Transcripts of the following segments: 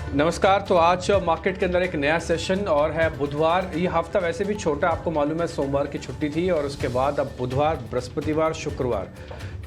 नमस्कार। तो आज मार्केट के अंदर एक नया सेशन और है बुधवार। ये हफ्ता वैसे भी छोटा, आपको मालूम है, सोमवार की छुट्टी थी और उसके बाद अब बुधवार, बृहस्पतिवार, शुक्रवार,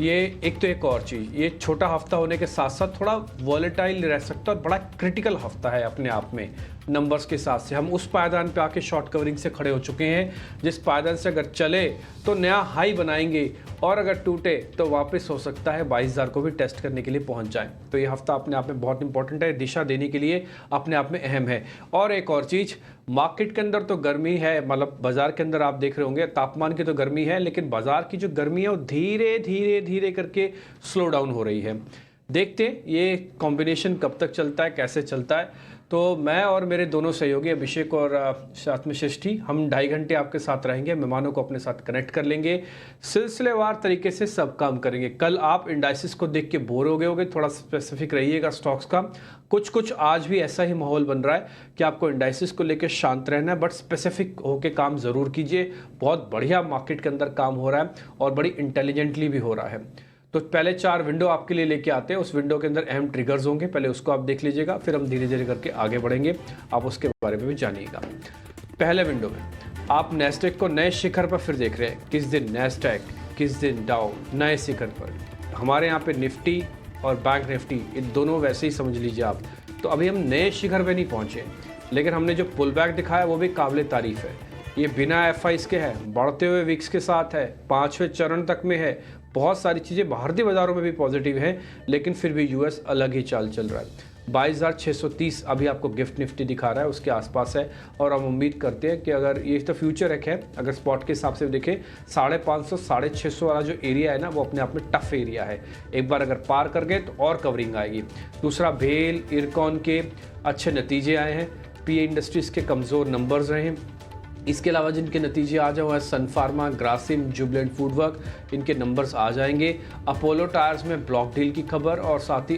ये एक तो एक और चीज़, ये छोटा हफ्ता होने के साथ साथ थोड़ा वॉलेटाइल रह सकता है और बड़ा क्रिटिकल हफ्ता है अपने आप में। नंबर्स के साथ से हम उस पायदान पे आके शॉर्ट कवरिंग से खड़े हो चुके हैं जिस पायदान से अगर चले तो नया हाई बनाएंगे और अगर टूटे तो वापस हो सकता है 22,000 को भी टेस्ट करने के लिए पहुंच जाए। तो ये हफ्ता अपने आप में बहुत इंपॉर्टेंट है, दिशा देने के लिए अपने आप में अहम है। और एक और चीज़, मार्केट के अंदर तो गर्मी है, मतलब बाजार के अंदर आप देख रहे होंगे तापमान की तो गर्मी है, लेकिन बाजार की जो गर्मी है वो धीरे धीरे धीरे करके स्लो डाउन हो रही है। देखते हैं ये कॉम्बिनेशन कब तक चलता है, कैसे चलता है। तो मैं और मेरे दोनों सहयोगी अभिषेक और साथ में सृष्टि, हम 2.5 घंटे आपके साथ रहेंगे, मेहमानों को अपने साथ कनेक्ट कर लेंगे, सिलसिलेवार तरीके से सब काम करेंगे। कल आप इंडाइसिस को देख के बोर हो गए होगे, थोड़ा स्पेसिफिक रहिएगा स्टॉक्स का। कुछ आज भी ऐसा ही माहौल बन रहा है कि आपको इंडाइसिस को लेकर शांत रहना है, बट स्पेसिफिक होके काम ज़रूर कीजिए। बहुत बढ़िया मार्केट के अंदर काम हो रहा है और बड़ी इंटेलिजेंटली भी हो रहा है। तो पहले 4 विंडो आपके लिए लेके आते हैं, उस विंडो के अंदर अहम ट्रिगर्स होंगे, पहले उसको आप देख लीजिएगा, फिर हम धीरे धीरे करके आगे बढ़ेंगे, आप उसके बारे में भी जानिएगा। पहले विंडो में आप नैस्डैक को नए शिखर पर फिर देख रहे हैं। किस दिन नैस्डैक, किस दिन डाउ नए शिखर पर। हमारे यहाँ पे निफ्टी और बैंक निफ्टी, इन दोनों वैसे ही समझ लीजिए आप। तो अभी हम नए शिखर पे नहीं पहुँचे, लेकिन हमने जो पुल बैक दिखाया वो भी काबिल तारीफ है। ये बिना एफ के है, बढ़ते हुए विक्स के साथ है, 5वें चरण तक में है। बहुत सारी चीज़ें भारतीय बाजारों में भी पॉजिटिव हैं, लेकिन फिर भी यूएस अलग ही चाल चल रहा है। 22,630 अभी आपको गिफ्ट निफ्टी दिखा रहा है, उसके आसपास है। और हम उम्मीद करते हैं कि अगर ये तो फ्यूचर है, अगर स्पॉट के हिसाब से देखें 550 650 वाला जो एरिया है ना, वो अपने आप में टफ एरिया है। एक बार अगर पार कर गए तो और कवरिंग आएगी। दूसरा, भेल इरकॉन के अच्छे नतीजे आए हैं, पीए इंडस्ट्रीज के कमज़ोर नंबर्स रहे हैं। इसके अलावा जिनके नतीजे आ जाए, सन फार्मा, ग्रासिम, जुबलेंट फूडवर्क, इनके नंबर्स आ जाएंगे। अपोलो टायर्स में ब्लॉक डील की खबर और साथ ही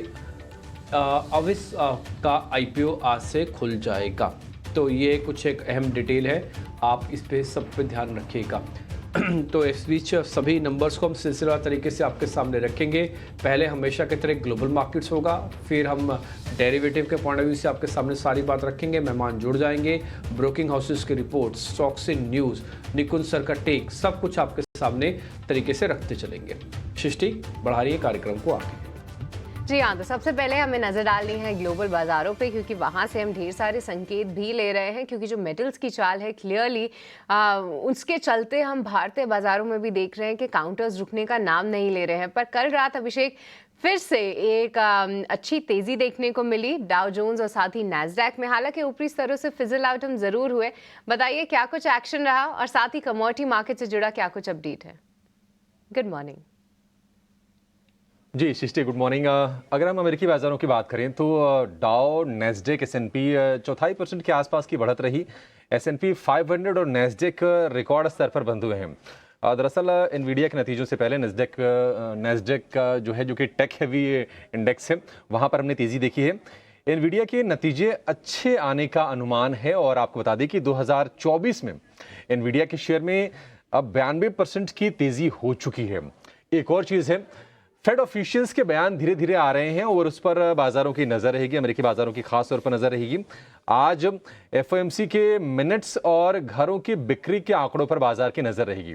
अविस का आईपीओ आज से खुल जाएगा। तो ये कुछ एक अहम डिटेल है, आप इस पे सब पे ध्यान रखिएगा। तो इस बीच सभी नंबर्स को हम सिलसिलेवार तरीके से आपके सामने रखेंगे। पहले हमेशा की तरह ग्लोबल मार्केट्स होगा, फिर हम डेरिवेटिव के पॉइंट ऑफ व्यू से आपके सामने सारी बात रखेंगे, मेहमान जुड़ जाएंगे, ब्रोकिंग हाउसेस की report, stocks in news, Nikunj sir का टेक, सब कुछ आपके सामने तरीके से रखते चलेंगे। सृष्टि, बढ़ा रही है कार्यक्रम को आगे। जी हाँ, तो सबसे पहले हमें नज़र डालनी है ग्लोबल बाज़ारों पे, क्योंकि वहाँ से हम ढेर सारे संकेत भी ले रहे हैं। क्योंकि जो मेटल्स की चाल है क्लियरली उसके चलते हम भारतीय बाज़ारों में भी देख रहे हैं कि काउंटर्स रुकने का नाम नहीं ले रहे हैं। पर कल रात अभिषेक फिर से एक अच्छी तेज़ी देखने को मिली डाउ जोन्स और साथ ही नैस्डैक में। हालांकि ऊपरी स्तरों से फिजल आउट हम ज़रूर हुए। बताइए क्या कुछ एक्शन रहा और साथ ही कमोडिटी मार्केट से जुड़ा क्या कुछ अपडेट है। Good morning. जी सृष्टि, गुड मॉर्निंग। अगर हम अमेरिकी बाजारों की बात करें तो डाउ, नैस्डैक, एस&पी 0.25% के आसपास की बढ़त रही। एस&पी 500 और नैस्डैक रिकॉर्ड स्तर पर बंद हुए हैं। दरअसल एनवीडिया के नतीजों से पहले नैस्डैक का जो कि टेक हैवी इंडेक्स है, वहाँ पर हमने तेज़ी देखी है। एनवीडिया के नतीजे अच्छे आने का अनुमान है और आपको बता दें कि 2024 में एनवीडिया के शेयर में अब 92% की तेज़ी हो चुकी है। एक और चीज़ है, फेड ऑफिशियल्स के बयान धीरे धीरे आ रहे हैं और उस पर बाजारों की नज़र रहेगी, अमेरिकी बाजारों की खास तौर पर नज़र रहेगी। आज एफओएमसी के मिनट्स और घरों की बिक्री के आंकड़ों पर बाजार की नज़र रहेगी।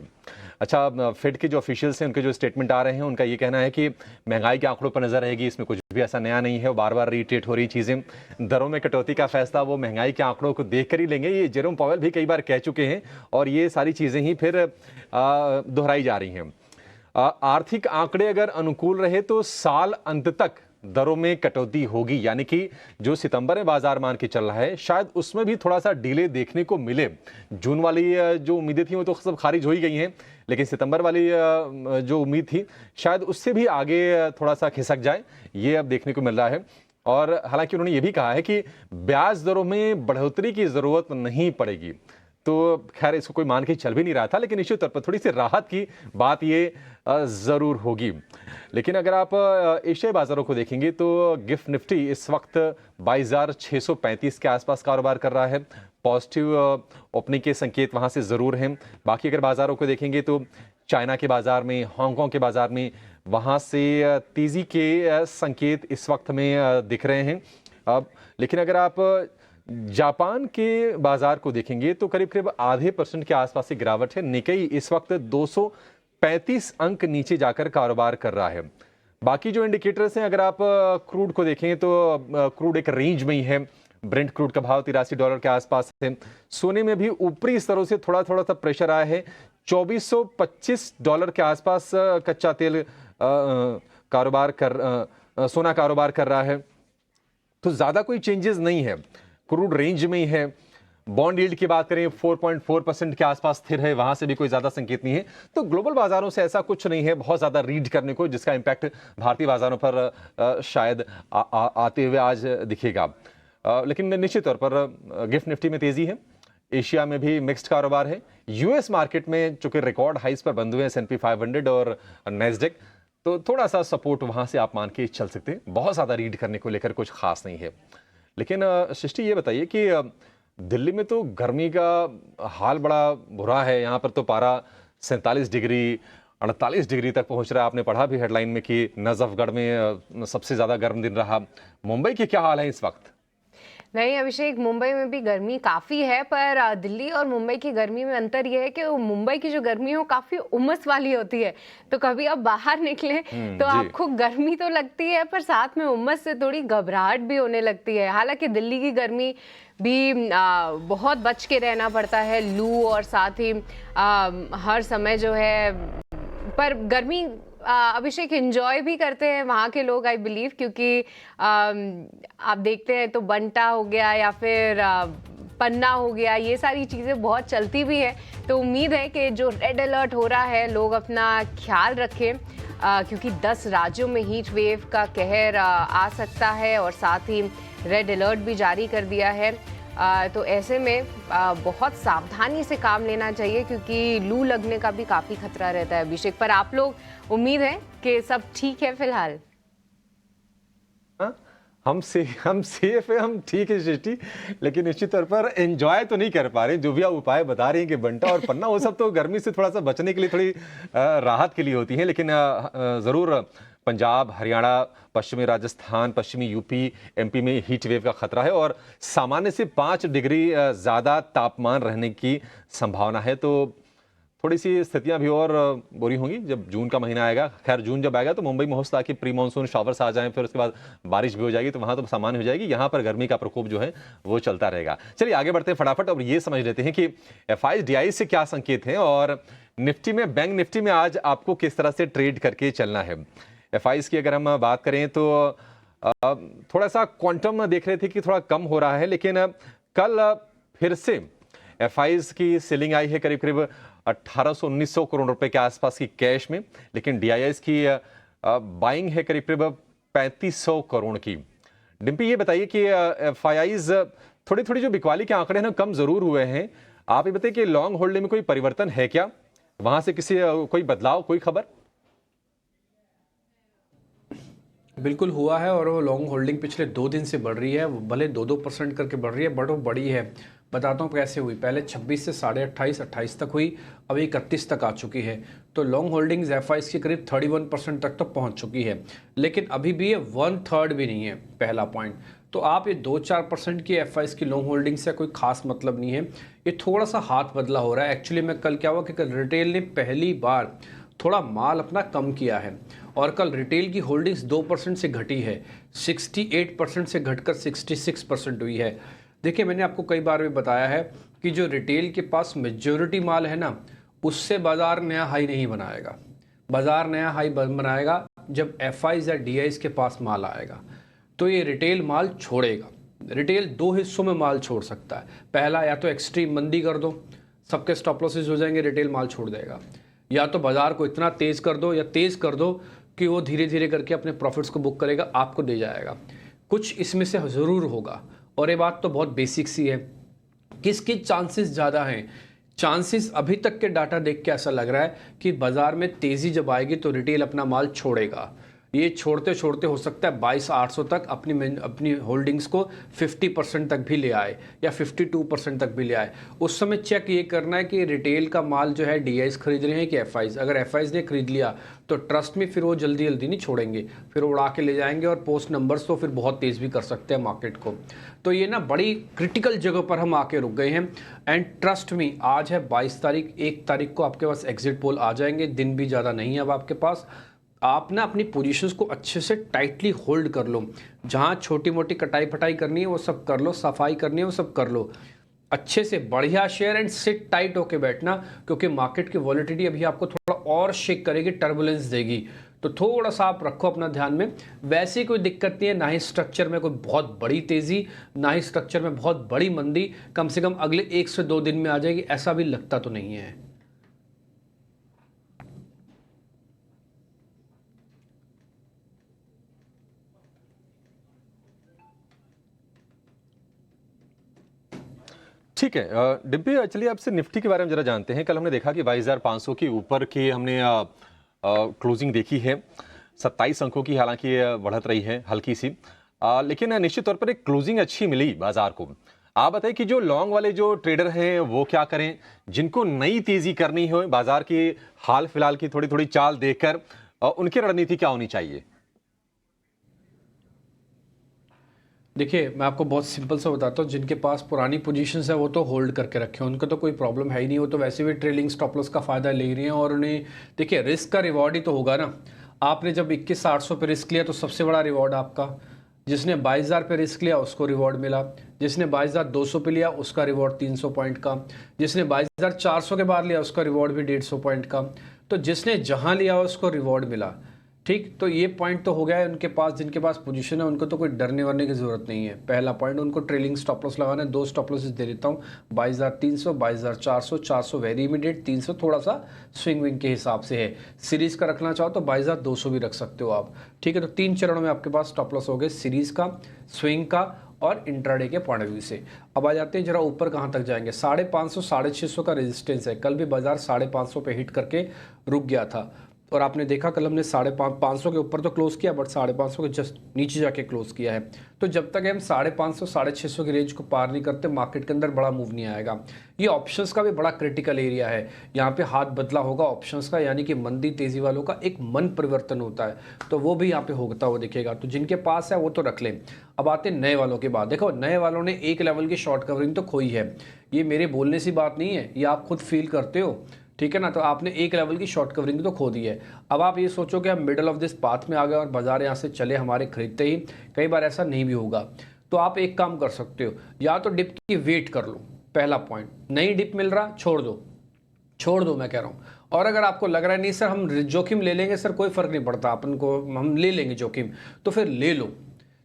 अच्छा, फेड के जो ऑफिशियल्स हैं उनके जो स्टेटमेंट आ रहे हैं, उनका ये कहना है कि महंगाई के आंकड़ों पर नज़र रहेगी, इसमें कुछ भी ऐसा नया नहीं है। बार बार रीट्रेट हो रही चीज़ें, दरों में कटौती का फैसला वो महंगाई के आंकड़ों को देख कर ही लेंगे, ये जेरोम पावेल भी कई बार कह चुके हैं और ये सारी चीज़ें ही फिर दोहराई जा रही हैं। आर्थिक आंकड़े अगर अनुकूल रहे तो साल अंत तक दरों में कटौती होगी, यानी कि जो सितंबर में बाजार मान के चल रहा है शायद उसमें भी थोड़ा सा डिले देखने को मिले। जून वाली जो उम्मीदें थी वो तो सब खारिज हो ही गई हैं, लेकिन सितंबर वाली जो उम्मीद थी शायद उससे भी आगे थोड़ा सा खिसक जाए, ये अब देखने को मिल रहा है। और हालांकि उन्होंने ये भी कहा है कि ब्याज दरों में बढ़ोतरी की जरूरत नहीं पड़ेगी। तो खैर इसको कोई मान के चल भी नहीं रहा था, लेकिन निश्चित तौर पर थोड़ी सी राहत की बात ये ज़रूर होगी। लेकिन अगर आप एशियाई बाजारों को देखेंगे तो गिफ्ट निफ्टी इस वक्त 22,635 के आसपास कारोबार कर रहा है। पॉजिटिव ओपनिंग के संकेत वहां से ज़रूर हैं। बाकी अगर बाजारों को देखेंगे तो चाइना के बाजार में, हांगकांग के बाजार में वहां से तेज़ी के संकेत इस वक्त में दिख रहे हैं। अब लेकिन अगर आप जापान के बाजार को देखेंगे तो करीब करीब आधे % के आसपास की गिरावट है। निकेई इस वक्त 235 अंक नीचे जाकर कारोबार कर रहा है। बाकी जो इंडिकेटर्स हैं, अगर आप क्रूड को देखें तो क्रूड एक रेंज में ही है। ब्रेंट क्रूड का भाव $83 के आसपास है। सोने में भी ऊपरी स्तरों से थोड़ा थोड़ा सा प्रेशर आया है। $2425 के आसपास कच्चा तेल सोना कारोबार कर रहा है। तो ज्यादा कोई चेंजेस नहीं है, क्रूड रेंज में ही है। बॉन्ड यील्ड की बात करें 4.4% के आसपास स्थिर है, वहां से भी कोई ज्यादा संकेत नहीं है। तो ग्लोबल बाजारों से ऐसा कुछ नहीं है बहुत ज्यादा रीड करने को, जिसका इंपैक्ट भारतीय बाजारों पर शायद आते हुए आज दिखेगा। लेकिन निश्चित तौर पर गिफ्ट निफ्टी में तेजी है। एशिया में भी मिक्स्ड कारोबार है। यूएस मार्केट में चूंकि रिकॉर्ड हाइस पर बंद हुए हैं S&P 500 और नेस्डेक, तो थोड़ा सा सपोर्ट वहां से आप मान के चल सकते हैं। बहुत ज्यादा रीड करने को लेकर कुछ खास नहीं है। लेकिन सृष्टि ये बताइए कि दिल्ली में तो गर्मी का हाल बड़ा बुरा है। यहाँ पर तो पारा 47 डिग्री 48 डिग्री तक पहुंच रहा है। आपने पढ़ा भी हेडलाइन में कि नजफगढ़ में सबसे ज्यादा गर्म दिन रहा। मुंबई के क्या हाल है इस वक्त? नहीं अभिषेक, मुंबई में भी गर्मी काफ़ी है, पर दिल्ली और मुंबई की गर्मी में अंतर यह है कि मुंबई की जो गर्मी है वो काफ़ी उमस वाली होती है। तो कभी आप बाहर निकले तो आपको गर्मी तो लगती है, पर साथ में उमस से थोड़ी घबराहट भी होने लगती है। हालांकि दिल्ली की गर्मी भी बहुत बच के रहना पड़ता है, लू और साथ ही हर समय जो है, पर गर्मी अभिषेक एंजॉय भी करते हैं वहाँ के लोग, आई बिलीव, क्योंकि आप देखते हैं तो बंटा हो गया या फिर पन्ना हो गया, ये सारी चीज़ें बहुत चलती भी है। तो उम्मीद है कि जो रेड अलर्ट हो रहा है लोग अपना ख्याल रखें, क्योंकि 10 राज्यों में हीट वेव का कहर आ सकता है और साथ ही रेड अलर्ट भी जारी कर दिया है। तो ऐसे में बहुत सावधानी से काम लेना चाहिए, क्योंकि लू लगने का भी काफ़ी खतरा रहता है अभिषेक। पर आप लोग, उम्मीद है कि सब ठीक है फिलहाल। हम सेफ है, हम ठीक है सृष्टि, लेकिन निश्चित तौर पर एंजॉय तो नहीं कर पा रहे। जो भी आप उपाय बता रहे हैं कि बंटा और पन्ना, वो सब तो गर्मी से थोड़ा सा बचने के लिए, थोड़ी राहत के लिए होती हैं। लेकिन जरूर पंजाब, हरियाणा, पश्चिमी राजस्थान, पश्चिमी यूपी, एमपी में हीट वेव का खतरा है और सामान्य से 5 डिग्री ज़्यादा तापमान रहने की संभावना है। तो थोड़ी सी स्थितियां भी और बुरी होंगी जब जून का महीना आएगा। खैर, जून जब आएगा तो मुंबई में हो सकता है कि प्री मानसून शावर्स आ जाएं, फिर उसके बाद बारिश भी हो जाएगी, तो वहां तो सामान्य हो जाएगी। यहाँ पर गर्मी का प्रकोप जो है वो चलता रहेगा। चलिए आगे बढ़ते हैं फटाफट और ये समझ लेते हैं कि FI DI से क्या संकेत हैं और निफ्टी में, बैंक निफ्टी में आज आपको किस तरह से ट्रेड करके चलना है। FIs की अगर हम बात करें तो थोड़ा सा क्वांटम देख रहे थे कि थोड़ा कम हो रहा है, लेकिन कल फिर से FIs की सेलिंग आई है करीब करीब 1800-1900 करोड़ रुपए के आसपास की कैश में, लेकिन DIs की बाइंग है करीब करीब 3500 करोड़ की। डिम्पी, ये बताइए कि FIs थोड़ी थोड़ी जो बिकवाली के आंकड़े हैं कम जरूर हुए हैं। आप ये बताइए कि लॉन्ग होल्डिंग में कोई परिवर्तन है क्या, वहां से किसी कोई बदलाव, कोई खबर? बिल्कुल हुआ है और वो लॉन्ग होल्डिंग पिछले 2 दिन से बढ़ रही है। भले 2% करके बढ़ रही है, बट वो बड़ी है। बताता हूँ कैसे हुई। पहले 26 से 28 तक हुई, अभी 31 तक आ चुकी है। तो लॉन्ग होल्डिंग्स FIs की करीब 31% तक तो पहुँच चुकी है, लेकिन अभी भी ये 1/3 भी नहीं है, पहला पॉइंट। तो आप ये 2-4% की FIs की लॉन्ग होल्डिंग से कोई खास मतलब नहीं है। ये थोड़ा सा हाथ बदला हो रहा है। एक्चुअली में कल क्या हुआ कि कल रिटेल ने पहली बार थोड़ा माल अपना कम किया है और कल रिटेल की होल्डिंग्स 2% से घटी है, 68% से घटकर 66% हुई है। देखिए, मैंने आपको कई बार भी बताया है कि जो रिटेल के पास मेजॉरिटी माल है ना, उससे बाजार नया हाई नहीं बनाएगा। बाजार नया हाई बनाएगा जब FIs या DIs के पास माल आएगा। तो ये रिटेल माल छोड़ेगा। रिटेल 2 हिस्सों में माल छोड़ सकता है। पहला, या तो एक्सट्रीम मंदी कर दो, सबके स्टॉप लॉसेस हो जाएंगे, रिटेल माल छोड़ देगा, या तो बाजार को इतना तेज कर दो या तेज कर दो कि वो धीरे धीरे करके अपने प्रॉफिट्स को बुक करेगा, आपको दे जाएगा। कुछ इसमें से ज़रूर होगा। और ये बात तो बहुत बेसिक सी है। किसकी चांसेस ज़्यादा हैं? चांसेस अभी तक के डाटा देख के ऐसा लग रहा है कि बाजार में तेज़ी जब आएगी तो रिटेल अपना माल छोड़ेगा। ये छोड़ते छोड़ते हो सकता है 22,800 तक अपनी होल्डिंग्स को 50% तक भी ले आए या 52% तक भी ले आए। उस समय चेक ये करना है कि रिटेल का माल जो है DIs खरीद रहे हैं कि FIs। अगर FIs ने खरीद लिया तो ट्रस्ट में फिर वो जल्दी जल्दी नहीं छोड़ेंगे, फिर उड़ा के ले जाएंगे और पोस्ट नंबर्स तो फिर बहुत तेज़ भी कर सकते हैं मार्केट को। तो ये ना बड़ी क्रिटिकल जगह पर हम आके रुक गए हैं। एंड ट्रस्ट मी, आज है 22 तारीख, 1 तारीख को आपके पास एग्जिट पोल आ जाएंगे, दिन भी ज़्यादा नहीं है अब आपके पास। आप ना अपनी पोजीशंस को अच्छे से टाइटली होल्ड कर लो, जहाँ छोटी मोटी कटाई फटाई करनी है वो सब कर लो, सफाई करनी है वो सब कर लो, अच्छे से बढ़िया शेयर एंड सिट टाइट होके बैठना, क्योंकि मार्केट की वॉलिटिलिटी अभी आपको थोड़ा और शेक करेगी, टर्बुलेंस देगी। तो थोड़ा सा आप रखो अपना ध्यान में। वैसे कोई दिक्कत नहीं है, ना ही स्ट्रक्चर में कोई बहुत बड़ी तेज़ी, ना ही स्ट्रक्चर में बहुत बड़ी मंदी, कम से कम अगले 1 से 2 दिन में आ जाएगी, ऐसा भी लगता तो नहीं है। ठीक है डिम्पी, चलिए आपसे निफ्टी के बारे में जरा जानते हैं। कल हमने देखा कि 22,500 के ऊपर की हमने क्लोजिंग देखी है, 27 अंकों की हालांकि बढ़त रही है हल्की सी, लेकिन निश्चित तौर पर एक क्लोजिंग अच्छी मिली बाजार को। आप बताइए कि जो लॉन्ग वाले जो ट्रेडर हैं वो क्या करें, जिनको नई तेजी करनी हो बाजार की हाल फिलहाल की थोड़ी थोड़ी चाल देखकर, उनकी रणनीति क्या होनी चाहिए? देखिए, मैं आपको बहुत सिंपल सा बताता हूँ, जिनके पास पुरानी पोजीशंस है वो तो होल्ड करके रखे, उनका तो कोई प्रॉब्लम है ही नहीं, वो तो वैसे भी ट्रेलिंग स्टॉप लॉस का फ़ायदा ले रही हैं। और उन्हें देखिए, रिस्क का रिवॉर्ड ही तो होगा ना। आपने जब 21,800 पे रिस्क लिया तो सबसे बड़ा रिवॉर्ड आपका, जिसने 22,000 पे रिस्क लिया उसको रिवॉर्ड मिला, जिसने 22,200 पे लिया उसका रिवॉर्ड 300 पॉइंट का, जिसने 22,400 के बाद लिया उसका रिवॉर्ड भी 150 पॉइंट का। तो जिसने जहाँ लिया उसको रिवॉर्ड मिला। ठीक, तो ये पॉइंट तो हो गया है उनके पास, जिनके पास पोजीशन है उनको तो कोई डरने वरने की जरूरत नहीं है। पहला पॉइंट, उनको ट्रेलिंग स्टॉप लॉस लगाना है। 2 स्टॉप लॉसेस दे देता हूँ, 22,300, 22,400, 400 वेरी इमीडिएट, 300 थोड़ा सा स्विंग विंग के हिसाब से है। सीरीज का रखना चाहो तो 22,200 भी रख सकते हो आप। ठीक है, तो 3 चरणों में आपके पास स्टॉप लॉस हो गए, सीरीज का, स्विंग का और इंट्राडे के पॉइंट ऑफ व्यू से। अब आ जाते हैं जरा ऊपर कहाँ तक जाएंगे। 550, 650 का रेजिस्टेंस है। कल भी बाजार 550 पे हिट करके रुक गया था और आपने देखा कल हमने 550 के ऊपर तो क्लोज किया, बट 550 के जस्ट नीचे जाके क्लोज किया है। तो जब तक हम 550, 650 की रेंज को पार नहीं करते, मार्केट के अंदर बड़ा मूव नहीं आएगा। ये ऑप्शंस का भी बड़ा क्रिटिकल एरिया है, यहाँ पे हाथ बदला होगा ऑप्शंस का, यानी कि मंदी तेजी वालों का एक मन परिवर्तन होता है, तो वो भी यहाँ पे होता हुआ दिखेगा। तो जिनके पास है वो तो रख लें। अब आते हैं नए वालों के बाद। देखो, नए वालों ने एक लेवल की शॉर्ट कवरिंग तो खोई है, ये मेरे बोलने सी बात नहीं है, ये आप खुद फील करते हो। ठीक है ना, तो आपने एक लेवल की शॉर्ट कवरिंग तो खो दी है। अब आप ये सोचो कि हम मिडल ऑफ दिस पाथ में आ गए और बाजार यहाँ से चले हमारे खरीदते ही, कई बार ऐसा नहीं भी होगा। तो आप एक काम कर सकते हो, या तो डिप की वेट कर लो, पहला पॉइंट। नहीं डिप मिल रहा, छोड़ दो मैं कह रहा हूँ। और अगर आपको लग रहा है नहीं सर हम जोखिम ले लेंगे, सर कोई फर्क नहीं पड़ता अपन को, हम ले लेंगे जोखिम, तो फिर ले लो।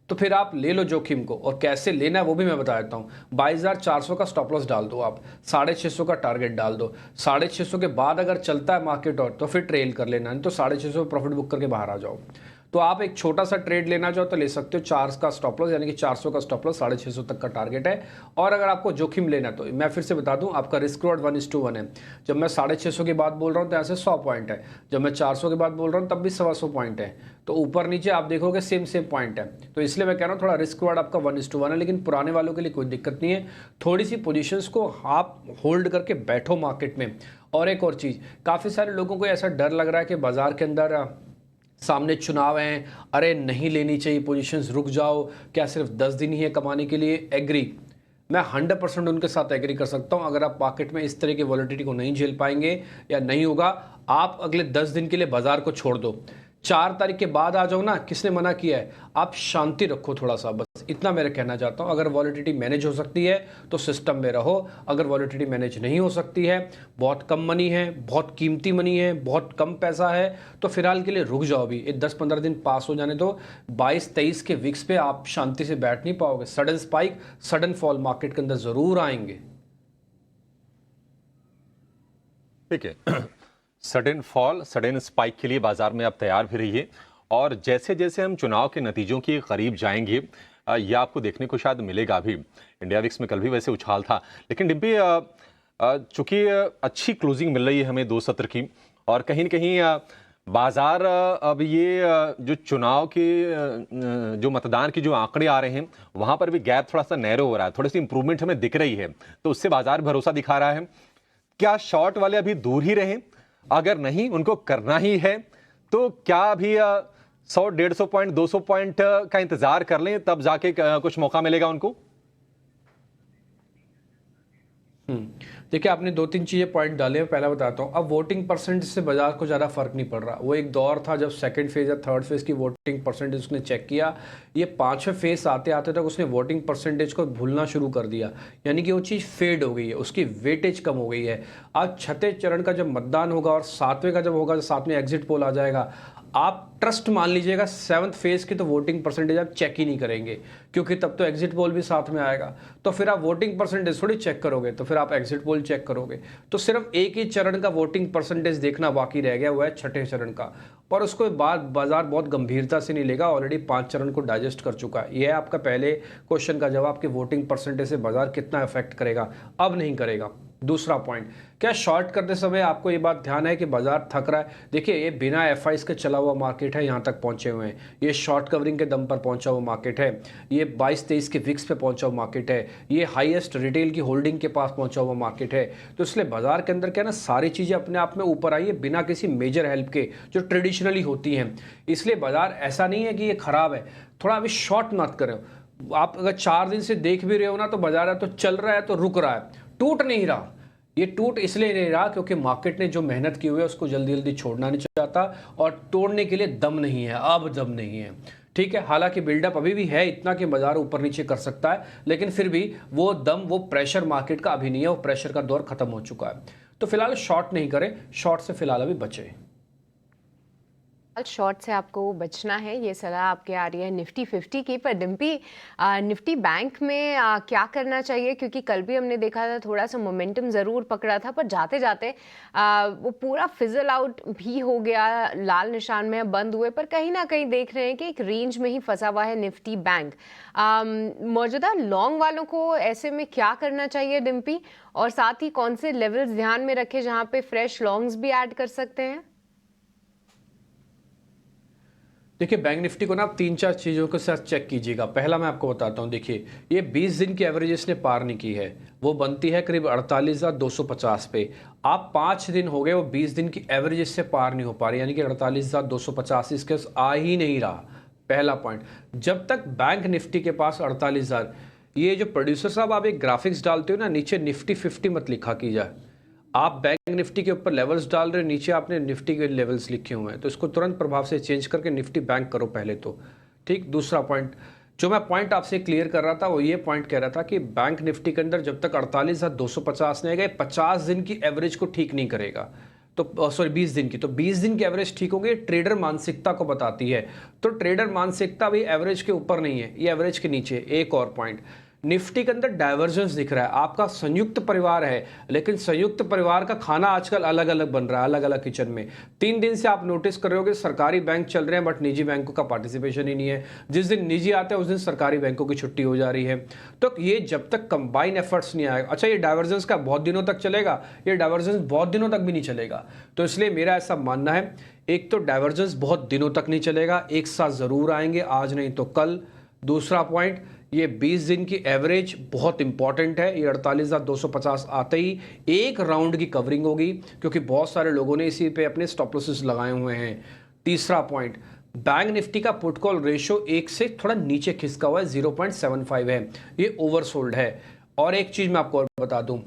तो फिर आप ले लो जोखिम को, और कैसे लेना है वो भी मैं बता देता हूँ। 22,400 का स्टॉप लॉस डाल दो आप, 650 का टारगेट डाल दो। 650 के बाद अगर चलता है मार्केट और तो फिर ट्रेल कर लेना, नहीं तो 650 प्रॉफिट बुक करके बाहर आ जाओ। तो आप एक छोटा सा ट्रेड लेना चाहो तो ले सकते हो, 4 का स्टॉप लॉस, यानी कि 400 का स्टॉप लॉस, 650 तक का टारगेट है। और अगर आपको जोखिम लेना है तो मैं फिर से बता दूं, आपका रिस्क रिवॉर्ड 1:1 है। जब मैं 650 की बात बोल रहा हूं तो ऐसे 100 पॉइंट है, जब मैं 400 की बात बोल रहा हूं तब भी 125 पॉइंट है। तो ऊपर नीचे आप देखोगे सेम पॉइंट है। तो इसलिए मैं कह रहा हूँ थोड़ा रिस्क रिवॉर्ड आपका 1:1 है, लेकिन पुराने वालों के लिए कोई दिक्कत नहीं है। थोड़ी सी पोजिशंस को आप होल्ड करके बैठो मार्केट में। और एक और चीज़, काफ़ी सारे लोगों को ऐसा डर लग रहा है कि बाजार के अंदर सामने चुनाव हैं, अरे नहीं लेनी चाहिए पोजीशंस, रुक जाओ, क्या सिर्फ 10 दिन ही है कमाने के लिए। एग्री, मैं 100% उनके साथ एग्री कर सकता हूं। अगर आप मार्केट में इस तरह की वॉलिटिलिटी को नहीं झेल पाएंगे या नहीं होगा, आप अगले 10 दिन के लिए बाजार को छोड़ दो, 4 तारीख के बाद आ जाओ ना, किसने मना किया है। आप शांति रखो थोड़ा सा, बस इतना मैं कहना चाहता हूं। अगर वॉलिटिलिटी मैनेज हो सकती है तो सिस्टम में रहो, अगर वॉलिटिलिटी मैनेज नहीं हो सकती है, बहुत कम मनी है, बहुत कीमती मनी है, बहुत कम पैसा है, तो फिलहाल के लिए रुक जाओ। भी 10-15 दिन पास हो जाने दो। 22-23 के विक्स पे आप शांति से बैठ नहीं पाओगे। Sudden spike, sudden fall market के अंदर जरूर आएंगे। ठीक है, सडन फॉल, सडन स्पाइक के लिए बाजार में आप तैयार भी रहिए। और जैसे जैसे हम चुनाव के नतीजों के करीब जाएंगे, यह आपको देखने को शायद मिलेगा भी। इंडिया विक्स में कल भी वैसे उछाल था, लेकिन डिम्पी चूंकि अच्छी क्लोजिंग मिल रही है हमें 2 सत्र की, और कहीं न कहीं बाजार अब ये जो चुनाव के जो मतदान की जो आंकड़े आ रहे हैं वहां पर भी गैप थोड़ा सा नैरो हो रहा है, थोड़ी सी इंप्रूवमेंट हमें दिख रही है, तो उससे बाजार भरोसा दिखा रहा है। क्या शॉर्ट वाले अभी दूर ही रहें? अगर नहीं उनको करना ही है तो क्या अभी 100-150 पॉइंट 200 पॉइंट का इंतजार कर लें, तब जाके कुछ मौका मिलेगा उनको? देखिए, आपने 2-3 चीज़ें पॉइंट डाले हैं। पहला बताता हूँ, अब वोटिंग परसेंटेज से बाजार को ज़्यादा फर्क नहीं पड़ रहा। वो एक दौर था जब सेकंड फेज या थर्ड फेज की वोटिंग परसेंटेज उसने चेक किया, ये पांचवें फेज आते आते तक उसने वोटिंग परसेंटेज को भूलना शुरू कर दिया, यानी कि वो चीज़ फेड हो गई है, उसकी वेटेज कम हो गई है। आज छठे चरण का जब मतदान होगा और सातवें का जब होगा, साथ में एग्जिट पोल आ जाएगा, आप ट्रस्ट मान लीजिएगा 7th फेज की तो वोटिंग परसेंटेज आप चेक ही नहीं करेंगे, क्योंकि तब तो एग्जिट पोल भी साथ में आएगा। तो फिर आप वोटिंग परसेंटेज थोड़ी चेक करोगे, तो फिर आप एग्जिट पोल चेक करोगे। तो सिर्फ एक ही चरण का वोटिंग परसेंटेज देखना बाकी रह गया, वो है छठे चरण का, और उसको बाद बाजार बहुत गंभीरता से नहीं लेगा। ऑलरेडी 5 चरण को डाइजेस्ट कर चुका है। यह है आपका पहले क्वेश्चन का जवाब कि वोटिंग परसेंटेज से बाजार कितना इफेक्ट करेगा। अब नहीं करेगा। दूसरा पॉइंट, क्या शॉर्ट करते समय आपको ये बात ध्यान है कि बाजार थक रहा है? देखिए, ये बिना एफआईज के चला हुआ मार्केट है, यहाँ तक पहुंचे हुए हैं। ये शॉर्ट कवरिंग के दम पर पहुंचा हुआ मार्केट है। ये 22-23 के विक्स पे पहुंचा हुआ मार्केट है। ये हाईएस्ट रिटेल की होल्डिंग के पास पहुंचा हुआ मार्केट है। तो इसलिए बाजार के अंदर क्या है ना, सारी चीज़ें अपने आप में ऊपर आई है बिना किसी मेजर हेल्प के, जो ट्रेडिशनली होती हैं। इसलिए बाजार ऐसा नहीं है कि ये खराब है। थोड़ा अभी शॉर्ट मत करें। आप अगर 4 दिन से देख भी रहे हो ना, तो बाजार है तो चल रहा है तो रुक रहा है, टूट नहीं रहा। ये टूट इसलिए नहीं रहा क्योंकि मार्केट ने जो मेहनत की हुई है उसको जल्दी जल्दी छोड़ना नहीं चाहता, और तोड़ने के लिए दम नहीं है, अब दम नहीं है। ठीक है, हालांकि बिल्डअप अभी भी है इतना कि बाजार ऊपर नीचे कर सकता है, लेकिन फिर भी वो दम, वो प्रेशर मार्केट का अभी नहीं है। वो प्रेशर का दौर खत्म हो चुका है। तो फिलहाल शॉर्ट नहीं करें, शॉर्ट से फिलहाल अभी बचे। शॉर्ट से आपको बचना है, ये सलाह आपके आ रही है निफ्टी 50 की। पर डिम्पी, निफ्टी बैंक में क्या करना चाहिए? क्योंकि कल भी हमने देखा था थोड़ा सा मोमेंटम ज़रूर पकड़ा था, पर जाते जाते वो पूरा फिजल आउट भी हो गया, लाल निशान में बंद हुए। पर कहीं ना कहीं देख रहे हैं कि एक रेंज में ही फंसा हुआ है निफ्टी बैंक। मौजूदा लॉन्ग वालों को ऐसे में क्या करना चाहिए डिम्पी, और साथ ही कौन से लेवल्स ध्यान में रखे जहाँ पे फ्रेश लॉन्ग्स भी ऐड कर सकते हैं? देखिए, बैंक निफ्टी को ना आप 3-4 चीज़ों के साथ चेक कीजिएगा। पहला मैं आपको बताता हूँ, देखिए ये 20 दिन की एवरेज इसने पार नहीं की है, वो बनती है करीब 48,250 पे। आप 5 दिन हो गए, वो 20 दिन की एवरेज इससे पार नहीं हो पा रही, यानी कि 48,250 इसके आ ही नहीं रहा। पहला पॉइंट, जब तक बैंक निफ्टी के पास 48,000, ये जो प्रोड्यूसर साहब आप एक ग्राफिक्स डालते हो ना, नीचे निफ्टी 50 मत लिखा कीजिए। आप बैंक निफ्टी के ऊपर लेवल्स डाल रहे हो, नीचे आपने निफ्टी के लेवल्स लिखे हुए हैं, तो इसको तुरंत प्रभाव से चेंज करके निफ्टी बैंक करो पहले तो। ठीक, दूसरा पॉइंट, जो मैं पॉइंट आपसे क्लियर कर रहा था, वो ये पॉइंट कह रहा था कि बैंक निफ्टी के अंदर जब तक 48,250 नहीं आएगा, 50 दिन की एवरेज को ठीक नहीं करेगा। तो सॉरी 20 दिन की, तो 20 दिन की एवरेज ठीक होगी। ट्रेडर मानसिकता को बताती है, तो ट्रेडर मानसिकता भी एवरेज के ऊपर नहीं है, ये एवरेज के नीचे। एक और पॉइंट, निफ्टी के अंदर डाइवर्जेंस दिख रहा है। आपका संयुक्त परिवार है, लेकिन संयुक्त परिवार का खाना आजकल अलग अलग बन रहा है, अलग अलग किचन में। 3 दिन से आप नोटिस कर रहे हो कि सरकारी बैंक चल रहे हैं बट निजी बैंकों का पार्टिसिपेशन ही नहीं है। जिस दिन निजी आते हैं उस दिन सरकारी बैंकों की छुट्टी हो जा रही है। तो ये जब तक कंबाइन एफर्ट्स नहीं आएगा, अच्छा ये डाइवर्जेंस का बहुत दिनों तक चलेगा, ये डाइवर्जेंस बहुत दिनों तक भी नहीं चलेगा। तो इसलिए मेरा ऐसा मानना है, एक तो डाइवर्जेंस बहुत दिनों तक नहीं चलेगा, एक साथ जरूर आएंगे, आज नहीं तो कल। दूसरा पॉइंट, ये 20 दिन की एवरेज बहुत इंपॉर्टेंट है। ये 48,250 आते ही एक राउंड की कवरिंग होगी, क्योंकि बहुत सारे लोगों ने इसी पे अपने स्टॉप लॉसेस लगाए हुए हैं। तीसरा पॉइंट, बैंक निफ्टी का पुट कॉल रेशियो 1 से थोड़ा नीचे खिसका हुआ है, 0.75 है, ये ओवरसोल्ड है। और एक चीज़ मैं आपको और बता दूं,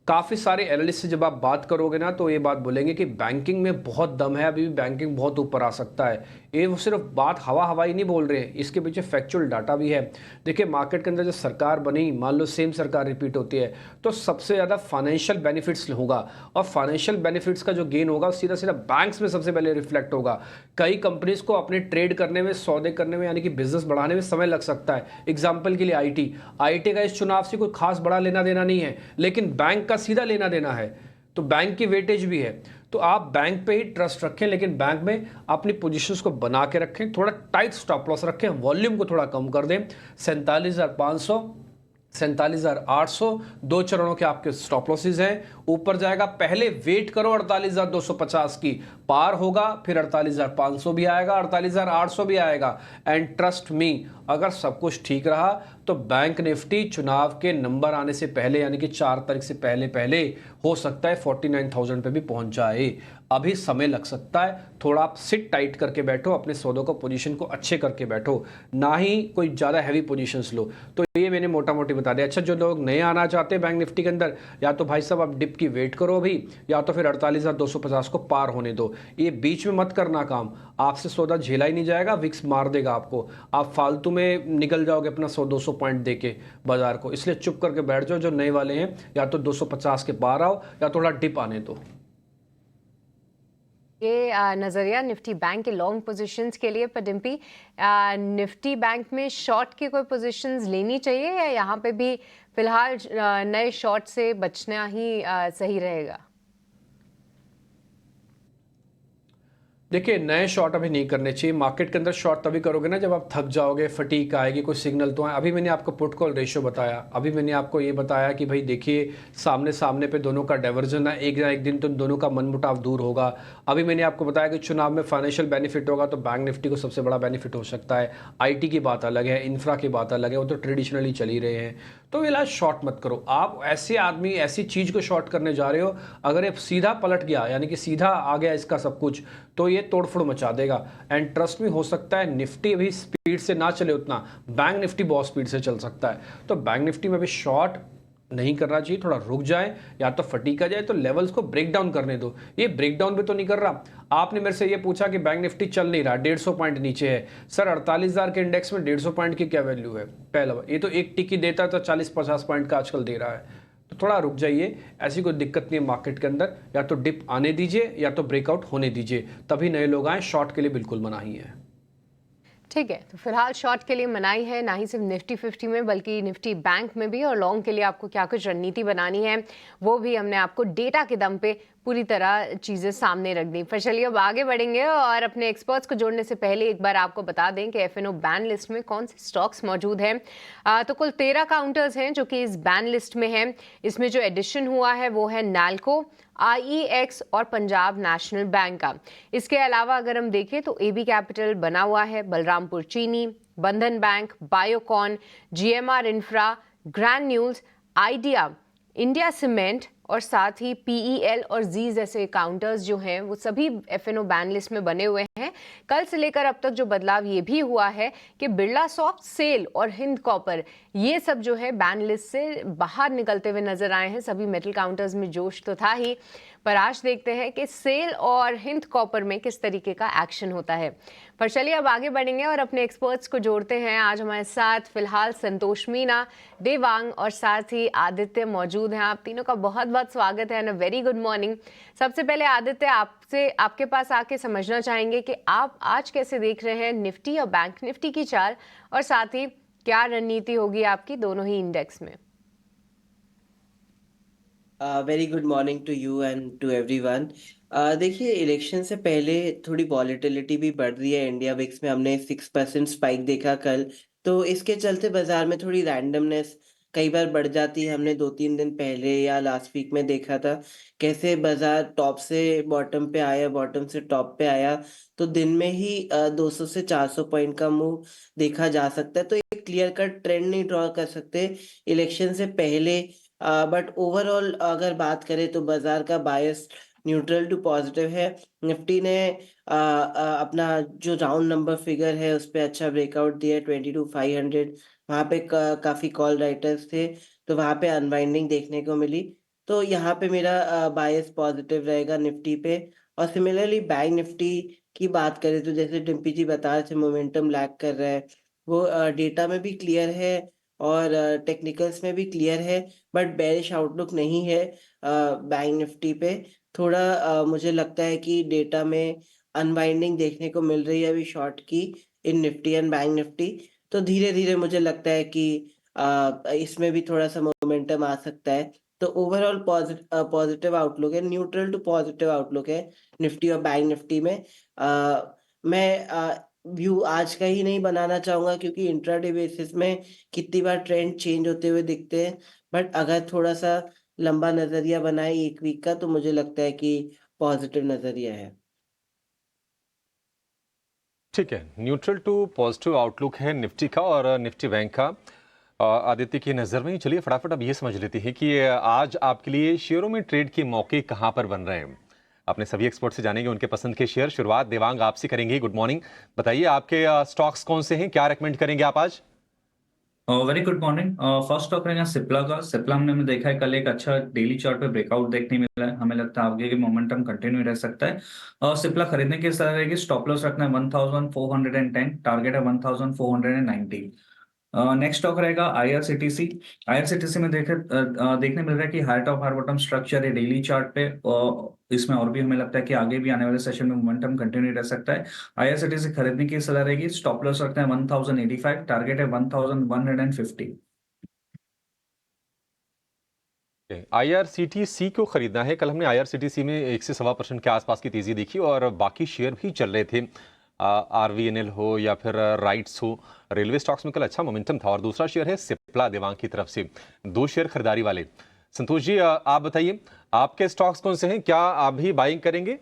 काफ़ी सारे एनालिस्ट से जब आप बात करोगे ना, तो ये बात बोलेंगे कि बैंकिंग में बहुत दम है, अभी भी बैंकिंग बहुत ऊपर आ सकता है। ये वो सिर्फ बात हवा हवाई नहीं बोल रहे हैं, इसके पीछे फैक्चुअल डाटा भी है। देखिए, मार्केट के अंदर जब सरकार बनी, मान लो सेम सरकार रिपीट होती है, तो सबसे ज़्यादा फाइनेंशियल बेनिफिट्स होगा, और फाइनेंशियल बेनिफिट्स का जो गेन होगा सीधा सीधा बैंक्स में सबसे पहले रिफ्लेक्ट होगा। कई कंपनीज को अपने ट्रेड करने में, सौदे करने में, यानी कि बिजनेस बढ़ाने में समय लग सकता है। एग्जाम्पल के लिए आई टी का इस चुनाव से कोई खास बड़ा लेना देना नहीं है, लेकिन बैंक का सीधा लेना देना है, तो बैंक की वेटेज भी है। तो आप बैंक पे ही ट्रस्ट रखें, लेकिन बैंक में अपनी पोजीशंस को बना के रखें, थोड़ा टाइट स्टॉप लॉस रखें, वॉल्यूम को थोड़ा कम कर दें। 47,500 47,800, 2 चरणों के आपके स्टॉप लॉसेस हैं। ऊपर जाएगा, पहले वेट करो 48,250 की, पार होगा, फिर 48,500 भी आएगा, 48,800 भी आएगा। एंड ट्रस्ट मी, अगर सब कुछ ठीक रहा तो बैंक निफ्टी चुनाव के नंबर आने से पहले, यानी कि 4 तारीख से पहले पहले हो सकता है 49,000 पे भी पहुंच जाए। अभी समय लग सकता है, थोड़ा आप सिट टाइट करके बैठो, अपने सौदों को, पोजीशन को अच्छे करके बैठो, ना ही कोई ज़्यादा हैवी पोजीशंस लो। तो ये मैंने मोटा मोटी बता दिया। अच्छा, जो लोग नए आना चाहते हैं बैंक निफ्टी के अंदर, या तो भाई साहब आप डिप की वेट करो अभी, या तो फिर 48,250 को पार होने दो। ये बीच में मत करना काम, आपसे सौदा झेला ही नहीं जाएगा, विक्स मार देगा आपको, आप फालतू में निकल जाओगे अपना 100-200 पॉइंट दे के बाजार को। इसलिए चुप करके बैठ जाओ जो नए वाले हैं, या तो 250 के पार आओ या थोड़ा डिप आने दो। ये नज़रिया निफ्टी बैंक के लॉन्ग पोजीशंस के लिए। पर डिम्पी, निफ्टी बैंक में शॉर्ट की कोई पोजीशंस लेनी चाहिए या यहाँ पे भी फिलहाल नए शॉर्ट से बचना ही सही रहेगा? देखिए, नए शॉर्ट अभी नहीं करने चाहिए। मार्केट के अंदर शॉर्ट तभी करोगे ना जब आप थक जाओगे, फटीक आएगी, कोई सिग्नल तो आए। अभी मैंने आपको पुट कॉल रेशियो बताया, अभी मैंने आपको ये बताया कि भाई देखिए सामने सामने पे दोनों का डाइवर्जन है, एक ना एक दिन तो दोनों का मनमुटाव दूर होगा। अभी मैंने आपको बताया कि चुनाव में फाइनेंशियल बेनिफिट होगा तो बैंक निफ्टी को सबसे बड़ा बेनिफिट हो सकता है। आईटी की बात अलग है, इंफ्रा की बात अलग है, वो तो ट्रेडिशनली चल ही रहे हैं। तो इलाज शॉर्ट मत करो। आप ऐसे आदमी ऐसी चीज़ को शॉर्ट करने जा रहे हो, अगर ये सीधा पलट गया, यानी कि सीधा आ गया इसका सब कुछ, तो ये तोड़फोड़ मचा देगा। एंड ट्रस्ट में हो सकता है निफ्टी अभी स्पीड से ना चले उतना, बैंक निफ्टी बहुत स्पीड से चल सकता है। तो बैंक निफ्टी में अभी शॉर्ट नहीं करना चाहिए, थोड़ा रुक जाए, या तो फटीक आ जाए तो लेवल्स को ब्रेक डाउन करने दो। ये ब्रेक डाउन भी तो नहीं कर रहा। आपने मेरे से ये पूछा कि बैंक निफ्टी चल नहीं रहा, 150 पॉइंट नीचे है। सर 48,000 के इंडेक्स में 150 पॉइंट की क्या वैल्यू है? पहला ये तो एक टिकी देता तो 40-50 पॉइंट का आजकल दे रहा है। तो थोड़ा रुक जाइए, ऐसी कोई दिक्कत नहीं है मार्केट के अंदर। या तो डिप आने दीजिए या तो ब्रेकआउट होने दीजिए, तभी नए लोग आए। शॉर्ट के लिए बिल्कुल मनाही है। ठीक है, तो फिलहाल शॉर्ट के लिए मनाही है, ना ही सिर्फ निफ्टी 50 में बल्कि निफ्टी बैंक में भी। और लॉन्ग के लिए आपको क्या कुछ रणनीति बनानी है वो भी हमने आपको डेटा के दम पे पूरी तरह चीज़ें सामने रख दी। फिर चलिए अब आगे बढ़ेंगे और अपने एक्सपर्ट्स को जोड़ने से पहले एक बार आपको बता दें कि एफएनओ बैन लिस्ट में कौन से स्टॉक्स मौजूद हैं। तो कुल 13 काउंटर्स हैं जो कि इस बैन लिस्ट में हैं। इसमें जो एडिशन हुआ है वो है नैल्को, आईईएक्स और पंजाब नेशनल बैंक का। इसके अलावा अगर हम देखें तो एबी कैपिटल बना हुआ है, बलरामपुर चीनी, बंधन bank, Biocon, GMR infra, grand news, idea, India cement और साथ ही पीईएल और जी जैसे काउंटर्स जो हैं वो सभी एफएनओ बैन लिस्ट में बने हुए हैं। कल से लेकर अब तक जो बदलाव ये भी हुआ है कि बिरला सॉफ्ट, सेल और हिंद कॉपर ये सब जो है बैन लिस्ट से बाहर निकलते हुए नजर आए हैं। सभी मेटल काउंटर्स में जोश तो था ही, पर आज देखते हैं कि सेल और हिंद कॉपर में किस तरीके का एक्शन होता है। पर चलिए अब आगे बढ़ेंगे और अपने एक्सपर्ट्स को जोड़ते हैं। आज हमारे साथ फिलहाल संतोष मीना, देवांग और साथ ही आदित्य मौजूद हैं। आप तीनों का बहुत बहुत स्वागत है एंड वेरी गुड मॉर्निंग। सबसे पहले आदित्य, आपसे आपके पास आके समझना चाहेंगे कि आप आज कैसे देख रहे हैं निफ्टी और बैंक निफ्टी की चाल, और साथ ही क्या रणनीति होगी आपकी दोनों ही इंडेक्स में। Very good morning to you and to everyone. देखिए, इलेक्शन से पहले थोड़ी वॉलेटिलिटी भी बढ़ रही है इंडिया विक्स में। हमने 6% स्पाइक देखा कल, तो इसके चलते बाजार में थोड़ी रैंडमनेस कई बार बढ़ जाती है। हमने 2-3 दिन पहले या लास्ट वीक में देखा था कैसे बाजार टॉप से बॉटम पे आया, बॉटम से टॉप पे आया, तो दिन में ही 200 से 400 पॉइंट का मूव देखा जा सकता है। तो एक क्लियर कट ट्रेंड नहीं ड्रॉ कर सकते इलेक्शन से पहले, बट ओवरऑल अगर बात करें तो बाजार का बायस न्यूट्रल टू पॉजिटिव है। निफ्टी ने अपना जो राउंड नंबर फिगर है उस पे अच्छा ब्रेकआउट दिया है 22,500। वहाँ पे काफ़ी कॉल राइटर्स थे, तो वहाँ पे अनवाइंडिंग देखने को मिली। तो यहाँ पे मेरा बायस पॉजिटिव रहेगा निफ्टी पे। और सिमिलरली बैंक निफ्टी की बात करें तो जैसे डिम्पी जी बता रहे थे मोमेंटम लैग कर रहा है, वो डेटा में भी क्लियर है और टेक्निकल्स में भी क्लियर है, बट बेरिश आउटलुक नहीं है बैंक निफ्टी पे। थोड़ा मुझे लगता है कि डेटा में अनवाइंडिंग देखने को मिल रही है अभी शॉर्ट की इन निफ्टी एंड बैंक निफ्टी। तो धीरे-धीरे मुझे लगता है कि इसमें भी थोड़ा-सा मोमेंटम आ सकता है। तो ओवरऑल पॉजिटिव आउटलुक है, न्यूट्रल टू पॉजिटिव आउटलुक है निफ्टी और बैंक निफ्टी में। मैं व्यू आज का ही नहीं बनाना चाहूँगा, क्योंकि इंट्राडे बेसिस में कितनी बार ट्रेंड चेंज होते हुए दिखते हैं। बट अगर थोड़ा-सा लंबा नज़रिया बनाए 1 वीक का, तो मुझे लगता है कि पॉज़िटिव नज़रिया है। ठीक है, न्यूट्रल टू पॉजिटिव आउटलुक है निफ्टी का और निफ्टी बैंक का। आदित्य की नज़र में चलिए फटाफट अब ये समझ लेते हैं कि आज आपके लिए शेयरों में ट्रेड के मौके कहाँ पर बन रहे हैं। अपने सभी एक्सपर्ट से जानेंगे उनके पसंद के शेयर। शुरुआत देवांग आपसे करेंगे। गुड मॉर्निंग, बताइए आपके स्टॉक्स कौन से हैं, क्या रेकमेंड करेंगे आप आज? Very good morning. First stock रहेगा सिप्ला का। सिप्ला हमने देखा है कल एक अच्छा डेली चार्ट पे ब्रेकआउट देखने मिला है, हमें लगता है आगे के मोमेंटम कंटिन्यू रह सकता है। सिप्ला खरीदने की सलाह रहेगी। स्टॉप लॉस रखना है 1410, टारगेट है 1490। नेक्स्ट स्टॉक रहेगा आईआरसीटीसी। आईआरसीटीसी में देखने मिल रहा है कि higher top higher bottom structure है डेली चार्ट पे, और इसमें और भी हमें लगता है कि आगे भी आने वाले सेशन में मोमेंटम कंटिन्यू रह सकता है। आईआरसीटीसी खरीदने की सलाह रहेगी। स्टॉप लॉस रखते हैं 1085, टारगेट है 1150। आईआरसीटीसी को खरीदना है। कल हमने आईआरसीटीसी में 1 से 1.25% के आसपास की तेजी देखी और बाकी शेयर भी चल रहे थे। आरवीएनएल हो या फिर राइट्स हो, रेलवे स्टॉक्स में कल अच्छा मोमेंटम था। और दूसरा शेयर है सिप्ला देवांग की तरफ से, 2 शेयर खरीदारी वाले। संतोष जी, आप बताइए आपके स्टॉक्स कौन से हैं, क्या आप भी बाइंग करेंगे?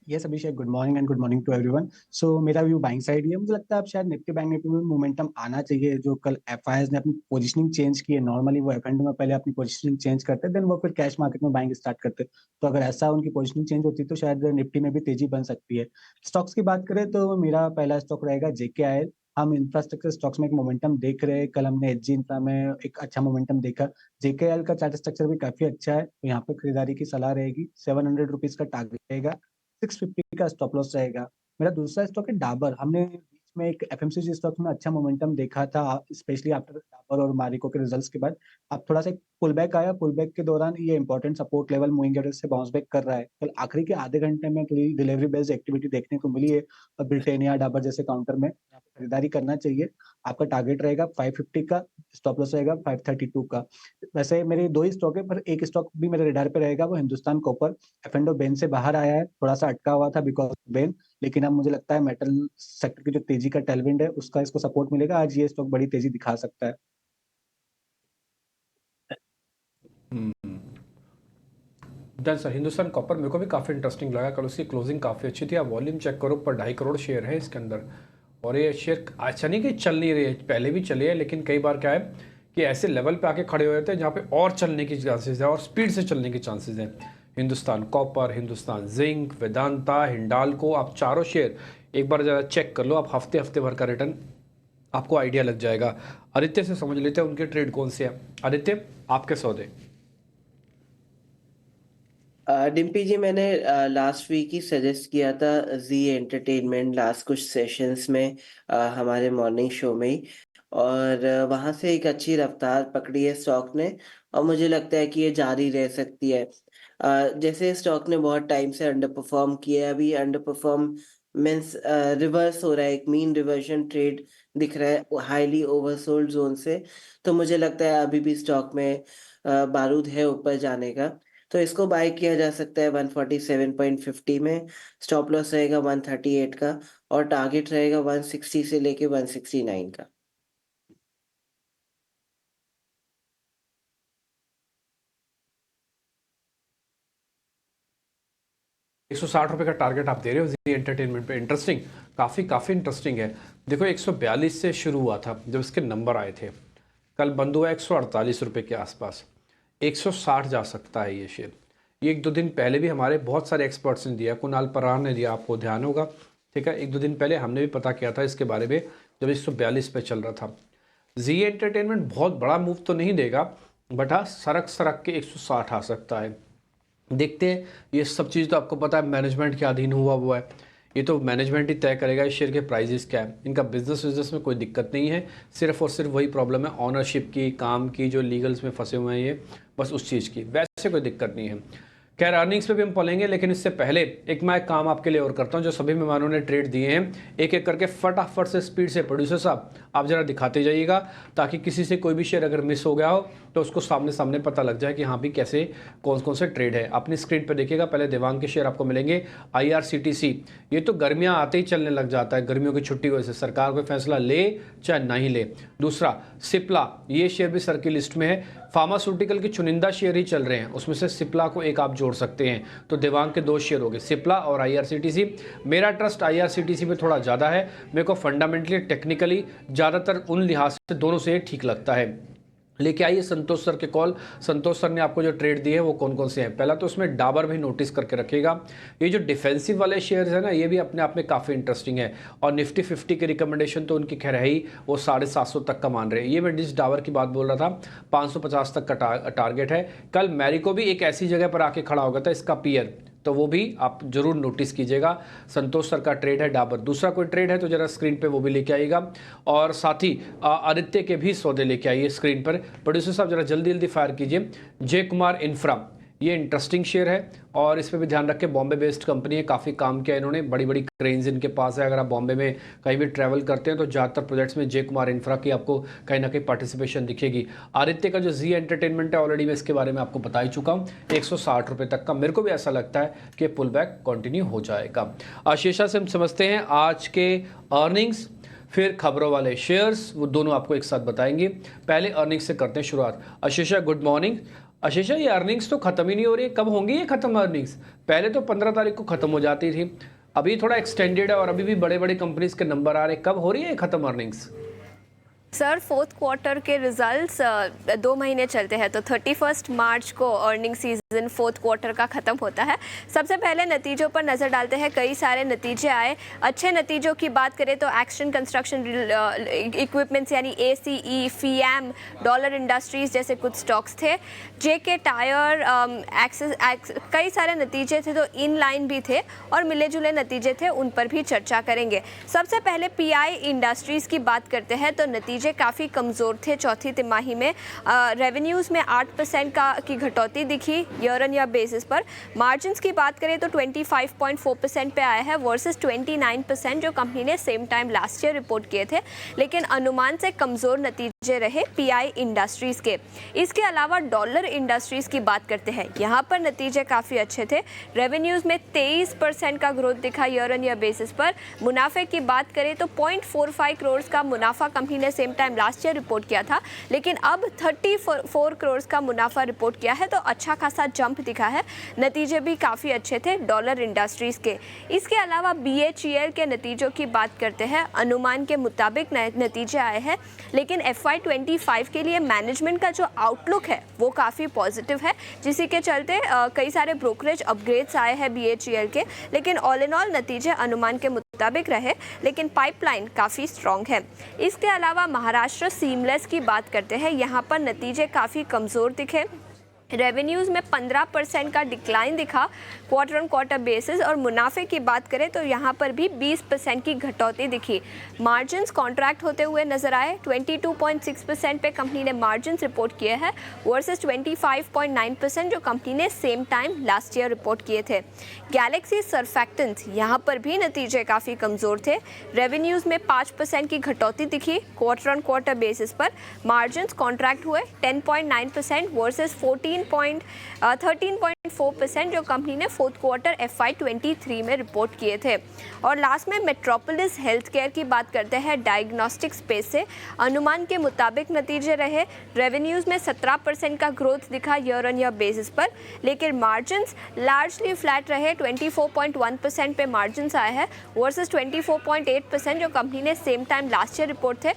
Yes Abhishek, good morning and good morning to everyone. So मेरा व्यू बाइंग साइड ही है। मुझे लगता है अब शायद निफ्टी बैंक निफ्टी में मोमेंटम आना चाहिए। जो कल एफआईआईज ने अपनी पोजीशनिंग चेंज की है, नॉर्मली वो एफ एंड में पहले अपनी पोजीशनिंग चेंज करते देन वो फिर कैश मार्केट में बाइंग स्टार्ट करते। तो अगर ऐसा उनकी पोजीशनिंग चेंज होती तो शायद निफ्टी में भी तेजी बन सकती है। स्टॉक्स की बात करें तो मेरा पहला स्टॉक रहेगा जेकेआईएल। हम इंफ्रास्ट्रक्चर स्टॉक्स में एक मोमेंटम देख रहे हैं। कल हमने एचजी इंफ्रा में एक अच्छा मोमेंटम देखा। जेकेआईएल का चार्ट स्ट्रक्चर भी काफी अच्छा है, तो यहाँ पे खरीदारी की सलाह रहेगी। 700 रुपीज का टारगेट रहेगा, 650 का स्टॉप लॉस रहेगा। मेरा दूसरा स्टॉक है डाबर। हमने बीच में एक एफएमसीजी स्टॉक में अच्छा मोमेंटम देखा था, स्पेशली आफ्टर डाबर और मारिको के रिजल्ट्स के बाद। अब थोड़ा सा पुल बैक आया, पुल बैक के दौरान ये important support level moving average से बाउंस बैक कर रहा है। कल आखिरी के आधे घंटे में थोड़ी डिलीवरी बेस्ड एक्टिविटी देखने को मिली है और ब्रिटेनिया डाबर जैसे काउंटर में यहाँ पे खरीदारी करना चाहिए। आपका टारगेट रहेगा 550 का, स्टॉप लॉस रहेगा 532 का। वैसे मेरे 2 ही स्टॉक है, पर एक स्टॉक भी मेरे रेडार पे रहेगा, वो Hindustan copper. F and Ben से बाहर आया है, थोड़ा सा अटका हुआ था बिकॉज बेन, लेकिन अब मुझे लगता है मेटल सेक्टर की जो तेजी का टेलविंड है उसका इसको सपोर्ट मिलेगा। आज ये स्टॉक बड़ी तेजी दिखा सकता है। Done sir. हिंदुस्तान कॉपर मेरे को भी काफ़ी इंटरेस्टिंग लगा। कल उसकी क्लोजिंग काफ़ी अच्छी थी। आप वॉल्यूम चेक करो, पर 2.5 करोड़ शेयर है इसके अंदर। और ये शेयर अच्छा नहीं कि चल नहीं रही है, पहले भी चले है, लेकिन कई बार क्या है कि ऐसे लेवल पे आके खड़े हो जाते हैं जहाँ पे और चलने की चांसेस है और स्पीड से चलने की चांसेस हैं। हिंदुस्तान कॉपर, हिंदुस्तान जिंक, वेदांता, हिंडाल्को, आप चारों शेयर एक बार ज़रा चेक कर लो। आप हफ्ते हफ्ते भर का रिटर्न आपको आइडिया लग जाएगा। आदित्य से समझ लेते हैं उनके ट्रेड कौन से हैं। आदित्य, आपके सौदे। डिम्पी जी, मैंने लास्ट वीक ही सजेस्ट किया था जी एंटरटेनमेंट लास्ट कुछ सेशंस में, हमारे मॉर्निंग शो में ही। और वहाँ से एक अच्छी रफ्तार पकड़ी है स्टॉक ने, और मुझे लगता है कि ये जारी रह सकती है। जैसे स्टॉक ने बहुत टाइम से अंडर परफॉर्म किया है, अभी अंडर परफॉर्म मीन्स रिवर्स हो रहा है, एक मीन रिवर्जन ट्रेड दिख रहा है हाईली ओवरसोल्ड जोन से। तो मुझे लगता है अभी भी स्टॉक में बारूद है ऊपर जाने का। तो इसको बाय किया जा सकता है 147.50 में। स्टॉप लॉस रहेगा 138 का, और टारगेट रहेगा 160 से लेके 169 का। 160 रुपये का टारगेट आप दे रहे हो जी एंटरटेनमेंट पे। इंटरेस्टिंग, काफ़ी इंटरेस्टिंग है। देखो 142 से शुरू हुआ था जब इसके नंबर आए थे। कल बंद हुआ 148 रुपये के आसपास। 160 जा सकता है ये शेयर। ये 1-2 दिन पहले भी हमारे बहुत सारे एक्सपर्ट्स ने दिया, कुणाल परार ने दिया, आपको ध्यान होगा, ठीक है। 1-2 दिन पहले हमने भी पता किया था इसके बारे में जब 142 पे चल रहा था। जी एंटरटेनमेंट बहुत बड़ा मूव तो नहीं देगा, बट हाँ सरक के 160 आ सकता है। देखते हैं। ये सब चीज़ तो आपको पता है मैनेजमेंट के अधीन हुआ है। ये तो मैनेजमेंट ही तय करेगा इस शेयर के प्राइजेस क्या है। इनका बिजनेस में कोई दिक्कत नहीं है, सिर्फ और सिर्फ वही प्रॉब्लम है ऑनरशिप की, काम की, जो लीगल्स में फंसे हुए हैं ये, बस उस चीज़ की। वैसे कोई दिक्कत नहीं है। खैर अर्निंग्स पे भी हम पढ़ेंगे, लेकिन इससे पहले एक मैं काम आपके लिए और करता हूं। जो सभी मेहमानों ने ट्रेड दिए हैं एक एक करके फटाफट से स्पीड से प्रोड्यूसर साहब आप जरा दिखाते जाइएगा, ताकि किसी से कोई भी शेयर अगर मिस हो गया हो तो उसको सामने सामने पता लग जाए कि हाँ भी कैसे कौन कौन से ट्रेड है। अपनी स्क्रीन पर देखिएगा, पहले देवांग के शेयर आपको मिलेंगे। IRCTC ये तो गर्मियाँ आते ही चलने लग जाता है, गर्मियों की छुट्टी की वजह से सरकार कोई फैसला ले चाहे नहीं ले। दूसरा सिप्ला, ये शेयर भी सर की लिस्ट में है। फार्मास्यूटिकल के चुनिंदा शेयर ही चल रहे हैं, उसमें से सिप्ला को एक आप जोड़ सकते हैं। तो देवांग के 2 शेयर हो गए, सिप्ला और IRCTC। मेरा ट्रस्ट IRCTC पे थोड़ा ज़्यादा है, मेरे को फंडामेंटली टेक्निकली ज़्यादातर उन लिहाज से दोनों से ठीक लगता है। लेके आइए संतोष सर के कॉल। संतोष सर ने आपको जो ट्रेड दिए हैं वो कौन कौन से हैं। पहला तो उसमें डाबर भी नोटिस करके रखिएगा। ये जो डिफेंसिव वाले शेयर्स हैं ना, ये भी अपने आप में काफ़ी इंटरेस्टिंग है। और निफ्टी 50 की रिकमेंडेशन तो उनकी खैर है ही, वो 750 तक का मान रहे हैं। ये मैं जिस डाबर की बात बोल रहा था 550 तक का टारगेट है। कल मैरिको भी एक ऐसी जगह पर आके खड़ा हो गया था, इसका पीयर, तो वो भी आप जरूर नोटिस कीजिएगा। संतोष सर का ट्रेड है डाबर। दूसरा कोई ट्रेड है तो जरा स्क्रीन पे वो भी लेके आइएगा, और साथ ही आदित्य के भी सौदे लेके आइए स्क्रीन पर। प्रोड्यूसर साहब जरा जल्दी जल्दी फायर कीजिए। जय कुमार इंफ्रा, ये इंटरेस्टिंग शेयर है और इस पर भी ध्यान रखें। बॉम्बे बेस्ड कंपनी है, काफ़ी काम किया इन्होंने, बड़ी बड़ी क्रेन्स इनके पास है। अगर आप बॉम्बे में कहीं भी ट्रैवल करते हैं तो ज़्यादातर प्रोजेक्ट्स में जय कुमार इंफ्रा की आपको कहीं ना कहीं पार्टिसिपेशन दिखेगी। आदित्य का जो जी एंटरटेनमेंट है ऑलरेडी मैं इसके बारे में आपको बता ही चुका हूँ, 160 रुपये तक का। मेरे को भी ऐसा लगता है कि पुल बैक कंटिन्यू हो जाएगा। आशीषा से हम समझते हैं आज के अर्निंग्स, फिर खबरों वाले शेयर्स, वो दोनों आपको एक साथ बताएंगे। पहले अर्निंग्स से करते हैं शुरुआत। आशीषा गुड मॉर्निंग। आशीषा ये अर्निंग्स तो खत्म ही नहीं हो रही, कब होंगी ये खत्म अर्निंग्स? पहले तो 15 तारीख को खत्म हो जाती थी, अभी थोड़ा एक्सटेंडेड है और अभी भी बड़े बड़े कंपनीज के नंबर आ रहे हैं। कब हो रही है ये खत्म अर्निंग्स? सर फोर्थ क्वार्टर के रिजल्ट्स 2 महीने चलते हैं, तो 31 मार्च को अर्निंग सीजन फोर्थ क्वार्टर का ख़त्म होता है। सबसे पहले नतीजों पर नज़र डालते हैं। कई सारे नतीजे आए। अच्छे नतीजों की बात करें तो एक्शन कंस्ट्रक्शन इक्विपमेंट्स यानी ACE, FIAM, डॉलर इंडस्ट्रीज जैसे कुछ स्टॉक्स थे। JK टायर, कई सारे नतीजे थे तो इन लाइन भी थे, और मिले जुले नतीजे थे, उन पर भी चर्चा करेंगे। सबसे पहले PI इंडस्ट्रीज़ की बात करते हैं तो नतीजे काफ़ी कमज़ोर थे चौथी तिमाही में। रेवेन्यूज़ में 8% की घटौती दिखी ईयर ऑन ईयर बेसिस पर। मार्जिन्स की बात करें तो 25.4% पे आया है वर्सेस 29% जो कंपनी ने same time last year report किए थे। लेकिन अनुमान से कमज़ोर नतीजे रहे PI इंडस्ट्रीज़ के। इसके अलावा डॉलर इंडस्ट्रीज़ की बात करते हैं, यहाँ पर नतीजे काफ़ी अच्छे थे। रेवेन्यूज़ में 23% का ग्रोथ दिखा ईयर ऑन ईयर बेसिस पर। मुनाफे की बात करें तो 0.45 करोड़ का मुनाफा कंपनी ने same time last year report किया था, लेकिन अब 34 करोड़ का मुनाफा रिपोर्ट किया है, तो अच्छा खासा जंप दिखा है। नतीजे भी काफ़ी अच्छे थे डॉलर इंडस्ट्रीज़ के। इसके अलावा BHEL के नतीजों की बात करते हैं। अनुमान के मुताबिक नतीजे आए हैं, लेकिन FY25 के लिए मैनेजमेंट का जो आउटलुक है वो काफ़ी पॉजिटिव है, जिसी के चलते कई सारे ब्रोकरेज अपग्रेड्स आए हैं BHEL के। लेकिन ऑल इन ऑल नतीजे अनुमान के मुताबिक रहे, लेकिन पाइपलाइन काफ़ी स्ट्रॉन्ग है। इसके अलावा महाराष्ट्र सीमलेस की बात करते हैं। यहाँ पर नतीजे काफ़ी कमज़ोर दिखे। रेवेन्यूज़ में 15% का डिक्लाइन दिखा क्वार्टर ऑन क्वार्टर बेसिस, और मुनाफे की बात करें तो यहाँ पर भी 20% की घटौती दिखी। मार्जिन्स कॉन्ट्रैक्ट होते हुए नजर आए। 22.6% पे कंपनी ने मार्जिन्स रिपोर्ट किए हैं वर्सेस 25.9% जो कंपनी ने same time last year report किए थे। गैलेक्सी सर्फैक्टेंट्स, यहाँ पर भी नतीजे काफ़ी कमज़ोर थे। रेवेन्यूज़ में 5% की घटौती दिखी क्वार्टर ऑन क्वार्टर बेसिस पर। मार्जिन्स कॉन्ट्रैक्ट हुए 10.9% वर्सेस 13.4% जो कंपनी ने फोर्थ क्वार्टर FY23 में रिपोर्ट किए थे। और लास्ट में मेट्रोपोलिस हेल्थ केयर की बात करते हैं। डायग्नोस्टिक स्पेस से अनुमान के मुताबिक नतीजे रहे। रेवेन्यूज़ में 17% का ग्रोथ दिखा ईयर ऑन ईयर बेसिस पर, लेकिन मार्जिन्स लार्जली फ्लैट रहे। 24.1% पे मार्जिन्स आए हैं वर्सेस 24.8% जो कंपनी ने same time last year report थे।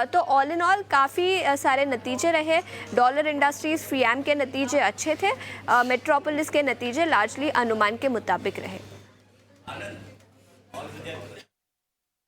तो ऑल इन ऑल काफ़ी सारे नतीजे रहे। डॉलर इंडस्ट्रीज़, FIAM के नतीजे अच्छे थे। मेट्रोपोलिस के नतीजे लार्जली अनुमान के मुताबिक रहे।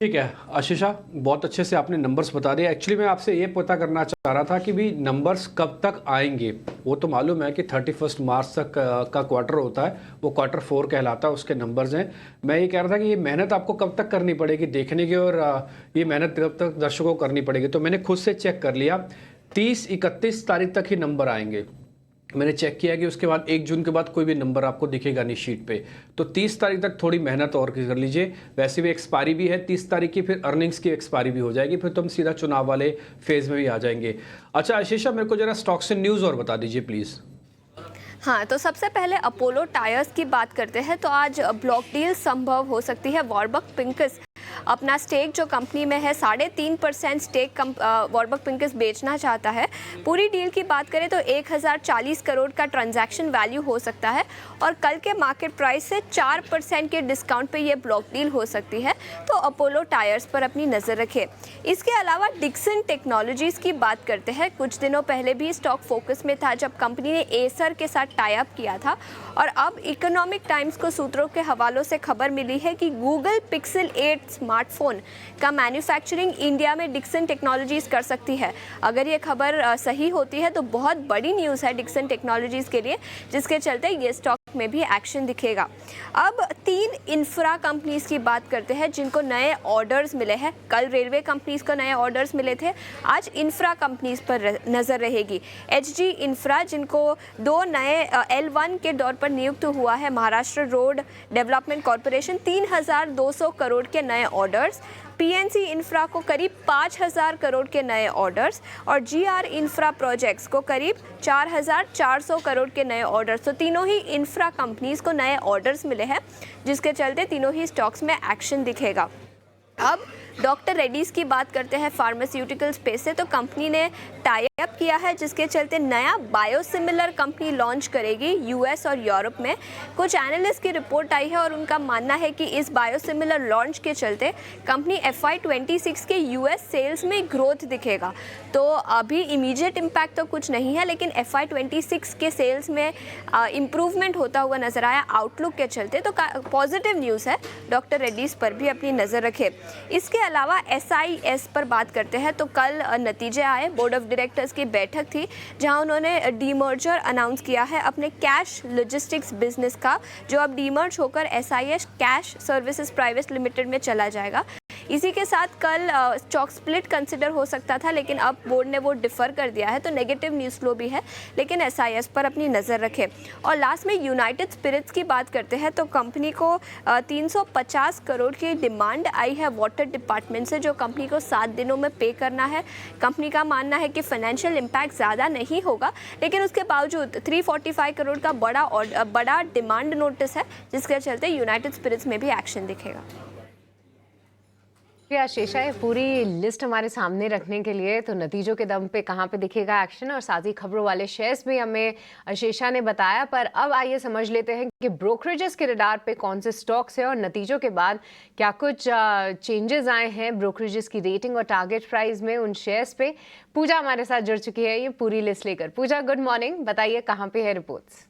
ठीक है आशीषा, बहुत अच्छे से आपने नंबर्स बता दिए। एक्चुअली मैं आपसे ये पता करना चाह रहा था कि भी नंबर्स कब तक आएंगे। वो तो मालूम है कि 31 मार्च तक का क्वार्टर होता है, वो क्वार्टर 4 कहलाता है, उसके नंबर्स हैं। मैं ये कह रहा था कि ये मेहनत आपको कब तक करनी पड़ेगी देखने की, और ये मेहनत कब तक दर्शकों को करनी पड़ेगी। तो मैंने खुद से चेक कर लिया, 30-31 तारीख तक ही नंबर आएंगे। मैंने चेक किया कि उसके बाद 1 जून के बाद कोई भी नंबर आपको दिखेगा नहीं शीट पे। तो 30 तारीख तक थोड़ी मेहनत और कर लीजिए। वैसे भी एक्सपायरी भी है 30 तारीख की, फिर अर्निंग्स की एक्सपायरी भी हो जाएगी, फिर तो हम सीधा चुनाव वाले फेज़ में भी आ जाएंगे। अच्छा आशीषा, मेरे को जरा स्टॉक से न्यूज़ और बता दीजिए प्लीज़। हाँ, तो सबसे पहले अपोलो टायर्स की बात करते हैं। तो आज ब्लॉक डील संभव हो सकती है। वॉरबक पिंकस अपना स्टेक जो कंपनी में है 3.5% स्टेक वॉरबक पिंकस बेचना चाहता है। पूरी डील की बात करें तो 1040 करोड़ का ट्रांजैक्शन वैल्यू हो सकता है और कल के मार्केट प्राइस से 4% के डिस्काउंट पे ये ब्लॉक डील हो सकती है। तो अपोलो टायर्स पर अपनी नज़र रखें। इसके अलावा डिक्सन टेक्नोलॉजीज़ की बात करते हैं। कुछ दिनों पहले भी स्टॉक फोकस में था जब कंपनी ने एसर के साथ टाई अप किया था और अब इकोनॉमिक टाइम्स को सूत्रों के हवालों से खबर मिली है कि गूगल पिक्सल 8 स्मार्टफोन का मैन्युफैक्चरिंग इंडिया में डिक्सन टेक्नोलॉजीज कर सकती है। अगर ये खबर सही होती है तो बहुत बड़ी न्यूज़ है डिक्सन टेक्नोलॉजीज के लिए, जिसके चलते ये स्टॉक में भी एक्शन दिखेगा। अब 3 इंफ्रा कंपनीज की बात करते हैं जिनको नए ऑर्डर्स मिले हैं। कल रेलवे कंपनीज को नए ऑर्डर्स मिले थे, आज इंफ्रा कंपनीज पर नज़र रहेगी। एचजी इंफ्रा जिनको 2 नए L1 के दौर पर नियुक्त हुआ है Maharashtra road development corporation, 3200 crore के नए ऑर्डर्स। पीएनसी इंफ्रा को करीब 5000 करोड़ के नए ऑर्डर्स और जीआर इंफ्रा प्रोजेक्ट्स को करीब 4400 करोड़ के नए ऑर्डर्स। तो तीनों ही इंफ्रा कंपनीज को नए ऑर्डर्स मिले हैं, जिसके चलते तीनों ही स्टॉक्स में एक्शन दिखेगा। अब डॉक्टर रेड्डीज़ की बात करते हैं फार्मास्यूटिकल स्पेस से। तो कंपनी ने टाई अप किया है जिसके चलते नया बायोसिमिलर कंपनी लॉन्च करेगी यूएस और यूरोप में। कुछ एनालिस्ट की रिपोर्ट आई है और उनका मानना है कि इस बायोसिमिलर लॉन्च के चलते कंपनी FY26 के यूएस सेल्स में ग्रोथ दिखेगा। तो अभी इमीडिएट इम्पैक्ट तो कुछ नहीं है, लेकिन FY26 के सेल्स में इम्प्रूवमेंट होता हुआ नजर आया आउटलुक के चलते। तो पॉजिटिव न्यूज़ है। डॉक्टर रेड्डीज़ पर भी अपनी नज़र रखें। इसके अलावा SIS पर बात करते हैं। तो कल नतीजे आए, बोर्ड ऑफ डायरेक्टर्स की बैठक थी जहां उन्होंने डीमर्जर अनाउंस किया है अपने कैश लॉजिस्टिक्स बिजनेस का, जो अब डीमर्ज होकर SIS cash services private limited में चला जाएगा। इसी के साथ कल स्टॉक स्प्लिट कंसिडर हो सकता था, लेकिन अब बोर्ड ने वो डिफर कर दिया है। तो नेगेटिव न्यूज़ फ्लो भी है, लेकिन SIS पर अपनी नज़र रखें। और लास्ट में यूनाइटेड स्पिरिट्स की बात करते हैं। तो कंपनी को 350 करोड़ की डिमांड आई है वाटर डिपार्टमेंट से, जो कंपनी को 7 दिनों में पे करना है। कंपनी का मानना है कि फाइनेंशियल इम्पैक्ट ज़्यादा नहीं होगा, लेकिन उसके बावजूद 345 करोड़ का बड़ा डिमांड नोटिस है, जिसके चलते यूनाइटेड स्पिरिट्स में भी एक्शन दिखेगा। आशीषा, ये पूरी लिस्ट हमारे सामने रखने के लिए तो नतीजों के दम पे कहाँ पे दिखेगा एक्शन, और साथ ही खबरों वाले शेयर्स भी हमें आशीषा ने बताया। पर अब आइए समझ लेते हैं कि ब्रोकरेजेस के रडार पे कौन से स्टॉक्स हैं और नतीजों के बाद क्या कुछ चेंजेस आए हैं ब्रोकरेजेस की रेटिंग और टारगेट प्राइस में उन शेयर्स पे। पूजा हमारे साथ जुड़ चुकी है ये पूरी लिस्ट लेकर। पूजा, गुड मॉर्निंग, बताइए कहाँ पे है रिपोर्ट्स।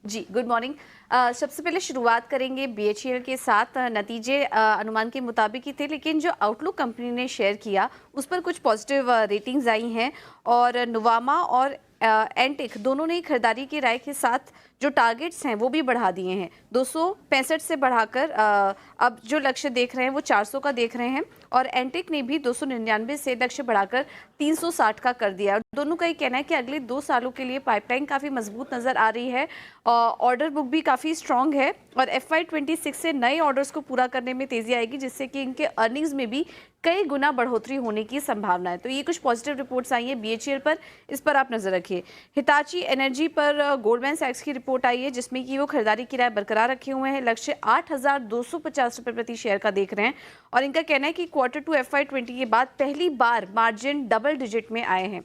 जी गुड मॉर्निंग। सबसे पहले शुरुआत करेंगे BHEL के साथ। नतीजे अनुमान के मुताबिक ही थे, लेकिन जो आउटलुक कंपनी ने शेयर किया उस पर कुछ पॉजिटिव रेटिंग्स आई हैं और नुवामा और एंटिक दोनों ने खरीदारी की राय के साथ जो टारगेट्स हैं वो भी बढ़ा दिए हैं। 265 से बढ़ाकर अब जो लक्ष्य देख रहे हैं वो 400 का देख रहे हैं, और एंटिक ने भी 299 से लक्ष्य बढ़ाकर 360 का कर दिया। दोनों का ये कहना है कि अगले 2 सालों के लिए पाइपलाइन काफ़ी मजबूत नज़र आ रही है, ऑर्डर बुक भी काफ़ी स्ट्रॉन्ग है और FY26 से नए ऑर्डर्स को पूरा करने में तेज़ी आएगी, जिससे कि इनके अर्निंग्स में भी कई गुना बढ़ोतरी होने की संभावना है। तो ये कुछ पॉजिटिव रिपोर्ट्स आई है BHEL पर, इस पर आप नज़र रखिए। हिताची एनर्जी पर गोल्डमैन सैक्स की रिपोर्ट आई है जिसमें कि वो खरीदारी की राय बरकरार रखे हुए हैं। लक्ष्य 8,250 रुपये प्रति शेयर का देख रहे हैं और इनका कहना है कि Q2 FY20 के बाद पहली बार मार्जिन डबल डिजिट में आए हैं।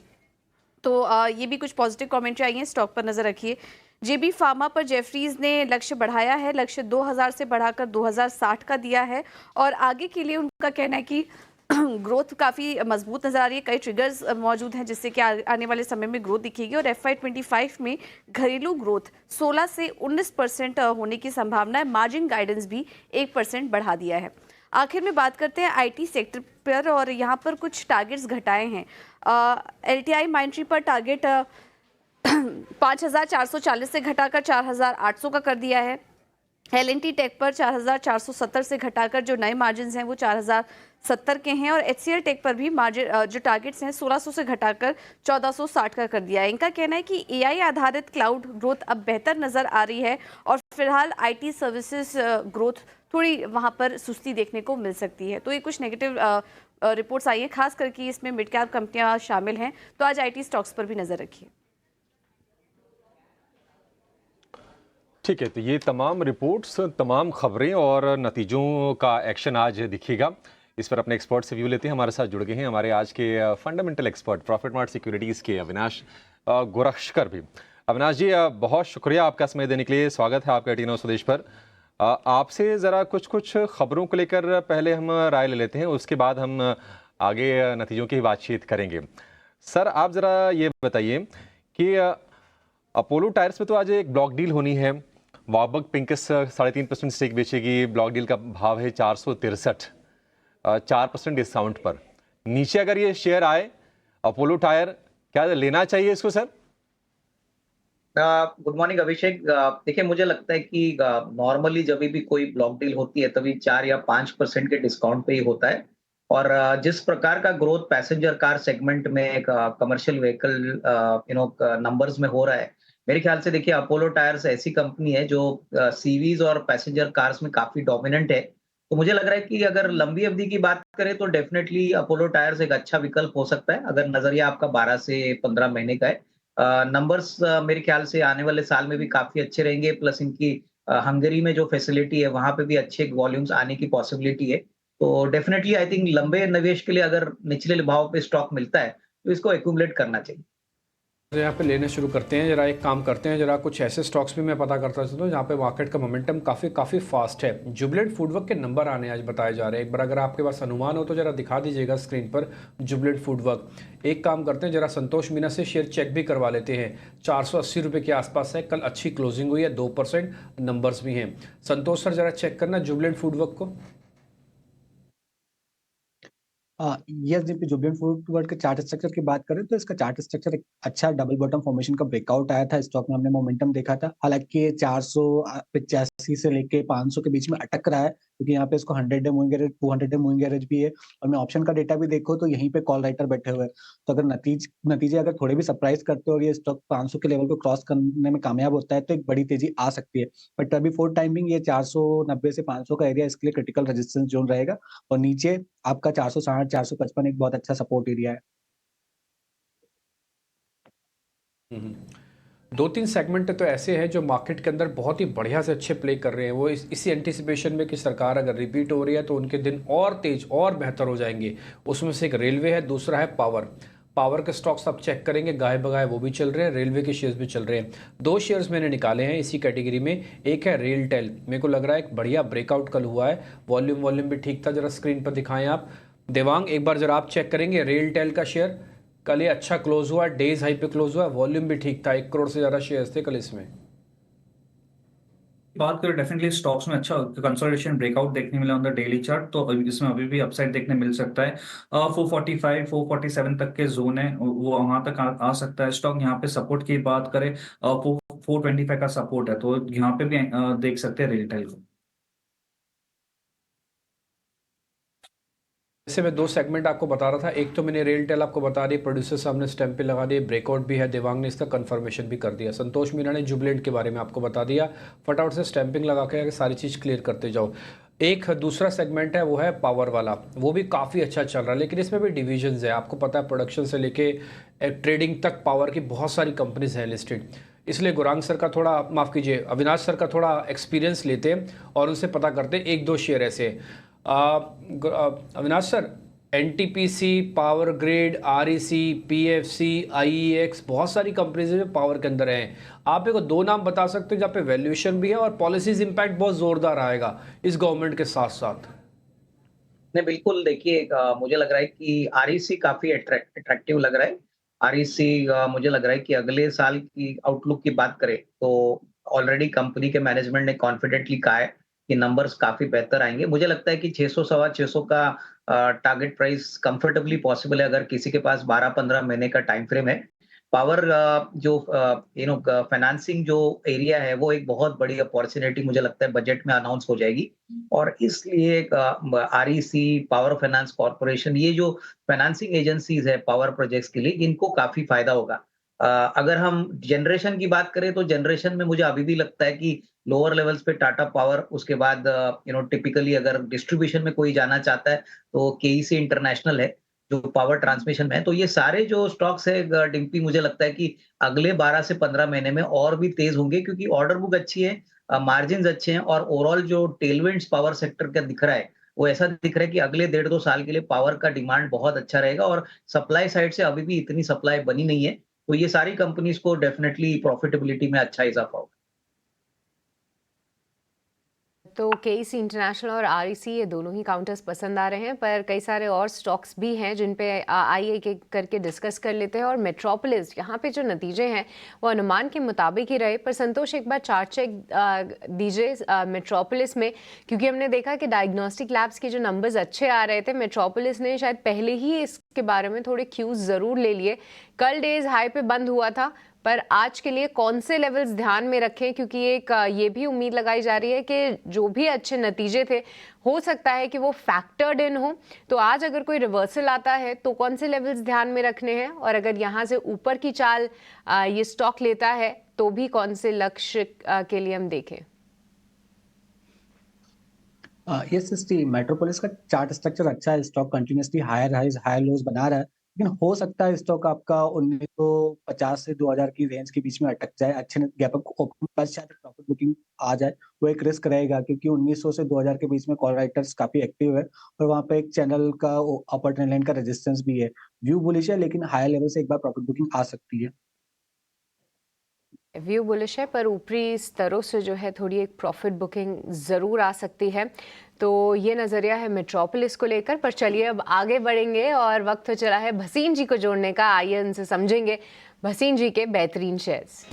तो ये भी कुछ पॉजिटिव कमेंट्री आई है, स्टॉक पर नज़र रखिए। JB फार्मा पर जेफरीज ने लक्ष्य बढ़ाया है, लक्ष्य 2000 से बढ़ाकर 2060 का दिया है और आगे के लिए उनका कहना है कि ग्रोथ काफ़ी मजबूत नज़र आ रही है। कई ट्रिगर्स मौजूद हैं जिससे कि आने वाले समय में ग्रोथ दिखेगी और FY25 में घरेलू ग्रोथ 16 से 19% होने की संभावना है। मार्जिन गाइडेंस भी 1% बढ़ा दिया है। आखिर में बात करते हैं IT सेक्टर पर और यहाँ पर कुछ टारगेट्स घटाए हैं। LTI माइंट्री पर टारगेट 5,440 से घटाकर 4,800 का कर दिया है। L&T टेक पर 4,470 से घटाकर जो नए मार्जिन हैं वो 4,070 के हैं, और HCL टेक पर भी मार्जिन जो टारगेट्स हैं 1,600 से घटाकर 1,460 का कर दिया है। इनका कहना है कि AI आधारित क्लाउड ग्रोथ अब बेहतर नजर आ रही है, और फिलहाल IT सर्विसेज ग्रोथ थोड़ी वहां पर सुस्ती देखने को मिल सकती है। तो ये कुछ नेगेटिव रिपोर्ट्स आई हैं, खास करके इसमें मिड कैप कंपनियां शामिल हैं, तो आज IT स्टॉक्स पर भी नजर रखिए। ठीक है, तो ये तमाम रिपोर्ट्स, तमाम खबरें और नतीजों का एक्शन आज दिखेगा। इस पर अपने एक्सपर्ट से व्यू लेते हैं। हमारे साथ जुड़ गए हैं हमारे आज के fundamental expert profit mart securities के अविनाश गोरखशकर भी। अविनाश जी, बहुत शुक्रिया आपका समय देने के लिए। स्वागत है आपका टीनो स्वदेश पर। आपसे ज़रा कुछ खबरों को लेकर पहले हम राय ले लेते हैं, उसके बाद हम आगे नतीजों की बातचीत करेंगे। सर, आप ज़रा ये बताइए कि अपोलो टायर्स में तो आज एक ब्लॉक डील होनी है। वाबक पिंकस 3.5% स्टेक बेचेगी। ब्लॉक डील का भाव है 463, 4% डिस्काउंट पर। नीचे अगर ये शेयर आए अपोलो टायर, क्या लेना चाहिए इसको सर? गुड मॉर्निंग अभिषेक। देखिए, मुझे लगता है कि नॉर्मली जब भी कोई ब्लॉक डील होती है तभी 4 या 5% के डिस्काउंट पे ही होता है। और जिस प्रकार का ग्रोथ पैसेंजर कार सेगमेंट में कमर्शियल व्हीकल नंबर्स में हो रहा है, मेरे ख्याल से देखिए अपोलो टायर्स ऐसी कंपनी है जो सीवीज और पैसेंजर कार्स में काफी डोमिनेंट है। तो मुझे लग रहा है कि अगर लंबी अवधि की बात करें तो डेफिनेटली अपोलो टायर्स एक अच्छा विकल्प हो सकता है, अगर नजरिया आपका 12 से 15 महीने का है। नंबर्स मेरे ख्याल से आने वाले साल में भी काफी अच्छे रहेंगे, प्लस इनकी हंगरी में जो फैसिलिटी है वहां पे भी अच्छे वॉल्यूम्स आने की पॉसिबिलिटी है। तो डेफिनेटली आई थिंक लंबे निवेश के लिए अगर निचले भाव पे स्टॉक मिलता है तो इसको एक्यूमुलेट करना चाहिए। यहाँ पे लेने शुरू करते हैं। जरा एक काम करते हैं, जरा कुछ ऐसे स्टॉक्स भी मैं पता करता चलता हूँ जहाँ पे मार्केट का मोमेंटम काफ़ी फास्ट है। जुबिलेंट फूडवर्क के नंबर आने आज बताए जा रहे हैं। एक बार अगर आपके पास अनुमान हो तो जरा दिखा दीजिएगा स्क्रीन पर जुबिलेंट फूडवर्क। एक काम करते हैं, जरा संतोष मीना से शेयर चेक भी करवा लेते हैं। 480 रुपये के आसपास है, कल अच्छी क्लोजिंग हुई है, 2% नंबर्स भी हैं। संतोष सर, जरा चेक करना जुबिलेंट फूडवर्क को। यस, जब जुबिलेंट फूडवर्क के चार्ट स्ट्रक्चर की बात करें तो इसका चार्ट स्ट्रक्चर एक अच्छा डबल बॉटम फॉर्मेशन का ब्रेकआउट आया था। स्टॉक में हमने मोमेंटम देखा था, हालांकि ये 485 से लेके 500 के बीच में अटक रहा है, क्योंकि यहाँ पे इसको 100 day moving average, 200 day moving average भी है। और मैं ऑप्शन का डेटा भी देखो तो यहीं पे कॉल राइटर बैठे हुए हैं। तो अगर नतीजे अगर थोड़े भी सरप्राइज करते हो और ये स्टॉक 500 के लेवल को क्रॉस करने में कामयाब होता है तो एक बड़ी तेजी आ सकती है। बट अभी फॉर टाइमिंग ये 490 से 500 का एरिया इसके लिए क्रिटिकल रेजिस्टेंस जोन रहेगा, और नीचे आपका 460, 455 एक बहुत अच्छा सपोर्ट एरिया है। 2-3 सेगमेंट तो ऐसे हैं जो मार्केट के अंदर बहुत ही बढ़िया से अच्छे प्ले कर रहे हैं। वो इसी एंटिसिपेशन में कि सरकार अगर रिपीट हो रही है तो उनके दिन और तेज और बेहतर हो जाएंगे। उसमें से एक रेलवे है, दूसरा है पावर के स्टॉक्स आप चेक करेंगे, गाय बगाए वो भी चल रहे हैं, रेलवे के शेयर्स भी चल रहे हैं। 2 शेयर्स मैंने निकाले हैं इसी कैटेगरी में। एक है रेलटेल, मेरे को लग रहा है एक बढ़िया ब्रेकआउट कल हुआ है, वॉल्यूम भी ठीक था। जरा स्क्रीन पर दिखाएं आप देवांग, एक बार जरा आप चेक करेंगे रेलटेल का शेयर। कल ये अच्छा क्लोज हुआ, डेज हाई पे क्लोज हुआ, वॉल्यूम भी ठीक था, 1 करोड़ से ज़्यादा शेयर्स थे कल इसमें। बात करें डेफिनेटली स्टॉक्स में अच्छा कंसोलिडेशन ब्रेकआउट देखने मिला ऑन द डेली चार्ट, तो इसमें अभी भी अपसाइड देखने मिल सकता है। 445 447 तक के जोन है, वो वहां तक आ सकता है स्टॉक। यहाँ पे सपोर्ट की बात करें 425 का सपोर्ट है, तो यहाँ पे भी देख सकते हैं रिटेल को। जैसे मैं 2 सेगमेंट आपको बता रहा था, एक तो मैंने रेलटेल आपको बता दी, प्रोड्यूसर सामने स्टैंप पे लगा दिए, ब्रेकआउट भी है, देवांग ने इसका कंफर्मेशन भी कर दिया। संतोष मीना ने जुबिलेंट के बारे में आपको बता दिया। फटाफट से स्टैंपिंग लगा के सारी चीज़ क्लियर करते जाओ। एक दूसरा सेगमेंट है वो है पावर वाला, वो भी काफ़ी अच्छा चल रहा है, लेकिन इसमें भी डिविजन्स है। आपको पता है प्रोडक्शन से लेके ट्रेडिंग तक पावर की बहुत सारी कंपनीज हैं लिस्टेड, इसलिए गुरांग सर का थोड़ा, माफ़ कीजिए अविनाश सर का थोड़ा एक्सपीरियंस लेते हैं और उनसे पता करते हैं 1-2 शेयर ऐसे। Avinash sir, NTPC, power grid, REC, PFC, IEX, बहुत सारी कंपनीज जो पावर के अंदर हैं। आप एक 2 नाम बता सकते हो जहाँ पे वैल्यूएशन भी है और पॉलिसीज इम्पैक्ट बहुत जोरदार आएगा इस गवर्नमेंट के साथ साथ? नहीं, बिल्कुल। देखिए, मुझे लग रहा है कि REC काफी अट्रैक्टिव लग रहा है। REC मुझे लग रहा है कि अगले साल की आउटलुक की बात करें तो ऑलरेडी कंपनी के मैनेजमेंट ने कॉन्फिडेंटली कहा है कि नंबर्स काफी बेहतर आएंगे। मुझे लगता है कि 600 सवा 600 का टारगेट प्राइस कंफर्टेबली पॉसिबल है अगर किसी के पास 12-15 महीने का टाइम फ्रेम है। पावर जो फाइनेंसिंग जो एरिया है वो एक बहुत बड़ी अपॉर्चुनिटी मुझे लगता है बजट में अनाउंस हो जाएगी। और इसलिए आरईसी, पावर फाइनेंस कॉर्पोरेशन, ये जो फाइनेंसिंग एजेंसीज है पावर प्रोजेक्ट्स के लिए, इनको काफी फायदा होगा। अगर हम जनरेशन की बात करें तो जनरेशन में मुझे अभी भी लगता है कि लोअर लेवल्स पे टाटा पावर, उसके बाद टिपिकली अगर डिस्ट्रीब्यूशन में कोई जाना चाहता है तो केईसी इंटरनेशनल है जो पावर ट्रांसमिशन में है। तो ये सारे जो स्टॉक्स है डिम्पी, मुझे लगता है कि अगले 12 से 15 महीने में और भी तेज होंगे, क्योंकि ऑर्डर बुक अच्छी है, मार्जिन अच्छे हैं, और ओवरऑल जो टेलविंड्स पावर सेक्टर का दिख रहा है वो ऐसा दिख रहा है कि अगले 1.5-2 साल के लिए पावर का डिमांड बहुत अच्छा रहेगा। और सप्लाई साइड से अभी भी इतनी सप्लाई बनी नहीं है, तो ये सारी कंपनीज को डेफिनेटली प्रॉफिटेबिलिटी में अच्छा इजाफा होगा। तो केईसी इंटरनेशनल और आरईसी ये दोनों ही काउंटर्स पसंद आ रहे हैं, पर कई सारे और स्टॉक्स भी हैं जिन पे आइए एक एक करके डिस्कस कर लेते हैं। और मेट्रोपोलिस, यहाँ पे जो नतीजे हैं वो अनुमान के मुताबिक ही रहे। पर संतोष, एक बार चार्ट चेक दीजिए मेट्रोपोलिस में, क्योंकि हमने देखा कि डायग्नोस्टिक लैब्स के जो नंबर्स अच्छे आ रहे थे, मेट्रोपोलिस ने शायद पहले ही इसके बारे में थोड़े क्यूज ज़रूर ले लिए। कल डेज हाई पे बंद हुआ था, पर आज के लिए कौन से लेवल्स ध्यान में रखें, क्योंकि एक ये भी उम्मीद लगाई जा रही है कि जो भी अच्छे नतीजे थे हो सकता है कि वो फैक्टर्ड इन हो। तो आज अगर कोई रिवर्सल आता है तो कौन से लेवल्स ध्यान में रखने हैं, और अगर यहाँ से ऊपर की चाल ये स्टॉक लेता है तो भी कौन से लक्ष्य के लिए हम देखें? यस सृष्टि, मेट्रोपोलिस का चार्ट स्ट्रक्चर अच्छा है। Stock continuously higher highs higher lows बना रहा है, लेकिन हो सकता है स्टॉक आपका 1950 से 2000 की रेंज के बीच में अटक जाए। अच्छे गैप अप ओपन पर शायद प्रॉफिट बुकिंग आ जाए, वो एक रिस्क रहेगा, क्योंकि 1900 से 2000 के बीच में कॉल राइटर्स काफी एक्टिव है और वहाँ पे एक चैनल का अपर ट्रेंड लाइन का रेजिस्टेंस भी है। व्यू बुलिश है, लेकिन हायर लेवल से एक बार प्रॉफिट बुकिंग आ सकती है। व्यू बुलिश है, पर ऊपरी स्तरों से जो है थोड़ी एक प्रॉफिट बुकिंग ज़रूर आ सकती है। तो ये नज़रिया है मेट्रोपोलिस को लेकर। पर चलिए अब आगे बढ़ेंगे और वक्त हो चला है भसीन जी को जोड़ने का। आइए उनसे समझेंगे भसीन जी के बेहतरीन शेयर्स।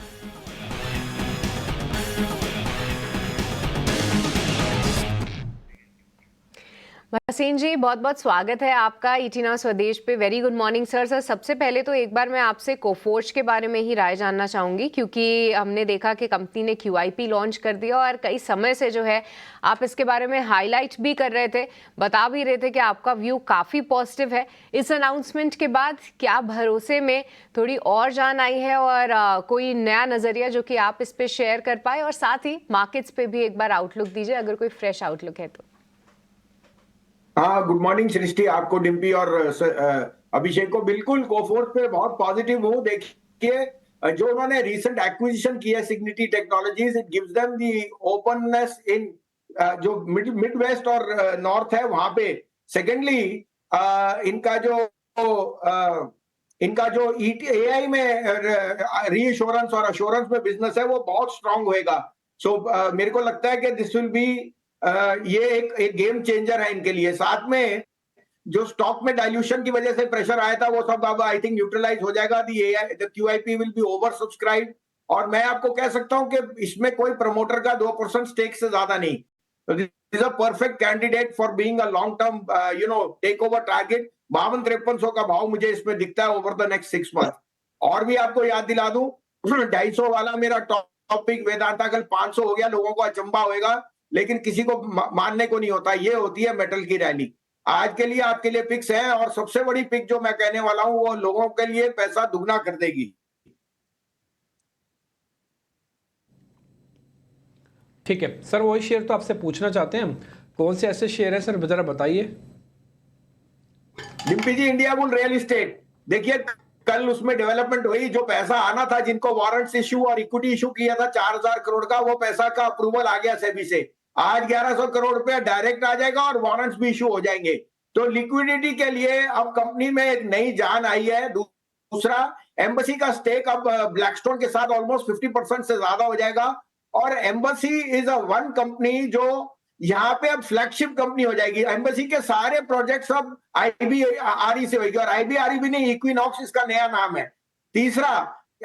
भसीन जी, बहुत बहुत स्वागत है आपका ईटी नाउ स्वदेश पे। Very good morning sir. सबसे पहले तो एक बार मैं आपसे कोफोर्ज के बारे में ही राय जानना चाहूँगी, क्योंकि हमने देखा कि कंपनी ने QIP लॉन्च कर दिया और कई समय से जो है आप इसके बारे में हाईलाइट भी कर रहे थे, बता भी रहे थे कि आपका व्यू काफ़ी पॉजिटिव है। इस अनाउंसमेंट के बाद क्या भरोसे में थोड़ी और जान आई है, और कोई नया नज़रिया जो कि आप इस पर शेयर कर पाए, और साथ ही मार्केट्स पे भी एक बार आउटलुक दीजिए अगर कोई फ्रेश आउटलुक है तो। हाँ, गुड मॉर्निंग सृष्टि, आपको, डिम्पी और अभिषेक को। बिल्कुल कोफोर्स पे बहुत पॉजिटिव हूँ। देखिए जो उन्होंने रिसेंट एक्विजिशन किया Cigniti Technologies, it gives them the openness in जो मिड वेस्ट और नॉर्थ है वहां पे। सेकेंडली इनका जो AI में रीअश्योरेंस और अश्योरेंस में बिजनेस है वो बहुत स्ट्रांग होएगा। सो मेरे को लगता है कि दिस विल बी ये एक गेम चेंजर है इनके लिए। साथ में जो स्टॉक में डाइल्यूशन की वजह से प्रेशर आया था वो सब अब आई थिंक न्यूट्रलाइज हो जाएगा। The QIP will be over subscribe, और मैं आपको कह सकता हूं कि इसमें कोई प्रमोटर का 2% स्टेक से ज्यादा नहीं। तो this is a perfect candidate for being a long term takeover target. 52-5300 का भाव मुझे इसमें दिखता है ओवर द नेक्स्ट 6 मंथ। और भी आपको याद दिला दूं, 250 वाला मेरा टॉपिक वेदांता कल 500 हो गया। लोगों को अचंबा होएगा, लेकिन किसी को मानने को नहीं होता। ये होती है मेटल की रैली। आज के लिए आपके लिए पिक्स है, और सबसे बड़ी पिक जो मैं कहने वाला हूं वो लोगों के लिए पैसा दुगना कर देगी। ठीक है सर, वही शेयर तो आपसे पूछना चाहते हैं हम, कौन से ऐसे शेयर है सर, जरा बताइए। डिम्पी जी, इंडिया बुल रियल इस्टेट, देखिए कल उसमें डेवलपमेंट हुई। जो पैसा आना था, जिनको वारंट्स इशू और इक्विटी इशू किया था 4000 करोड़ का, वो पैसा का अप्रूवल आ गया सेबी से। आज 1100 करोड़ रुपया डायरेक्ट आ जाएगा और वारंट्स भी इशू हो जाएंगे। तो लिक्विडिटी के लिए अब कंपनी में एक नई जान आई है। दूसरा, एम्बेसी का स्टेक अब ब्लैकस्टोन के साथ ऑलमोस्ट 50% से ज्यादा हो जाएगा। और embassy is a one company जो यहाँ पे अब फ्लैगशिप कंपनी हो जाएगी। एम्बेसी के सारे प्रोजेक्ट्स अब IBRE से होगी, और IBRE भी नहीं, इक्विनॉक्स इसका नया नाम है। तीसरा,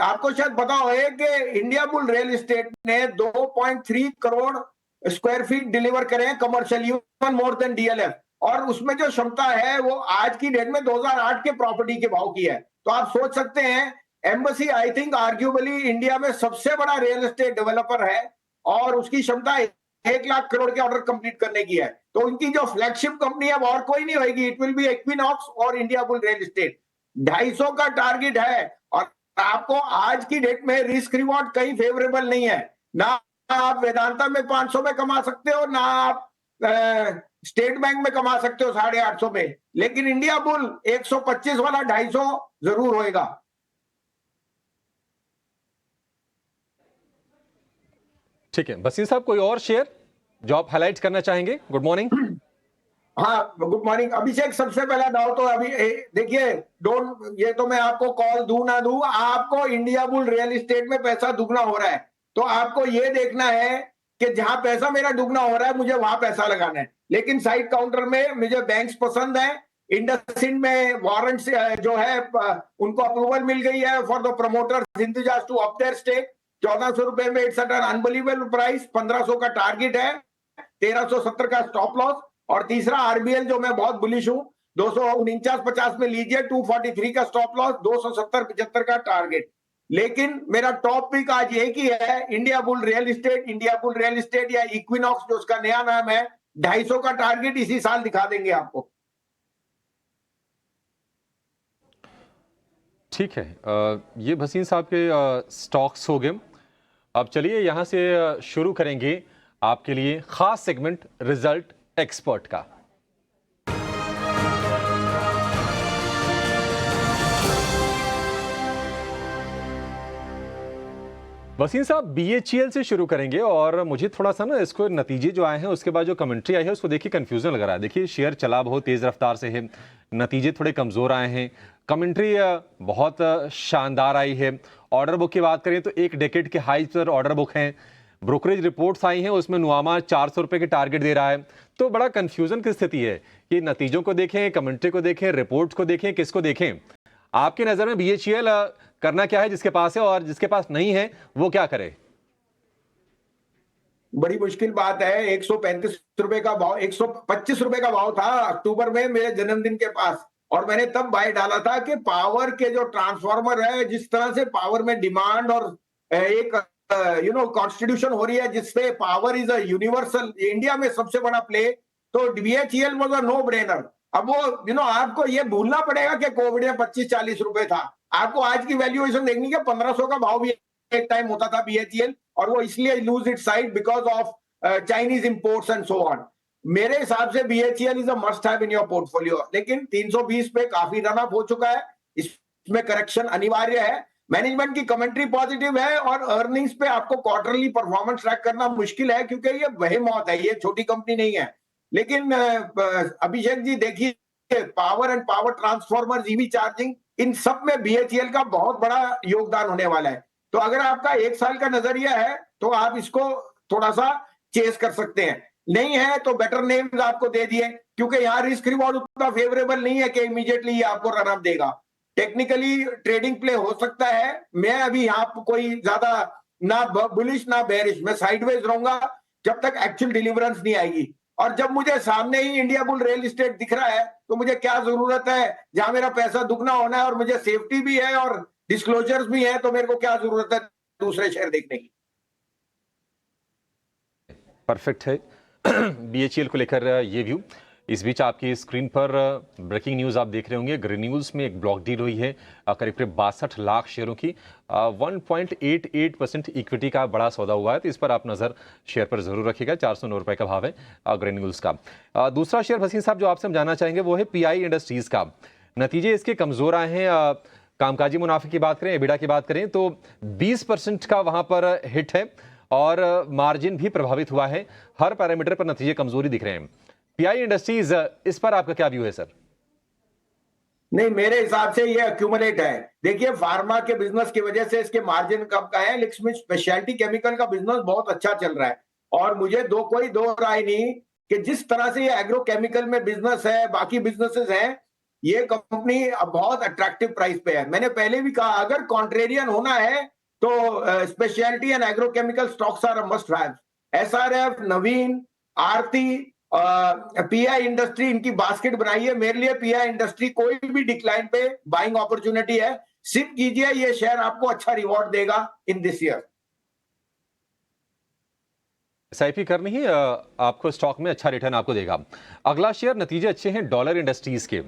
आपको शायद पता हो कि इंडिया बुल रियल इस्टेट ने 2.3 करोड़ स्क्वायर फीट डिलीवर करे हैं commercial, even more than DLF, और उसमें जो क्षमता है वो आज की डेट में 2008 के प्रॉपर्टी के भाव की है। तो आप सोच सकते हैं embassy I think arguably India में सबसे बड़ा रियल एस्टेट डेवलपर है और उसकी क्षमता 1 लाख करोड़ के ऑर्डर कंप्लीट करने की है। तो इनकी जो फ्लैगशिप कंपनी है वो और कोई नहीं होगी, इट विल बी इक्विनॉक्स और इंडिया बुल रियल एस्टेट। 250 का टारगेट है और आपको आज की डेट में रिस्क रिवॉर्ड कहीं फेवरेबल नहीं है। ना आप वेदांता में 500 में कमा सकते हो, ना आप स्टेट बैंक में कमा सकते हो 850 में, लेकिन इंडिया बुल 125 वाला 250 जरूर होएगा। ठीक है वसीम साहब, कोई और शेयर जो आप हाईलाइट करना चाहेंगे? Good morning. हाँ गुड मॉर्निंग अभिषेक। सबसे पहला दाव तो अभी देखिए, डोंट, ये तो मैं आपको कॉल दूं ना दूं, आपको इंडिया बुल रियल एस्टेट में पैसा दुगना हो रहा है, तो आपको ये देखना है कि जहां पैसा मेरा दुगना हो रहा है मुझे वहां पैसा लगाना है। लेकिन साइड काउंटर में मुझे बैंक्स पसंद है। इंडसइंड में वारंट्स जो है उनको अप्रूवल मिल गई है for the promoters intends to up their stake. 1400 रुपए में it's at an unbelievable price. 1500 का टारगेट है, 1370 का स्टॉप लॉस। और तीसरा आरबीएल जो मैं बहुत बुलिश हूं, 249.50 में लीजिए, 243 का स्टॉप लॉस, 270-75 का टारगेट। लेकिन मेरा टॉप पिक आज एक ही है, India bull real estate. India bull real estate या इक्विनॉक्स जो उसका नया नाम है, 250 का टारगेट इसी साल दिखा देंगे आपको। ठीक है, ये भसीन साहब के स्टॉक्स हो गए। अब चलिए यहां से शुरू करेंगे आपके लिए खास सेगमेंट रिजल्ट एक्सपर्ट का। वसीम साहब, बीएचईएल से शुरू करेंगे और मुझे थोड़ा सा ना इसको नतीजे जो आए हैं उसके बाद जो कमेंट्री आई है उसको देखिए कंफ्यूजन लग रहा है। देखिए शेयर चला बहुत तेज रफ्तार से है, नतीजे थोड़े कमजोर आए हैं, कमेंट्री बहुत शानदार आई है। ऑर्डर बुक की बात करें तो एक डेकेड के हाई पर ऑर्डर बुक हैं। ब्रोकरेज रिपोर्ट्स आई हैं, उसमें नुआमा 400 रुपए के टारगेट दे रहा है। तो बड़ा कंफ्यूजन की स्थिति है कि नतीजों को देखें, कमेंट्री को देखें, रिपोर्ट को देखें, किसको देखें? आपकी नजर में बीएचईएल करना क्या है जिसके पास है, और जिसके पास नहीं है वो क्या करे? बड़ी मुश्किल बात है। 135 रुपए का भाव, 125 रुपए का भाव था अक्टूबर में मेरे जन्मदिन के पास, और मैंने तब बाय डाला था कि पावर के जो ट्रांसफार्मर है, जिस तरह से पावर में डिमांड और एक कॉन्स्टिट्यूशन हो रही है जिससे power is a universal, India में सबसे बड़ा प्ले, तो BHEL was a no brainer. अब वो आपको ये भूलना पड़ेगा कि कोविड में 25-40 रुपए था। आपको आज की वैल्यूएशन देखनी है, 1500 का भाव भी एक टाइम होता था बीएचईएल, और वो इसलिए lose it side because of Chinese imports and so on. मेरे हिसाब से BHEL is a must have in your portfolio, लेकिन 320 पे काफी रन अप हो चुका है, इसमें करेक्शन अनिवार्य है। मैनेजमेंट की कमेंट्री पॉजिटिव है और अर्निंग्स पे आपको क्वार्टरली परफॉर्मेंस ट्रैक करना मुश्किल है क्योंकि ये वही मौत है, ये छोटी कंपनी नहीं है। लेकिन अभिषेक जी देखिए, power and power transformer, EV charging, इन सब में बीएचईएल का बहुत बड़ा योगदान होने वाला है। तो अगर आपका 1 साल का नजरिया है तो आप इसको थोड़ा सा चेस कर सकते हैं, नहीं है तो बेटर नेम्स आपको दे दिए, क्योंकि यहाँ रिस्क रिवॉर्ड उतना फेवरेबल नहीं है कि इमीडिएटली ये आपको रन अप देगा। टेक्निकली ट्रेडिंग प्ले हो सकता है। मैं अभी यहाँ कोई ज्यादा ना बुलिश ना बेरिश, मैं साइडवेज रहूंगा जब तक एक्चुअल डिलीवरेंस नहीं आएगी। और जब मुझे सामने ही इंडिया बुल रियल एस्टेट दिख रहा है तो मुझे क्या जरूरत है, जहां मेरा पैसा दुगना होना है और मुझे सेफ्टी भी है और डिस्क्लोजर्स भी है, तो मेरे को क्या जरूरत है दूसरे शेयर देखने की। परफेक्ट है बीएचईएल को लेकर ये व्यू। इस बीच आपकी स्क्रीन पर ब्रेकिंग न्यूज़ आप देख रहे होंगे। ग्रीन न्यूज़ में एक ब्लॉक डील हुई है करीब 62 लाख शेयरों की, 1.88% इक्विटी का बड़ा सौदा हुआ है, तो इस पर आप नज़र शेयर पर जरूर रखिएगा। 409 रुपए का भाव है ग्रीन न्यूज़ का। दूसरा शेयर भसीन साहब जो आपसे हम जानना चाहेंगे वो है पीआई इंडस्ट्रीज़ का। नतीजे इसके कमज़ोर आए हैं। कामकाजी मुनाफे की बात करें, एबिडा की बात करें तो 20% का वहाँ पर हिट है और मार्जिन भी प्रभावित हुआ है। हर पैरामीटर पर नतीजे कमजोरी दिख रहे हैं। पीआई इंडस्ट्रीज, इस पर आपका क्या व्यू है सर? नहीं, मेरे हिसाब से ये एक्यूमुलेट है। देखिए, फार्मा के बिजनेस की वजह से इसके मार्जिन कम का है, लेकिन स्पेशलिटी केमिकल का बिजनेस बहुत अच्छा चल रहा है। और मुझे कोई दो राय नहीं कि जिस तरह से ये एग्रो केमिकल में बिजनेस है, बाकी बिजनेसेस हैं, ये कंपनी बहुत अट्रैक्टिव प्राइस पे है। मैंने पहले भी कहा, अगर कॉन्ट्रेरियन होना है तो speciality and agrochemical stocks are must have. SRF, Naveen, Aarti, PI industry, इनकी बास्केट बनाई है। मेरे लिए पीआई इंडस्ट्री कोई भी डिक्लाइन पे बाइंग अपॉर्चुनिटी है। सिप कीजिए, ये शेयर आपको अच्छा रिवॉर्ड देगा इन दिस ईयर। एसआईपी करनी ही आपको स्टॉक में अच्छा रिटर्न आपको देगा। अगला शेयर नतीजे अच्छे हैं डॉलर इंडस्ट्रीज के।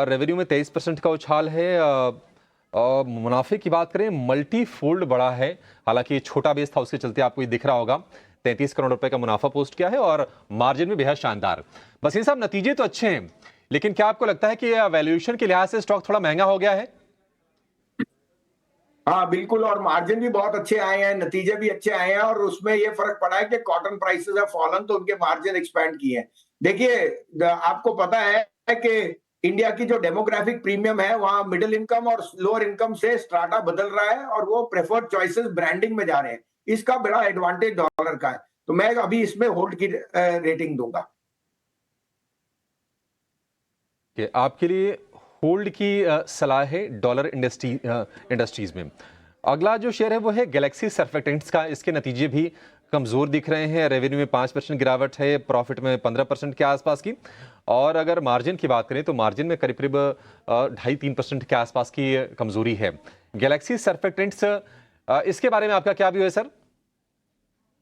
रेवेन्यू में 23% का उछाल है। मुनाफे की बात करें मल्टी फोल्ड बढ़ा है, हालांकि छोटा बेस था उसके चलते आपको ये दिख रहा होगा। 33 करोड़ रुपए का मुनाफा पोस्ट किया है और मार्जिन भी बेहद शानदार। बस साहब नतीजे तो अच्छे हैं, लेकिन क्या आपको लगता है कि वैल्यूएशन के लिहाज से स्टॉक थोड़ा महंगा हो गया है? हाँ बिल्कुल, और मार्जिन भी बहुत अच्छे आए हैं, नतीजे भी अच्छे आए हैं, और उसमें ये फर्क पड़ा है कि कॉटन प्राइसेस है फॉलन, तो उनके मार्जिन एक्सपैंड किए हैं। देखिए आपको पता है कि इंडिया की जो डेमोग्राफिक प्रीमियम है वहां मिडिल इनकम और लोअर इनकम से स्ट्राटा बदल रहा है और वो प्रेफर्ड चॉइसेस ब्रांडिंग में जा रहे हैं। इसका बड़ा एडवांटेज डॉलर का है, तो मैं अभी इसमें होल्ड की रेटिंग दूंगा। कि आपके लिए होल्ड की सलाह है डॉलर इंडस्ट्रीज में। अगला जो शेयर है वो है गैलेक्सी सर्फेक्टेंट्स का। इसके नतीजे भी कमज़ोर दिख रहे हैं। रेवेन्यू में 5% गिरावट है, प्रॉफिट में 15% के आसपास की, और अगर मार्जिन की बात करें तो मार्जिन में करीब 2.5-3% के आसपास की कमजोरी है। गैलेक्सी सर्फेक्टेंट्स, इसके बारे में आपका क्या व्यू है सर?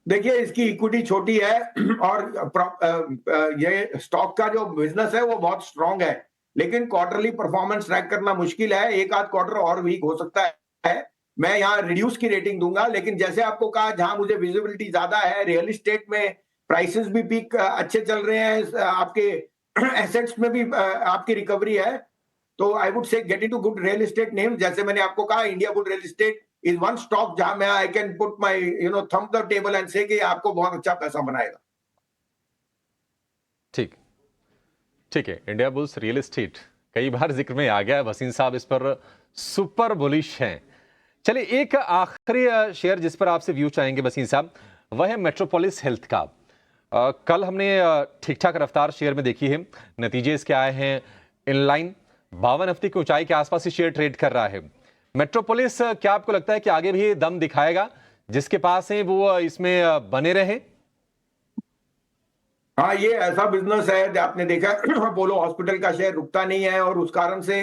देखिए इसकी इक्विटी छोटी है और ये स्टॉक का जो बिजनेस है वो बहुत स्ट्रांग है, लेकिन क्वार्टरली परफॉर्मेंस ट्रैक करना मुश्किल है। एक आध क्वार्टर और वीक हो सकता है। मैं यहाँ रिड्यूस की रेटिंग दूंगा, लेकिन जैसे आपको कहा जहां मुझे विजिबिलिटी ज्यादा है, रियल एस्टेट में प्राइसेस भी पीक अच्छे चल रहे हैं, आपके एसेट्स में भी आपकी रिकवरी है, तो I would say get into good real estate name. जैसे मैंने आपको कहा India good real estate is one stock जहां मैं I can put my thumb the table and से कि आपको बहुत अच्छा पैसा बनाएगा। ठीक ठीक है, इंडिया बुल्स रियल एस्टेट कई बार जिक्र में आ गया है, वसीम साहब इस पर सुपर बुलिश हैं। चलिए एक आखिरी शेयर जिस पर आपसे व्यू चाहेंगे वसीम साहब, वह है मेट्रोपोलिस हेल्थ का। कल हमने ठीक ठाक रफ्तार शेयर में देखी है, नतीजे इसके आए हैं इनलाइन। 52 हफ्ते की ऊंचाई के आसपास ही शेयर ट्रेड कर रहा है। मेट्रोपोलिस, क्या आपको लगता है कि आगे भी दम दिखाएगा? जिसके पास है वो इसमें बने रहे? हाँ, ये ऐसा बिजनेस है, आपने देखा अपोलो हॉस्पिटल का शेयर रुकता नहीं है, और उस कारण से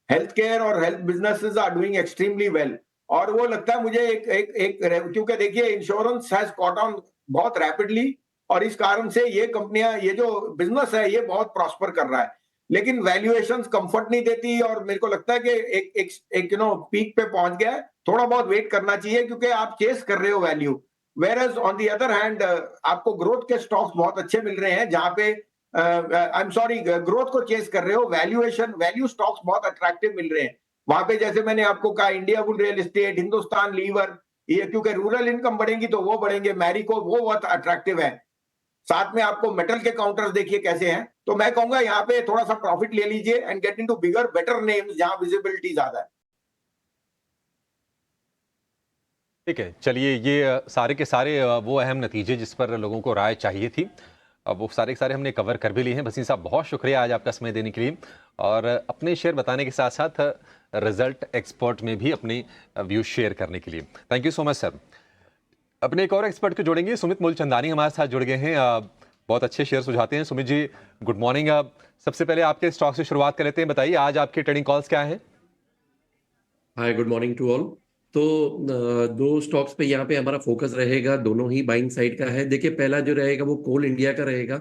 हेल्थ केयर और health businesses are doing extremely well. और वो लगता है मुझे एक क्योंकि देखिए इंश्योरेंस हैज कॉट ऑन बहुत रैपिडली, और इस कारण से ये कंपनियां, ये जो बिजनेस है ये बहुत प्रॉस्पर कर रहा है, लेकिन वैल्यूएशंस कंफर्ट नहीं देती, और मेरे को लगता है कि एक पीक पे पहुंच गया है। थोड़ा बहुत वेट करना चाहिए क्योंकि आप चेस कर रहे हो value, whereas on the other hand आपको ग्रोथ के स्टॉक्स बहुत अच्छे मिल रहे हैं, जहां पे आई एम सॉरी ग्रोथ को चेस कर रहे हो, वैल्यू स्टॉक्स बहुत अट्रैक्टिव मिल रहे हैं वहां पे। जैसे मैंने आपको कहा Indiabulls real estate, Hindustan Lever, ये क्योंकि रूरल इनकम बढ़ेगी तो वो बढ़ेंगे, मैरिको वो बहुत अट्रैक्टिव है। साथ में आपको मेटल के काउंटर्स देखिए कैसे हैं, तो मैं कहूंगा यहाँ पे थोड़ा सा प्रॉफिट ले लीजिए and get into bigger better names जहां विजिबिलिटी ज्यादा है। ठीक है, चलिए ये सारे के सारे वो अहम नतीजे जिस पर लोगों को राय चाहिए थी, अब वो सारे के सारे हमने कवर कर भी लिए हैं। वसीम साहब बहुत शुक्रिया आज आपका समय देने के लिए, और अपने शेयर बताने के साथ साथ रिजल्ट एक्सपर्ट में भी अपने व्यू शेयर करने के लिए thank you so much sir. अपने एक और एक्सपर्ट को जोड़ेंगे, सुमित मूलचंदानी हमारे साथ जुड़ गए हैं, बहुत अच्छे शेयर सुझाते हैं। Sumit ji good morning. सबसे पहले आपके स्टॉक से शुरुआत कर लेते हैं, बताइए आज आपके ट्रेडिंग कॉल्स क्या हैं? हाय, गुड मॉर्निंग टू ऑल। तो दो स्टॉक्स पे यहाँ पे हमारा फोकस रहेगा, दोनों ही बाइंग साइड का है। देखिए पहला जो रहेगा वो कोल इंडिया का रहेगा।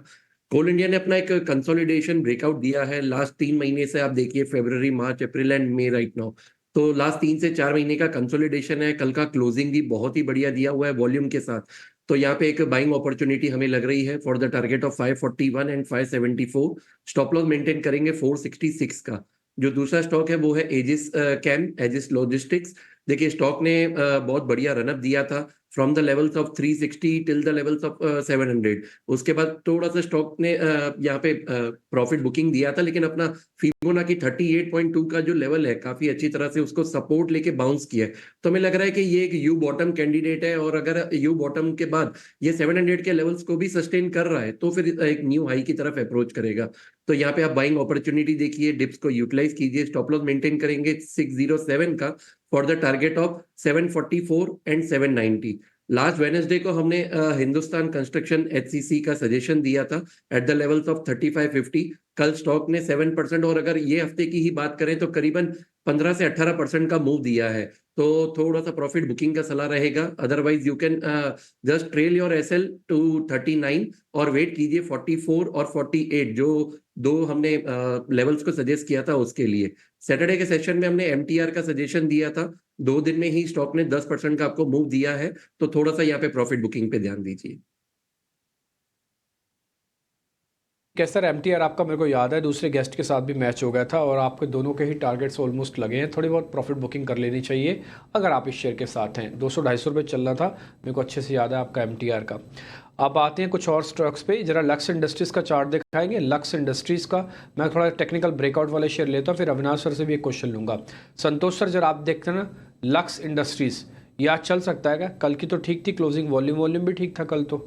कोल इंडिया ने अपना एक कंसोलिडेशन ब्रेकआउट दिया है लास्ट 3 महीने से। आप देखिए फरवरी, मार्च, अप्रैल एंड मई राइट नाउ, तो लास्ट 3 से 4 महीने का कंसोलिडेशन है। कल का क्लोजिंग भी बहुत ही बढ़िया दिया हुआ है वॉल्यूम के साथ, तो यहाँ पे एक बाइंग अपॉर्चुनिटी हमें लग रही है for the target of 541 and 574। Stop loss maintain करेंगे 466 का। जो दूसरा स्टॉक है वो है एजिस एजिस लॉजिस्टिक्स। देखिए स्टॉक ने बहुत बढ़िया रनअप दिया था from the levels of 360 till the levels of 700। उसके बाद थोड़ा सा स्टॉक ने यहाँ पे प्रॉफिट बुकिंग दिया था, लेकिन अपना फिबोनाची 38.2 का जो लेवल है काफी अच्छी तरह से उसको सपोर्ट लेके बाउंस किया है। तो हमें लग रहा है कि ये एक यू बॉटम कैंडिडेट है, और अगर यू बॉटम के बाद ये 700 के लेवल्स को भी सस्टेन कर रहा है तो फिर एक न्यू हाई की तरफ अप्रोच करेगा। तो यहाँ पे आप बाइंग अपॉर्चुनिटी देखिए, डिप्स को यूटिलाइज कीजिए। स्टॉप लॉस मेंटेन करेंगे 607 का for the target of 744 and 790। Last Wednesday को हमने हिंदुस्तान कंस्ट्रक्शन एचसीसी का सजेशन दिया था एट द लेवल्स ऑफ 3550। कल स्टॉक ने 7%, और अगर ये हफ्ते की ही बात करें तो करीबन 15 से 18% का मूव दिया है, तो थोड़ा सा प्रॉफिट बुकिंग का सलाह रहेगा। Otherwise you can just trail your SL to 39 और वेट कीजिए 44 और 48, जो दो हमने लेवल्स को सजेस्ट किया था उसके लिए। सैटरडे के सेशन में हमने एमटीआर का सजेशन दिया था, 2 दिन में ही स्टॉक ने 10% का आपको मूव दिया है, तो थोड़ा सा यहाँ पे प्रॉफिट बुकिंग पे ध्यान दीजिए। कैसर एमटीआर आपका मेरे को याद है दूसरे गेस्ट के साथ भी मैच हो गया था और आपके दोनों के ही टारगेट्स ऑलमोस्ट लगे हैं। थोड़ी बहुत प्रॉफिट बुकिंग कर लेनी चाहिए अगर आप इस शेयर के साथ हैं। 200-250 रुपये चल रहा था, मेरे को अच्छे से याद है आपका एमटीआर का। अब आते हैं कुछ और स्टॉक्स पे। जरा लक्स इंडस्ट्रीज़ का चार्ट दिखाएंगे। लक्स इंडस्ट्रीज़ का मैं थोड़ा टेक्निकल ब्रेकआउट वाले शेयर लेता हूँ, फिर अविनाश सर से भी एक क्वेश्चन लूँगा। संतोष सर, जरा आप देखते हैं ना लक्स इंडस्ट्रीज़, ये आज चल सकता है क्या? कल की तो ठीक थी क्लोजिंग, वॉल्यूम भी ठीक था कल तो।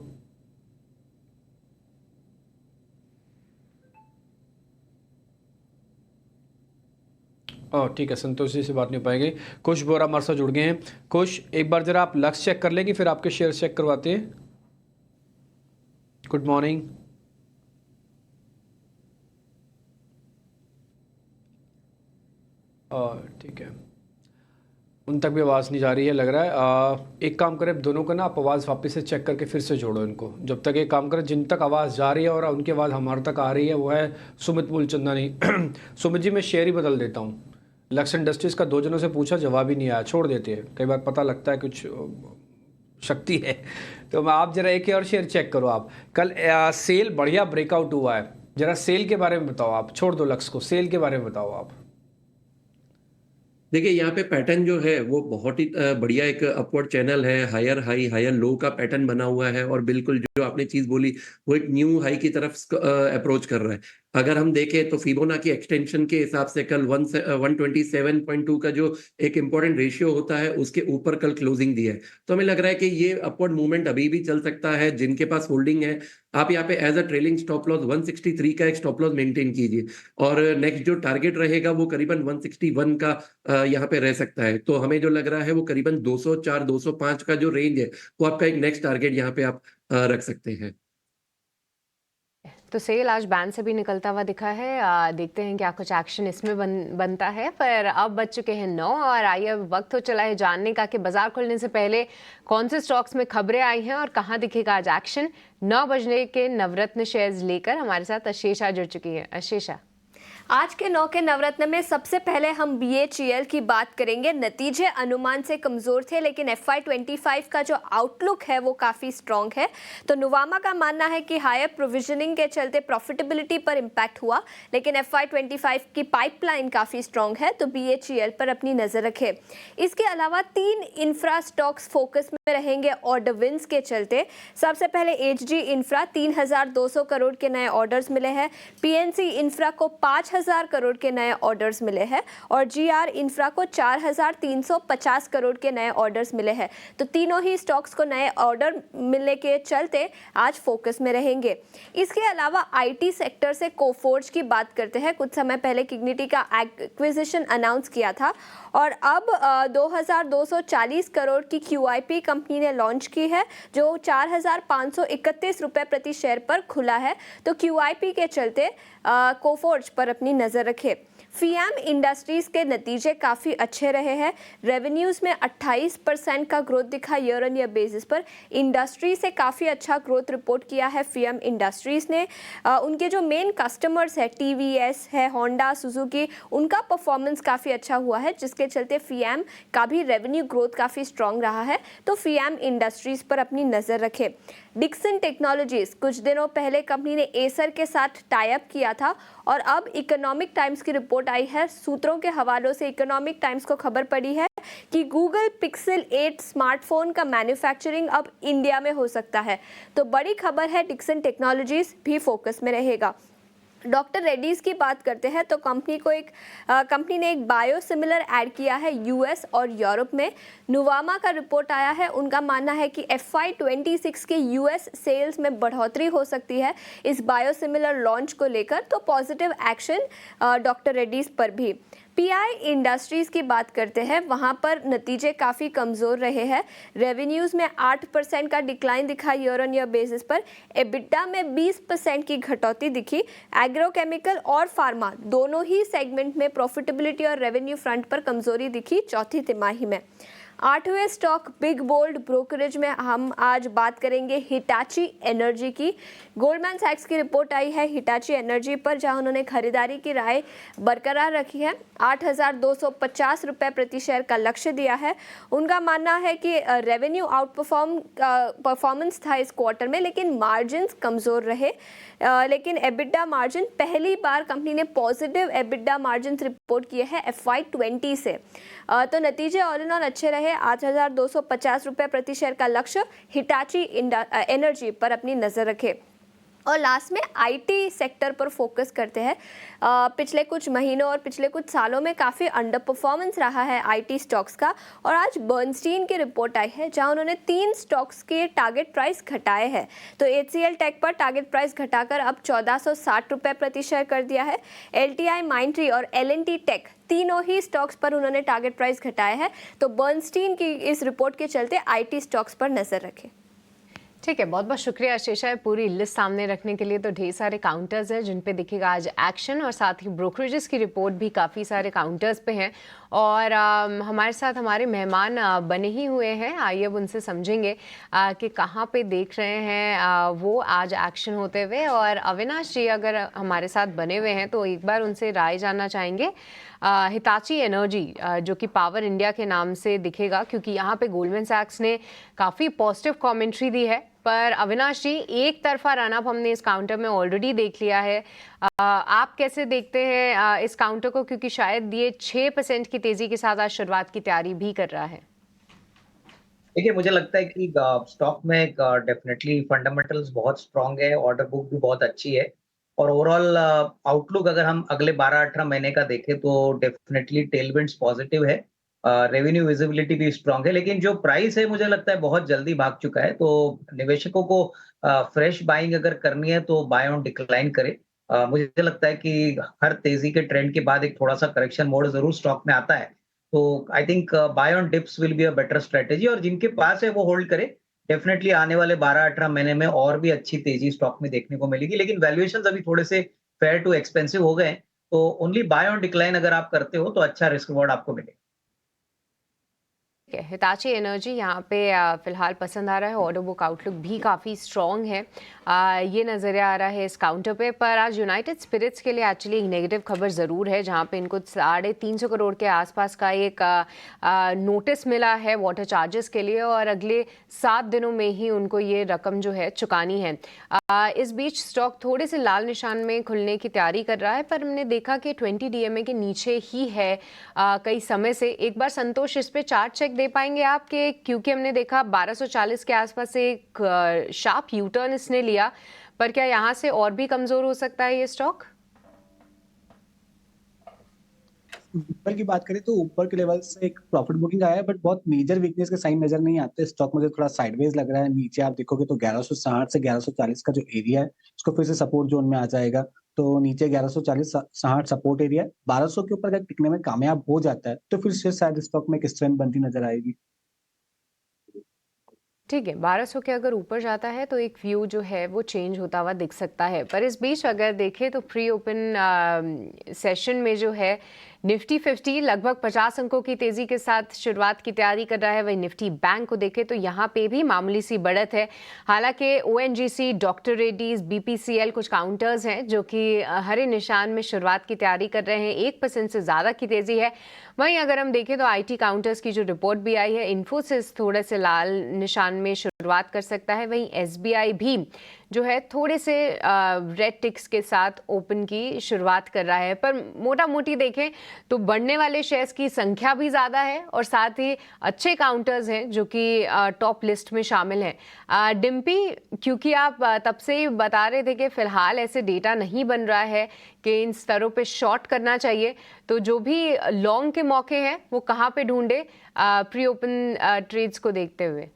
ठीक है, संतोष जी से बात नहीं हो पाएगी। खुश बोरा हमारे साथ जुड़ गए हैं। खुश, एक बार जरा आप लक्स चेक कर लेंगे, फिर आपके शेयर चेक करवाते हैं। Good morning. ठीक है, उन तक भी आवाज़ नहीं जा रही है लग रहा है। एक काम करें, दोनों का ना आप आवाज़ वापस से चेक करके फिर से जोड़ो इनको। जब तक एक काम करें, जिन तक आवाज़ जा रही है और उनकी आवाज़ हमारे तक आ रही है, वो है सुमित मूलचंदानी। सुमित जी, मैं शेयर ही बदल देता हूँ। लक्स इंडस्ट्रीज़ का 2 जनों से पूछा, जवाब ही नहीं आया, छोड़ देते हैं। कई बार पता लगता है कुछ शक्ति है। तो मैं आप जरा एक और शेयर चेक करो। आप कल सेल बढ़िया ब्रेकआउट हुआ है, जरा सेल के बारे में बताओ। आप छोड़ दो लक्स को, सेल के बारे में बताओ आप। देखिए यहाँ पे पैटर्न जो है वो बहुत ही बढ़िया एक अपवर्ड चैनल है, हायर हाई हायर लो का पैटर्न बना हुआ है और बिल्कुल जो आपने चीज बोली वो एक न्यू हाई की तरफ अप्रोच कर रहा है। अगर हम देखें तो फिबोनाची एक्सटेंशन के हिसाब से कल 127.2 का जो एक इंपॉर्टेंट रेशियो होता है उसके ऊपर कल क्लोजिंग दी है, तो हमें लग रहा है कि ये अपवर्ड मूवमेंट अभी भी चल सकता है। जिनके पास होल्डिंग है, आप यहाँ पे as a trailing stop loss 163 का एक स्टॉप लॉस मेंटेन कीजिए और नेक्स्ट जो टारगेट रहेगा वो करीबन 161 का यहाँ पे रह सकता है। तो हमें जो लग रहा है वो करीबन 204 205 का जो रेंज है वो आपका एक नेक्स्ट टारगेट यहाँ पे आप रख सकते हैं। तो सेल आज बैन से भी निकलता हुआ दिखा है। देखते हैं क्या कुछ एक्शन इसमें बनता है। पर अब बज चुके हैं 9 और आइए अब वक्त हो चला है जानने का कि बाजार खुलने से पहले कौन से स्टॉक्स में खबरें आई हैं और कहां दिखेगा आज एक्शन। 9 बजने के नवरत्न शेयर्स लेकर हमारे साथ अशेषा जुड़ चुकी है। अशेषा, आज के 9 के नवरत्न में सबसे पहले हम BHEL की बात करेंगे। नतीजे अनुमान से कमजोर थे, लेकिन FY25 का जो आउटलुक है वो काफ़ी स्ट्रॉन्ग है। तो नुवामा का मानना है कि हायर प्रोविजनिंग के चलते प्रॉफिटेबिलिटी पर इम्पैक्ट हुआ, लेकिन FY25 की पाइपलाइन काफ़ी स्ट्रॉन्ग है, तो BHEL पर अपनी नज़र रखें। इसके अलावा 3 इंफ्रा स्टॉक्स फोकस में रहेंगे ऑर्डर विंस के चलते। सबसे पहले HG इंफ्रा, 3,200 करोड़ के नए ऑर्डर्स मिले हैं। PNC इंफ्रा को 5,000 करोड़ के नए ऑर्डर्स मिले हैं और GR इंफ्रा को 4,350 करोड़ के नए ऑर्डर्स मिले हैं। तो तीनों ही स्टॉक्स को नए ऑर्डर मिलने के चलते आज फोकस में रहेंगे। इसके अलावा IT सेक्टर से कोफोर्ज की बात करते हैं। कुछ समय पहले किग्निटी का एक्विजिशन अनाउंस किया था और अब 2,240 करोड़ की QIP कंपनी ने लॉन्च की है, जो 4,531 रुपये प्रति शेयर पर खुला है। तो QIP के चलते कोफोर्ज पर अपनी नज़र रखें। FIAM इंडस्ट्रीज के नतीजे काफ़ी अच्छे रहे हैं। रेवेन्यूज़ में 28% का ग्रोथ दिखा ईयर ऑन ईयर बेसिस पर। इंडस्ट्री से काफ़ी अच्छा ग्रोथ रिपोर्ट किया है FIAM इंडस्ट्रीज़ ने। उनके जो मेन कस्टमर्स है TVS है, होंडा, सुजुकी, उनका परफॉर्मेंस काफ़ी अच्छा हुआ है, जिसके चलते FIAM का भी रेवेन्यू ग्रोथ काफ़ी स्ट्रॉन्ग रहा है। तो FIAM इंडस्ट्रीज़ पर अपनी नज़र रखें। डिक्सन टेक्नोलॉजीज, कुछ दिनों पहले कंपनी ने एसर के साथ टाई अप किया था और अब इकोनॉमिक टाइम्स की रिपोर्ट आई है। सूत्रों के हवालों से इकोनॉमिक टाइम्स को खबर पड़ी है कि गूगल पिक्सल 8 स्मार्टफोन का मैन्युफैक्चरिंग अब इंडिया में हो सकता है। तो बड़ी खबर है, डिक्सन टेक्नोलॉजीज भी फोकस में रहेगा। डॉक्टर रेड्डीज़ की बात करते हैं तो कंपनी ने एक बायोसिमिलर ऐड किया है US और यूरोप में। नुवामा का रिपोर्ट आया है, उनका मानना है कि FY26 के US सेल्स में बढ़ोतरी हो सकती है इस बायोसिमिलर लॉन्च को लेकर। तो पॉजिटिव एक्शन डॉक्टर रेड्डीज़ पर भी। पीआई इंडस्ट्रीज़ की बात करते हैं, वहाँ पर नतीजे काफ़ी कमज़ोर रहे हैं। रेवेन्यूज़ में 8% का डिक्लाइन दिखा ईयर ऑन ईयर बेसिस पर। एबिटा में 20% की घटौती दिखी। एग्रोकेमिकल और फार्मा दोनों ही सेगमेंट में प्रॉफिटेबिलिटी और रेवेन्यू फ्रंट पर कमज़ोरी दिखी चौथी तिमाही में। 8वें स्टॉक बिग बोल्ड ब्रोकरेज में हम आज बात करेंगे हिटाची एनर्जी की। गोल्डमैन सैक्स की रिपोर्ट आई है हिटाची एनर्जी पर, जहां उन्होंने खरीदारी की राय बरकरार रखी है। 8,250 रुपये प्रति शेयर का लक्ष्य दिया है। उनका मानना है कि रेवेन्यू परफॉर्मेंस था इस क्वार्टर में, लेकिन मार्जिन्स कमज़ोर रहे। लेकिन एबिटा मार्जिन पहली बार कंपनी ने पॉजिटिव एबिटा मार्जिन रिपोर्ट किए हैं FY20 से। तो नतीजे ऑल इन ऑल अच्छे रहे। 8,250 रुपये प्रति शेयर का लक्ष्य हिटाची एनर्जी पर अपनी नज़र रखे। और लास्ट में आईटी सेक्टर पर फोकस करते हैं। पिछले कुछ महीनों और पिछले कुछ सालों में काफ़ी अंडर परफॉर्मेंस रहा है आईटी स्टॉक्स का, और आज बर्नस्टीन की रिपोर्ट आई है जहां उन्होंने 3 स्टॉक्स के टारगेट प्राइस घटाए हैं। तो HCL टेक पर टारगेट प्राइस घटाकर अब 1460 रुपये प्रति शेयर कर दिया है। LTI माइंट्री और L&T टेक तीनों ही स्टॉक्स पर उन्होंने टारगेट प्राइस घटाए हैं। तो बर्नस्टीन की इस रिपोर्ट के चलते आईटी स्टॉक्स पर नज़र रखें। ठीक है, बहुत बहुत शुक्रिया आशीषा, पूरी लिस्ट सामने रखने के लिए। तो ढेर सारे काउंटर्स हैं जिन पे दिखेगा आज एक्शन, और साथ ही ब्रोकरेजेस की रिपोर्ट भी काफ़ी सारे काउंटर्स पे हैं। और हमारे साथ हमारे मेहमान बने ही हुए हैं, आइए अब उनसे समझेंगे कि कहाँ पे देख रहे हैं वो आज एक्शन होते हुए। और अविनाश जी अगर हमारे साथ बने हुए हैं तो एक बार उनसे राय जानना चाहेंगे हिताची एनर्जी जो कि पावर इंडिया के नाम से दिखेगा, क्योंकि यहाँ पे गोल्डमैन सैक्स ने काफ़ी पॉजिटिव कमेंट्री दी है। पर अविनाश जी, एक तरफा रन अप हमने इस काउंटर में ऑलरेडी देख लिया है। आप कैसे देखते हैं इस काउंटर को, क्योंकि शायद ये 6% की तेजी के साथ आज शुरुआत की तैयारी भी कर रहा है? देखिए, मुझे लगता है कि स्टॉक में डेफिनेटली फंडामेंटल्स बहुत स्ट्रांग है, ऑर्डर बुक भी बहुत अच्छी है, और ओवरऑल आउटलुक अगर हम अगले 12-18 महीने का देखें तो डेफिनेटली टेलविंड्स पॉजिटिव है। रेवेन्यू विजिबिलिटी भी स्ट्रांग है, लेकिन जो प्राइस है मुझे लगता है बहुत जल्दी भाग चुका है। तो निवेशकों को फ्रेश बाइंग अगर करनी है तो बाय ऑन डिक्लाइन करे। मुझे लगता है कि हर तेजी के ट्रेंड के बाद एक थोड़ा सा करेक्शन मोड जरूर स्टॉक में आता है। तो I think by on dips will be a better strategy, और जिनके पास है वो होल्ड करे। डेफिनेटली आने वाले 12-18 महीने में और भी अच्छी तेजी स्टॉक में देखने को मिलेगी, लेकिन वैल्यूएशंस अभी थोड़े से फेयर टू एक्सपेंसिव हो गए। तो ओनली बाय ऑन डिक्लाइन अगर आप करते हो तो अच्छा रिस्क रिवॉर्ड आपको मिलेगा। हिताची एनर्जी यहाँ पे फिलहाल पसंद आ रहा है। ऑर्डर बुक आउटलुक भी काफ़ी स्ट्रॉन्ग है, ये नज़र आ रहा है इस काउंटर पे। पर आज यूनाइटेड स्पिरिट्स के लिए एक्चुअली एक नेगेटिव खबर ज़रूर है, जहाँ पे इनको 350 करोड़ के आसपास का एक नोटिस मिला है वाटर चार्जेस के लिए, और अगले 7 दिनों में ही उनको ये रकम जो है चुकानी है। इस बीच स्टॉक थोड़े से लाल निशान में खुलने की तैयारी कर रहा है, पर हमने देखा कि 20 DMA के नीचे ही है कई समय से। एक बार संतोष इस पे चार्ट चेक दे पाएंगे आप, कि क्योंकि हमने देखा 1240 के आसपास से एक शार्प यू टर्न इसने लिया, पर क्या यहाँ से और भी कमजोर हो सकता है ये स्टॉक? ऊपर की बात करें तो ऊपर के लेवल से एक प्रॉफिट बुकिंग आया है, बट बहुत मेजर वीकनेस के साइन नजर नहीं आते। स्टॉक मुझे थोड़ा साइडवेज लग रहा है। नीचे आप देखोगे तो 1160 से 1140 का जो एरिया है उसको फिर से सपोर्ट जोन में आ जाएगा। तो नीचे 1140-60 सपोर्ट एरिया है। 1200 के ऊपर अगर टिकने में कामयाब हो जाता है तो फिर से शायद स्टॉक में एक स्ट्रेंथ बनती नजर आएगी। ठीक है, 1200 के अगर ऊपर जाता है तो एक व्यू जो है वो चेंज होता हुआ दिख सकता है। पर इस बीच अगर देखें तो प्री ओपन सेशन में जो है निफ्टी 50 लगभग 50 अंकों की तेजी के साथ शुरुआत की तैयारी कर रहा है। वही निफ्टी बैंक को देखें तो यहाँ पे भी मामूली सी बढ़त है। हालांकि ONGC, डॉक्टर रेड्डीज, BPCL कुछ काउंटर्स हैं जो कि हरे निशान में शुरुआत की तैयारी कर रहे हैं। 1% से ज़्यादा की तेजी है। वहीं अगर हम देखें तो IT काउंटर्स की जो रिपोर्ट भी आई है, इन्फोसिस थोड़े से लाल निशान में शुरुआत कर सकता है। वहीं SBI भी जो है थोड़े से रेड टिक्स के साथ ओपन की शुरुआत कर रहा है। पर मोटा मोटी देखें तो बढ़ने वाले शेयर्स की संख्या भी ज़्यादा है, और साथ ही अच्छे काउंटर्स हैं जो कि टॉप लिस्ट में शामिल हैं। डिम्पी, क्योंकि आप तब से ही बता रहे थे कि फ़िलहाल ऐसे डेटा नहीं बन रहा है कि इन स्तरों पे शॉर्ट करना चाहिए, तो जो भी लॉन्ग के मौके हैं वो कहाँ पे ढूंढे प्री ओपन ट्रेड्स को देखते हुए?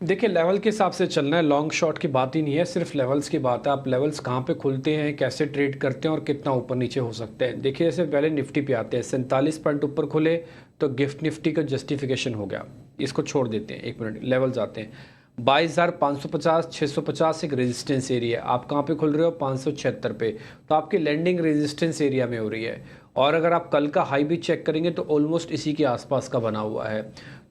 देखिए, लेवल के हिसाब से चलना है, लॉन्ग शॉट की बात ही नहीं है, सिर्फ लेवल्स की बात है। आप लेवल्स कहाँ पे खुलते हैं, कैसे ट्रेड करते हैं और कितना ऊपर नीचे हो सकते हैं। देखिए, जैसे पहले निफ्टी पे आते हैं, 47 पॉइंट ऊपर खुले तो गिफ्ट निफ्टी का जस्टिफिकेशन हो गया, इसको छोड़ देते हैं। 1 मिनट, लेवल्स आते हैं 22,550, 650 एक रेजिस्टेंस एरिया है। आप कहाँ पे खुल रहे हो, 576 पे, तो आपकी लैंडिंग रेजिस्टेंस एरिया में हो रही है। और अगर आप कल का हाई भी चेक करेंगे तो ऑलमोस्ट इसी के आसपास का बना हुआ है।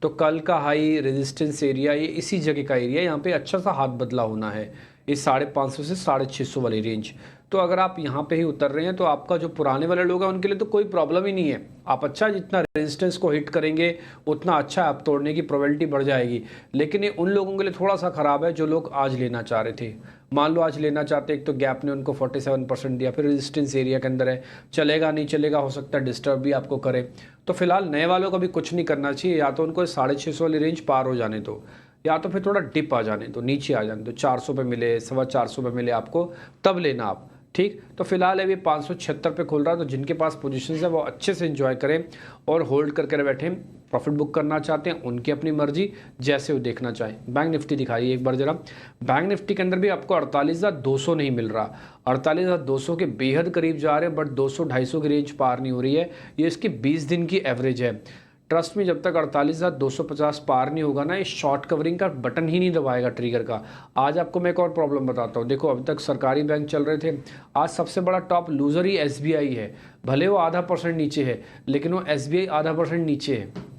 तो कल का हाई रेजिस्टेंस एरिया ये इसी जगह का एरिया, यहाँ पे अच्छा सा हाथ बदला होना है, इस 550 से 650 वाली रेंज। तो अगर आप यहाँ पे ही उतर रहे हैं तो आपका जो पुराने वाले लोग हैं उनके लिए तो कोई प्रॉब्लम ही नहीं है। आप अच्छा जितना रेजिस्टेंस को हिट करेंगे उतना अच्छा आप तोड़ने की प्रोबेबिलिटी बढ़ जाएगी। लेकिन ये उन लोगों के लिए थोड़ा सा ख़राब है जो लोग आज लेना चाह रहे थे। मान लो आज लेना चाहते, एक तो गैप ने उनको 47% दिया, फिर रेजिस्टेंस एरिया के अंदर है, चलेगा नहीं चलेगा, हो सकता है डिस्टर्ब भी आपको करे। तो फिलहाल नए वालों को भी कुछ नहीं करना चाहिए, या तो उनको 650 वाली रेंज पार हो जाने दो, या तो फिर थोड़ा डिप आ जाने दो, नीचे आ जाने दो, 400 पे मिले, 425 पे मिले आपको, तब लेना आप। ठीक, तो फिलहाल अभी 576 पे खुल रहा है, तो जिनके पास पोजीशंस है वो अच्छे से एंजॉय करें और होल्ड करके बैठे। प्रॉफिट बुक करना चाहते हैं उनकी अपनी मर्जी, जैसे वो देखना चाहें। बैंक निफ्टी दिखाइए एक बार जरा। बैंक निफ्टी के अंदर भी आपको 48,200 नहीं मिल रहा, 48,200 के बेहद करीब जा रहे हैं, बट 200-250 की रेंज पार नहीं हो रही है। ये इसकी 20 दिन की एवरेज है। ट्रस्ट में जब तक 48,250 पार नहीं होगा ना, ये शॉर्ट कवरिंग का बटन ही नहीं दबाएगा ट्रिगर का। आज आपको मैं एक और प्रॉब्लम बताता हूँ। देखो, अभी तक सरकारी बैंक चल रहे थे, आज सबसे बड़ा टॉप लूजर ही SBI है। भले वो 0.5% नीचे है, लेकिन वो SBI 0.5% नीचे है।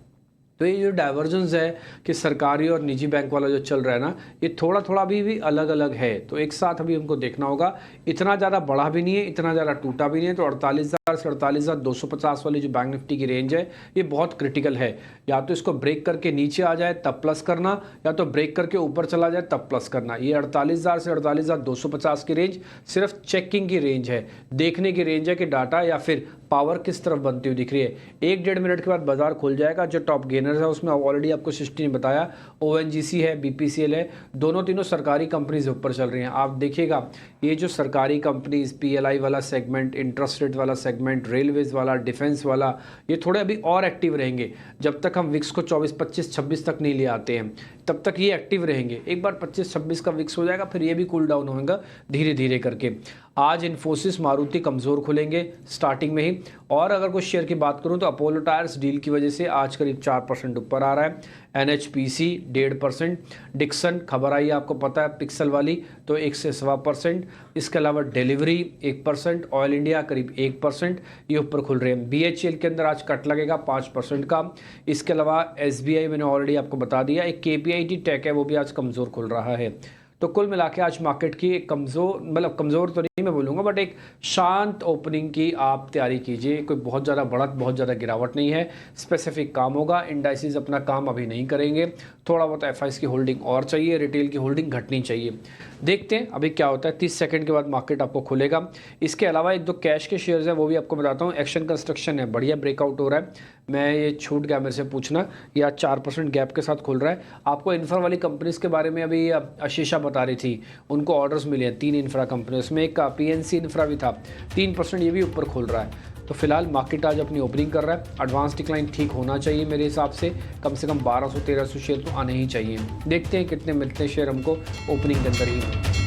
तो ये जो डाइवर्जेंस है कि सरकारी और निजी बैंक वाला जो चल रहा है ना, ये थोड़ा थोड़ा भी अलग अलग है। तो एक साथ अभी हमको देखना होगा, इतना ज़्यादा बढ़ा भी नहीं है, इतना ज़्यादा टूटा भी नहीं है। तो 48,000 से 48,250 वाली जो बैंक निफ्टी की रेंज है ये बहुत क्रिटिकल है। या तो इसको ब्रेक करके नीचे आ जाए तब प्लस करना, या तो ब्रेक करके ऊपर चला जाए तब प्लस करना। ये 48,000 से 48,250 की रेंज सिर्फ चेकिंग की रेंज है, देखने की रेंज है कि डाटा या फिर पावर किस तरफ बनती हुई दिख रही है। 1-1.5 मिनट के बाद बाजार खुल जाएगा। जो टॉप गेनर्स है उसमें ऑलरेडी आपको सृष्टि ने बताया, ONGC है, BPCL है, दोनों तीनों सरकारी कंपनीज ऊपर चल रही हैं। आप देखिएगा ये जो सरकारी कंपनीज, PLI वाला सेगमेंट, इंटरेस्ट रेट वाला सेगमेंट, रेलवेज वाला, डिफेंस वाला, ये थोड़े अभी और एक्टिव रहेंगे। जब तक हम विक्स को 24, 25, 26 तक नहीं ले आते हैं तब तक ये एक्टिव रहेंगे। एक बार 25, 26 का विक्स हो जाएगा फिर ये भी कूल डाउन होगा धीरे धीरे करके। आज इन्फोसिस, मारुति कमज़ोर खुलेंगे स्टार्टिंग में ही। और अगर कुछ शेयर की बात करूं तो अपोलो टायर्स डील की वजह से आज करीब 4% ऊपर आ रहा है। NHPC 1.5%, डिक्सन खबर आई आपको पता है पिक्सल वाली, तो 1 से 1.25%। इसके अलावा डिलीवरी 1%, ऑयल इंडिया करीब 1%, ये ऊपर खुल रहे हैं। BHEL के अंदर आज कट लगेगा 5% का। इसके अलावा SBI मैंने ऑलरेडी आपको बता दिया। एक KPIT टेक है वो भी आज कमज़ोर खुल रहा है। तो कुल मिला के आज मार्केट की एक कमज़ोर, मतलब कमज़ोर तो नहीं मैं बोलूँगा, बट एक शांत ओपनिंग की आप तैयारी कीजिए। कोई बहुत ज़्यादा बढ़त, बहुत ज़्यादा गिरावट नहीं है। स्पेसिफिक काम होगा, इंडाइसिस अपना काम अभी नहीं करेंगे। थोड़ा बहुत FIs की होल्डिंग और चाहिए, रिटेल की होल्डिंग घटनी चाहिए। देखते हैं अभी क्या होता है। 30 सेकंड के बाद मार्केट आपको खुलेगा। इसके अलावा 1-2 कैश के शेयर्स हैं वो भी आपको बताता हूँ। एक्शन कंस्ट्रक्शन है, बढ़िया ब्रेकआउट हो रहा है। मैं ये छूट गया मेरे से पूछना, या 4% गैप के साथ खुल रहा है। आपको इंफ्रा वाली कंपनीज के बारे में अभी आशीषा बता रही थी, उनको ऑर्डर्स मिले हैं 3 इंफ्रा कंपनी, उसमें एक PNC इंफ्रा भी था, 3%, ये भी ऊपर खुल रहा है। तो फिलहाल मार्केट आज अपनी ओपनिंग कर रहा है। एडवांस डिक्लाइन ठीक होना चाहिए मेरे हिसाब से कम 1200-1300 शेयर तो आने ही चाहिए। देखते हैं कितने मिलते हैं शेयर हमको ओपनिंग के अंदर ही।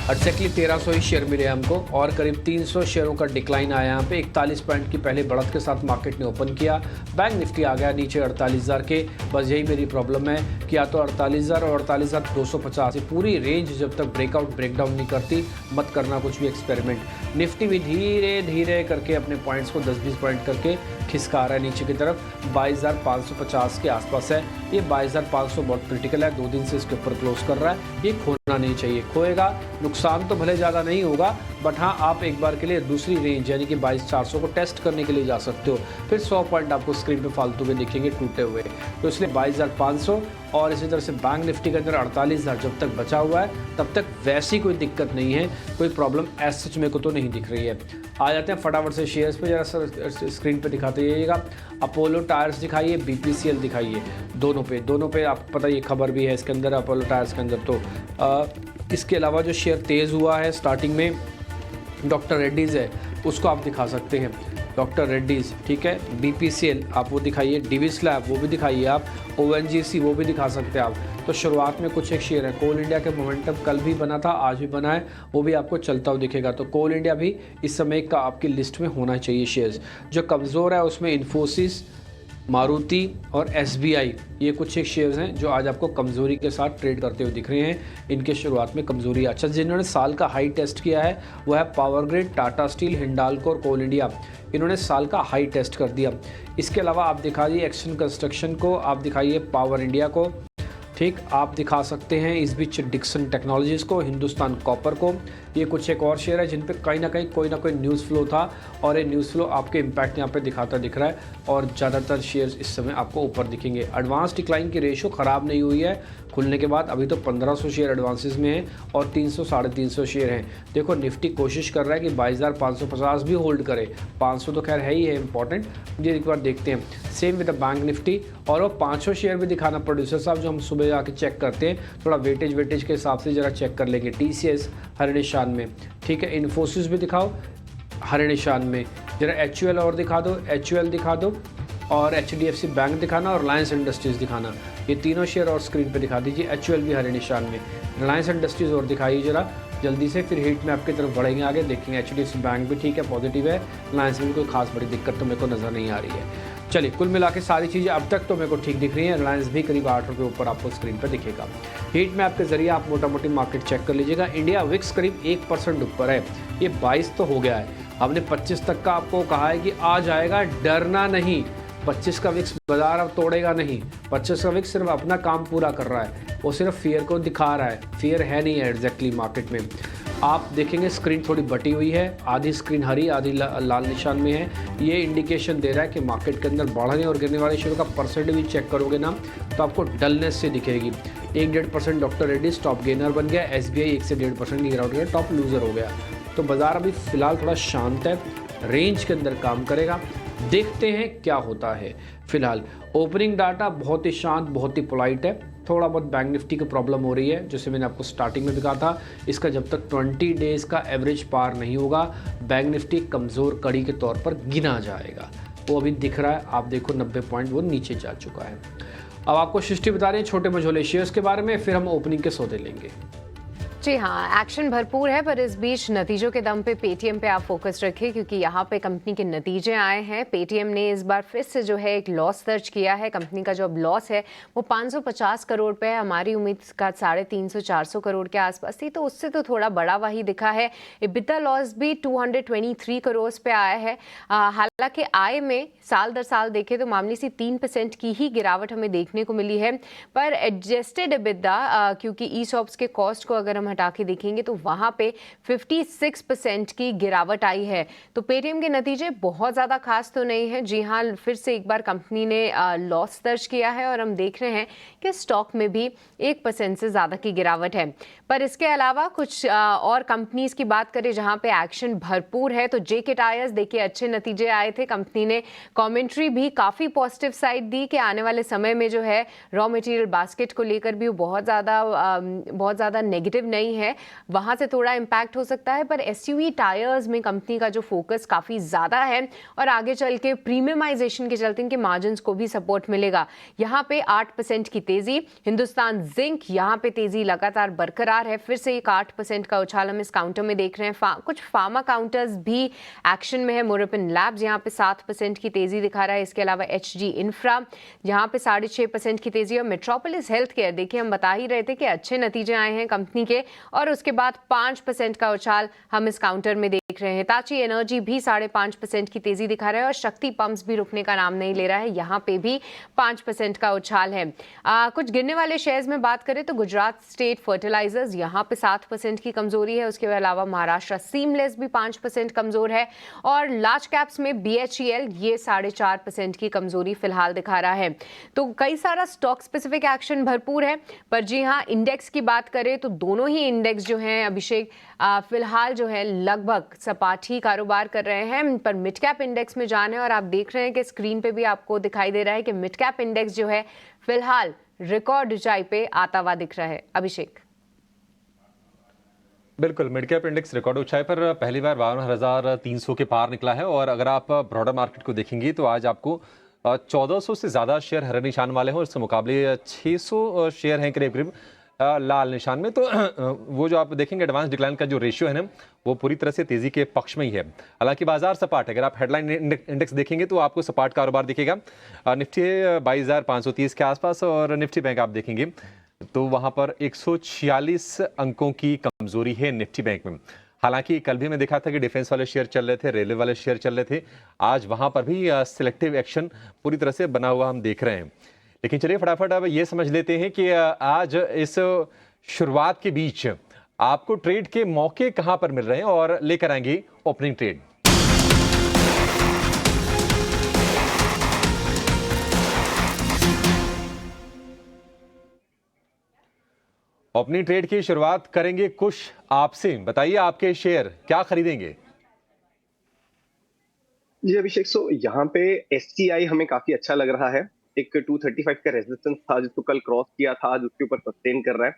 एक्जैक्टली 1300 ही शेयर मिले हमको और करीब 300 शेयरों का डिक्लाइन आया यहाँ पे। 41 पॉइंट की पहले बढ़त के साथ मार्केट ने ओपन किया। बैंक निफ्टी आ गया नीचे 48,000 के। बस यही मेरी प्रॉब्लम है कि या तो 48,000 और 48,250 पूरी रेंज जब तक ब्रेकआउट ब्रेकडाउन नहीं करती मत करना कुछ भी एक्सपेरिमेंट। निफ्टी भी धीरे धीरे करके अपने पॉइंट्स को 10-20 पॉइंट करके खिसका रहा है नीचे की तरफ। 22,550 के आसपास है। ये 22,500 बहुत क्रिटिकल है, 2 दिन से इसके ऊपर क्लोज कर रहा है। ये खोना नहीं चाहिए, खोएगा नुकसान तो भले ज़्यादा नहीं होगा, बट हाँ आप एक बार के लिए दूसरी रेंज यानी कि 22,400 को टेस्ट करने के लिए जा सकते हो। फिर 100 पॉइंट आपको स्क्रीन पे फालतू में दिखेंगे टूटे हुए। तो इसलिए 22,500 और इसी तरह से बैंक निफ्टी के अंदर 48,000 जब तक बचा हुआ है तब तक वैसी कोई दिक्कत नहीं है, कोई प्रॉब्लम एज सच मेरे को तो नहीं दिख रही है। आ जाते हैं फटाफट से शेयर्स पे, जरा स्क्रीन पे दिखाते जाइएगा। अपोलो टायर्स दिखाइए, BPCL दिखाइए, दोनों पे आपको पता ये खबर भी है इसके अंदर अपोलो टायर्स के अंदर। तो इसके अलावा जो शेयर तेज़ हुआ है स्टार्टिंग में डॉक्टर रेड्डीज़ है उसको आप दिखा सकते हैं, डॉक्टर रेड्डीज़, ठीक है। BPCL आप वो दिखाइए, डिविस लैब वो भी दिखाइए आप, ONGC वो भी दिखा सकते हैं आप। तो शुरुआत में कुछ एक शेयर है। कोल इंडिया के मोमेंटम कल भी बना था, आज भी बना है, वो भी आपको चलता हुआ दिखेगा। तो कोल इंडिया भी इस समय का आपकी लिस्ट में होना चाहिए शेयर्स। जो कमज़ोर है उसमें इन्फोसिस, मारुति और SBI, ये कुछ एक शेयर्स हैं जो आज आपको कमज़ोरी के साथ ट्रेड करते हुए दिख रहे हैं। इनके शुरुआत में कमज़ोरी। अच्छा, जिन्होंने साल का हाई टेस्ट किया है वो है power grid, Tata steel, Hindalco और कोल इंडिया। इन्होंने साल का हाई टेस्ट कर दिया। इसके अलावा आप दिखाइए एक्शन कंस्ट्रक्शन को, आप दिखाइए पावर इंडिया को, ठीक, आप दिखा सकते हैं इस बीच डिक्सन टेक्नोलॉजीज़ को, हिंदुस्तान कॉपर को। ये कुछ एक और शेयर है जिन पे कहीं ना कहीं कोई ना कोई न्यूज़ फ्लो था और ये न्यूज़ फ्लो आपके इम्पैक्ट यहाँ पे दिखाता दिख रहा है और ज़्यादातर शेयर्स इस समय आपको ऊपर दिखेंगे। एडवांस डिक्लाइन की रेशो ख़राब नहीं हुई है खुलने के बाद, अभी तो 1500 शेयर एडवांसेस में है और 300 साढ़े 300 शेयर हैं। देखो निफ्टी कोशिश कर रहा है कि 22,550 भी होल्ड करे, 500 तो खैर है ही है इंपॉर्टेंट, ये एक बार देखते हैं। Same with the bank Nifty, और वो 500 शेयर भी दिखाना प्रोड्यूसर साहब जो हम सुबह जाके चेक करते हैं, थोड़ा वेटेज के हिसाब से ज़रा चेक कर लेंगे। TCS हर निशान में, ठीक है, इन्फोसिस भी दिखाओ हर निशान में, जरा HUL और दिखा दो, HUL दिखा दो और HDFC बैंक दिखाना और रिलायंस इंडस्ट्रीज़ दिखाना। ये तीनों शेयर और स्क्रीन पे दिखा दीजिए। HUL भी हरे निशान में, रिलायंस इंडस्ट्रीज़ और दिखाइए जरा जल्दी से, फिर हीट में आपकी तरफ बढ़ेंगे आगे, देखेंगे। HDFC बैंक भी ठीक है, पॉजिटिव है, रिलायंस में भी कोई खास बड़ी दिक्कत तो मेरे को नज़र नहीं आ रही है। चलिए कुल मिला के सारी चीज़ें अब तक तो मेरे को ठीक दिख रही हैं। रिलायंस भी करीब 8 रुपये ऊपर आपको स्क्रीन पर दिखेगा। हीट में आपके जरिए आप मोटा मोटी मार्केट चेक कर लीजिएगा। इंडिया विक्स करीब 1% ऊपर है, ये 22 तो हो गया है। हमने 25 तक का आपको कहा है कि आ जाएगा, डरना नहीं। 25 का विक्स बाजार अब तोड़ेगा नहीं। 25 का विक्स सिर्फ अपना काम पूरा कर रहा है, वो सिर्फ फियर को दिखा रहा है, फियर है नहीं है एग्जैक्टली मार्केट में। आप देखेंगे स्क्रीन थोड़ी बटी हुई है, आधी स्क्रीन हरी आधी लाल निशान में है। ये इंडिकेशन दे रहा है कि मार्केट के अंदर बढ़ने और गिरने वाले शेयरों का परसेंट भी चेक करोगे ना तो आपको डलनेस से दिखेगी। 1-1.5% डॉक्टर रेड्डीज टॉप गेनर बन गया, SBI 1 से 1.5% की गिरावट गया, टॉप लूजर हो गया। तो बाजार अभी फिलहाल थोड़ा शांत है, रेंज के अंदर काम करेगा, देखते हैं क्या होता है। फिलहाल ओपनिंग डाटा बहुत ही शांत, बहुत ही पोलाइट है। थोड़ा बहुत बैंक निफ्टी की प्रॉब्लम हो रही है, जैसे मैंने आपको स्टार्टिंग में भी कहा था, इसका जब तक 20 डेज़ का एवरेज पार नहीं होगा बैंक निफ्टी कमज़ोर कड़ी के तौर पर गिना जाएगा। वो अभी दिख रहा है, आप देखो 90 पॉइंट वो नीचे जा चुका है। अब आपको सृष्टि बता रहे हैं छोटे मझोले शेयर्स के बारे में, फिर हम ओपनिंग के सौदे लेंगे। जी हाँ, एक्शन भरपूर है, पर इस बीच नतीजों के दम पे पेटीएम पे आप फोकस रखें क्योंकि यहाँ पे कंपनी के नतीजे आए हैं। पेटीएम ने इस बार फिर से जो है एक लॉस दर्ज किया है। कंपनी का जो अब लॉस है वो 550 करोड़ पे है। हमारी उम्मीद का 350-400 करोड़ के आसपास थी, तो उससे तो थोड़ा बड़ा वही दिखा है। EBITDA लॉस भी 223 करोड़ पे आया है। हालांकि आय में साल दर साल देखें तो मामूली सी 3% की ही गिरावट हमें देखने को मिली है, पर एडजस्टेड EBITDA क्योंकि ESOPs के कॉस्ट को अगर हम हटा के देखेंगे तो वहां पे 56% की गिरावट आई है। तो पेटीएम के नतीजे बहुत ज़्यादा खास तो नहीं है। जी हाँ, फिर से एक बार कंपनी ने लॉस दर्ज किया है और हम देख रहे हैं कि स्टॉक में भी 1% से ज़्यादा की गिरावट है। पर इसके अलावा कुछ और कंपनीज की बात करें जहां पे एक्शन भरपूर है, तो JK टायर्स देखिए अच्छे नतीजे आए थे। कंपनी ने कमेंट्री भी काफ़ी पॉजिटिव साइड दी कि आने वाले समय में जो है रॉ मटेरियल बास्केट को लेकर भी बहुत ज़्यादा नेगेटिव नहीं है, वहां से थोड़ा इम्पैक्ट हो सकता है। पर SUV टायर्स में कंपनी का जो फोकस काफ़ी ज़्यादा है और आगे चल के प्रीमियमाइजेशन के चलते इनके मार्जिन को भी सपोर्ट मिलेगा। यहाँ पे 8% की तेज़ी। हिंदुस्तान जिंक यहाँ पे तेज़ी लगातार बरकरार है, फिर से एक 8% का उछाल हम इस काउंटर में देख रहे हैं। कुछ फार्मा काउंटर्स भी एक्शन में है। मोरेपिन लैब्स यहाँ पे 7% की तेज़ी दिखा रहा है। इसके अलावा HG इंफ्रा यहाँ पे 6.5% की तेज़ी। और मेट्रोपोलिस हेल्थ केयर देखिए हम बता ही रहे थे कि अच्छे नतीजे आए हैं कंपनी के, और उसके बाद 5% का उछाल हम इस काउंटर में देख रहे हैं। हिताची एनर्जी भी 5.5% की तेज़ी दिखा रहा है और शक्ति पंप्स भी रुकने का नाम नहीं ले रहा है, यहाँ पे भी 5% का उछाल है। कुछ गिरने वाले शेयर्स में बात करें तो गुजरात स्टेट फर्टिलाइजर्स यहाँ पे 7% की कमजोरी है। उसके अलावा महाराष्ट्र सीमलेस भी 5% कमजोर है और लार्ज कैप्स में BHEL ये 4.5% की कमजोरी फिलहाल दिखा रहा है। तो कई सारा स्टॉक स्पेसिफिक एक्शन भरपूर है। पर जी हाँ, इंडेक्स की बात करें तो दोनों ही इंडेक्स जो हैं अभिषेक फिलहाल जो है लगभग सपाट ही कारोबार कर रहे हैं। पर मिड कैप इंडेक्स में जाना है और आप देख रहे हैं कि स्क्रीन पे भी आपको दिखाई दे रहा है कि मिड कैप इंडेक्स जो है फिलहाल रिकॉर्ड ऊंचाई पे आता हुआ दिख रहा है। अभिषेक बिल्कुल, मिड कैप इंडेक्स रिकॉर्ड ऊंचाई पर पहली बार 52,300 के पार निकला है। और अगर आप ब्रॉडर मार्केट को देखेंगे तो आज आपको 1400 से ज़्यादा शेयर हरे निशान वाले हैं और इसके मुकाबले 600 शेयर हैं करीब करीब लाल निशान में। तो वो जो आप देखेंगे एडवांस डिक्लाइन का जो रेशियो है ना, वो पूरी तरह से तेजी के पक्ष में ही है। हालांकि बाजार सपाट है, अगर आप हेडलाइन इंडेक्स देखेंगे तो आपको सपाट कारोबार दिखेगा। निफ्टी 22,530 के आसपास और निफ्टी बैंक आप देखेंगे तो वहां पर 146 अंकों की कमजोरी है निफ्टी बैंक में। हालांकि कल भी मैं देखा था कि डिफेंस वाले शेयर चल रहे थे, रेलवे वाले शेयर चल रहे थे, आज वहां पर भी सिलेक्टिव एक्शन पूरी तरह से बना हुआ हम देख रहे हैं। लेकिन चलिए फटाफट अब ये समझ लेते हैं कि आज इस शुरुआत के बीच आपको ट्रेड के मौके कहां पर मिल रहे हैं और लेकर आएंगे ओपनिंग ट्रेड। ओपनिंग ट्रेड की शुरुआत करेंगे कुश आपसे। बताइए आपके शेयर क्या खरीदेंगे? जी अभिषेक, सो यहाँ पे STI हमें काफी अच्छा लग रहा है। एक 235 का रेजिस्टेंस था जिसको कल क्रॉस किया था, आज उसके ऊपर सस्टेन कर रहा है।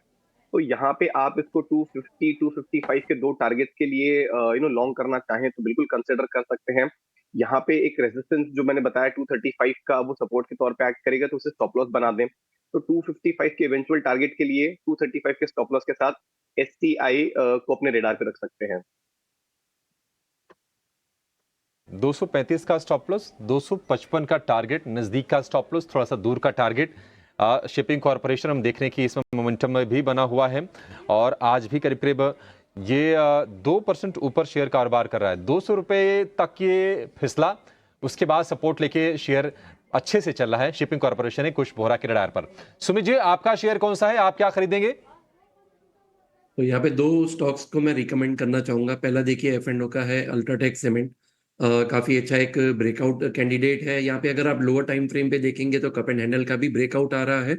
तो यहाँ पे आप इसको 250 255 के दो टारगेट्स के लिए लॉन्ग करना चाहें तो बिल्कुल कंसिडर कर सकते हैं। यहाँ पे एक रेजिस्टेंस जो मैंने बताया 235 का, वो सपोर्ट के तौर पे एक्ट करेगा, तो उसे स्टॉप लॉस बना दें। तो 255 के इवेंचुअल टारगेट के लिए 235 के स्टॉप लॉस के साथ STI को अपने रेडार पे रख सकते हैं। 235 का स्टॉप लॉस, 255 का टारगेट, नजदीक का स्टॉप लॉस, थोड़ा सा दूर का टारगेट। शिपिंग कॉर्पोरेशन हम देख रहे हैं कि इसमें मोमेंटम में भी बना हुआ है और आज भी करीब करीब ये 2% ऊपर शेयर कारोबार कर रहा है। 200 रुपए तक ये फिसला, उसके बाद सपोर्ट लेके शेयर अच्छे से चल रहा है। शिपिंग कॉर्पोरेशन है कुश बोहरा के रडार पर। सुमित जी, आपका शेयर कौन सा है, आप क्या खरीदेंगे? तो यहाँ पे दो स्टॉक्स को मैं रिकमेंड करना चाहूंगा। पहला देखिए F&O का है अल्ट्राटेक सीमेंट, काफी अच्छा एक ब्रेकआउट कैंडिडेट है। यहाँ पे अगर आप लोअर टाइम फ्रेम पे देखेंगे तो कप एंड हैंडल का भी ब्रेकआउट आ रहा है।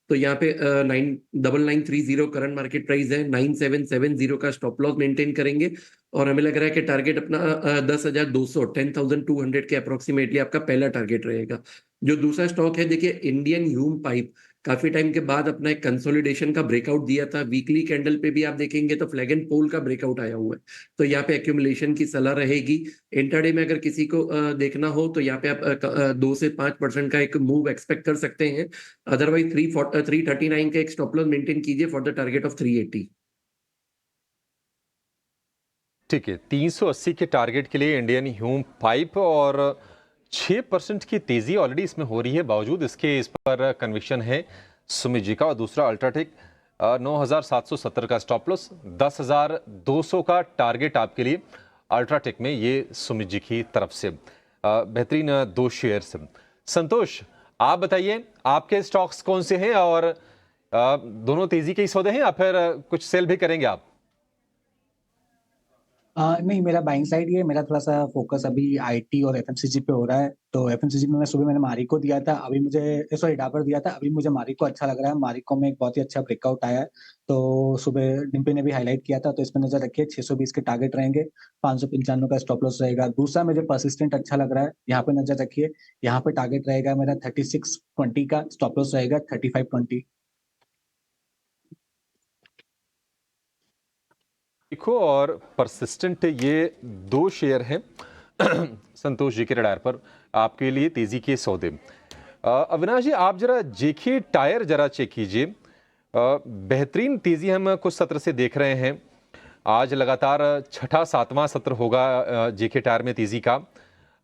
तो यहाँ पे 9930 करंट मार्केट प्राइस है, 9770 का स्टॉप लॉस मेंटेन करेंगे और हमें लग रहा है कि टारगेट अपना 10,200 10,200 के अप्रोक्सीमेटली आपका पहला टारगेट रहेगा। जो दूसरा स्टॉक है देखिए इंडियन ह्यूम पाइप, काफी टाइम के बाद अपना एक कंसोलिडेशन का ब्रेकआउट दिया था। वीकली कैंडल पे भी आप देखेंगे तो फ्लैग एंड पोल का ब्रेकआउट आया हुआ है, तो यहाँ पे एक्यूमुलेशन की सलाह रहेगी। इंट्राडे में अगर किसी को देखना हो तो यहाँ पे आप 2 से 5% का एक मूव एक्सपेक्ट कर सकते हैं। अदरवाइज 339 का एक स्टॉप लॉस मेंटेन कीजिए फॉर द टारगेट ऑफ 380। ठीक है, 380 के टारगेट के लिए इंडियन ह्यूम पाइप और 6% की तेजी ऑलरेडी इसमें हो रही है, बावजूद इसके इस पर कन्विक्शन है सुमित जी का। और दूसरा अल्ट्राटेक 9,770 का स्टॉप लॉस, 10,200 का टारगेट आपके लिए अल्ट्राटेक में, ये सुमित जी की तरफ से। बेहतरीन दो शेयर्स। संतोष, आप बताइए आपके स्टॉक्स कौन से हैं और दोनों तेजी के ही सौदे हैं या फिर कुछ सेल भी करेंगे आप? नहीं, मेरा बाइंग साइड ये, मेरा थोड़ा सा फोकस अभी IT और FMCG पे हो रहा है। तो FMCG में सुबह मैंने मारिको दिया था, अभी मुझे सॉरी डाबर दिया था, अभी मुझे मारिको अच्छा लग रहा है। मारिको में एक बहुत ही अच्छा ब्रेकआउट आया है, तो सुबह डिम्पी ने भी हाईलाइट किया था, तो इसमें नजर रखिए। 620 के टारगेट रहेंगे, 595 का स्टॉप लॉस रहेगा। दूसरा मुझे परसिस्टेंट अच्छा लग रहा है, यहाँ पे नजर रखिए। यहाँ पे टारगेट रहेगा मेरा 3620 का, स्टॉप लॉस रहेगा 3520। देखो और परसिस्टेंट, ये दो शेयर हैं संतोष जी के रडार पर आपके लिए तेजी के सौदे। अविनाश जी, आप जरा JK टायर जरा चेक कीजिए। बेहतरीन तेजी हम कुछ सत्र से देख रहे हैं। आज लगातार 6वां-7वां सत्र होगा JK टायर में तेजी का।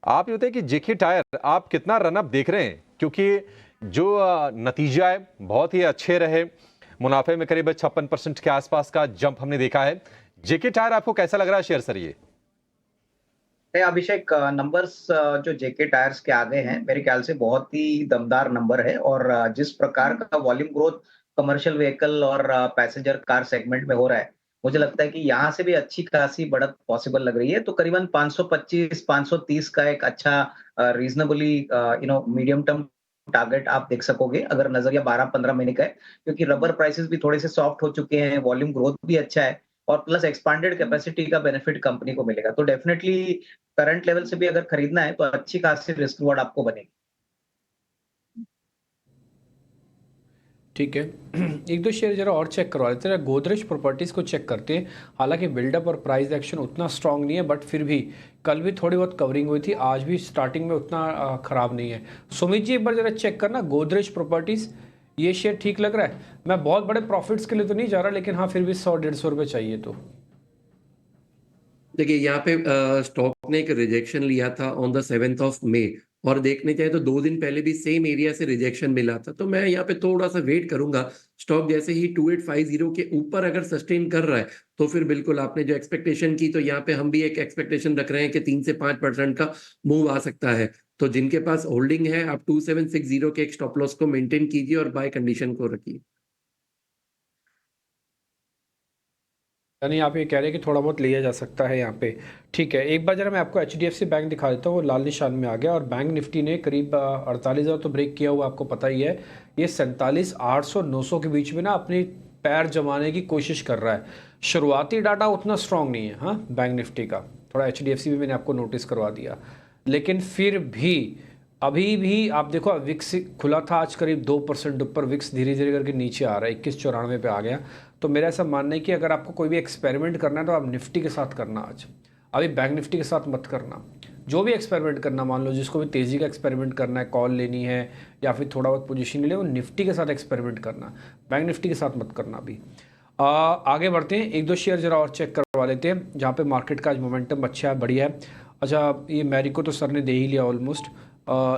आप ये बताइए कि JK टायर आप कितना रनअप देख रहे हैं, क्योंकि जो नतीजा है बहुत ही अच्छे रहे। मुनाफे में करीब 56% के आसपास का जंप हमने देखा है। JK टायर आपको कैसा लग रहा है शेयर सर? ये अभिषेक, नंबर्स जो JK टायर्स के आगे हैं मेरे ख्याल से बहुत ही दमदार नंबर है, और जिस प्रकार का वॉल्यूम ग्रोथ कमर्शियल व्हीकल और पैसेंजर कार सेगमेंट में हो रहा है, मुझे लगता है कि यहाँ से भी अच्छी खासी बढ़त पॉसिबल लग रही है। तो करीबन 525-530 का एक अच्छा रीजनेबली मीडियम टर्म टारगेट आप देख सकोगे, अगर नजरिया 12-15 महीने का है, क्योंकि रबर प्राइसेस भी थोड़े से सॉफ्ट हो चुके हैं, वॉल्यूम ग्रोथ भी अच्छा है और प्लस एक्सपांडेड कैपेसिटी का बेनिफिट कंपनी को मिलेगा। तो डेफिनेटली करंट लेवल से भी अगर खरीदना है तो अच्छी खासी रिस्क रिवॉर्ड आपको बनेगी। ठीक है। एक दो शेयर जरा और चेक करवा लेते हैं। गोदरेज प्रॉपर्टीज़ को चेक करते हैं। हालांकि बिल्डअप और प्राइस एक्शन उतना स्ट्रांग नहीं है, बट फिर भी कल भी थोड़ी बहुत कवरिंग हुई थी, आज भी स्टार्टिंग में उतना ख़राब नहीं है। सुमित जी एक बार जरा चेक करना गोदरेज प्रॉपर्टीज़, ये शेयर ठीक लग रहा है? मैं बहुत बड़े प्रॉफिट्स के लिए तो नहीं जा रहा, लेकिन हाँ फिर भी 100-150 रुपये चाहिए तो। देखिए यहाँ पे स्टॉक ने एक रिजेक्शन लिया था on the 7th of May, और देखने चाहे तो 2 दिन पहले भी सेम एरिया से रिजेक्शन मिला था। तो मैं यहाँ पे थोड़ा सा वेट करूंगा। स्टॉक जैसे ही 2850 के ऊपर अगर सस्टेन कर रहा है तो फिर बिल्कुल आपने जो एक्सपेक्टेशन की, तो यहाँ पे हम भी एक एक्सपेक्टेशन रख रहे हैं कि 3 से 5% का मूव आ सकता है। तो जिनके पास होल्डिंग है, आप 2760 के एक स्टॉप लॉस को मेंटेन कीजिए और बाय कंडीशन को रखिए। यानी आप ये कह रहे हैं कि थोड़ा बहुत लिया जा सकता है यहाँ पे। ठीक है, एक बार जरा मैं आपको HDFC बैंक दिखा देता हूँ। वो लाल निशान में आ गया और बैंक निफ्टी ने करीब 48,000 तो ब्रेक किया हुआ, आपको पता ही है। ये 47,800-900 के बीच में ना अपनी पैर जमाने की कोशिश कर रहा है। शुरुआती डाटा उतना स्ट्रांग नहीं है हाँ बैंक निफ्टी का, थोड़ा HDFC भी मैंने आपको नोटिस करवा दिया, लेकिन फिर भी अभी भी आप देखो विक्स खुला था आज करीब 2% ऊपर, विक्स धीरे धीरे करके नीचे आ रहा है, 2194 पे आ गया। तो मेरा ऐसा मानना है कि अगर आपको कोई भी एक्सपेरिमेंट करना है तो आप निफ्टी के साथ करना आज, अभी बैंक निफ्टी के साथ मत करना। जो भी एक्सपेरिमेंट करना, मान लो जिसको भी तेज़ी का एक्सपेरिमेंट करना है, कॉल लेनी है या फिर थोड़ा बहुत पोजीशन ले, वो निफ्टी के साथ एक्सपेरिमेंट करना, बैंक निफ्टी के साथ मत करना अभी। आगे बढ़ते हैं, एक दो शेयर जरा और चेक करवा लेते हैं जहाँ पे मार्केट का आज मोमेंटम अच्छा है, बढ़िया है। अच्छा, ये मैरिको तो सर ने दे ही लिया ऑलमोस्ट।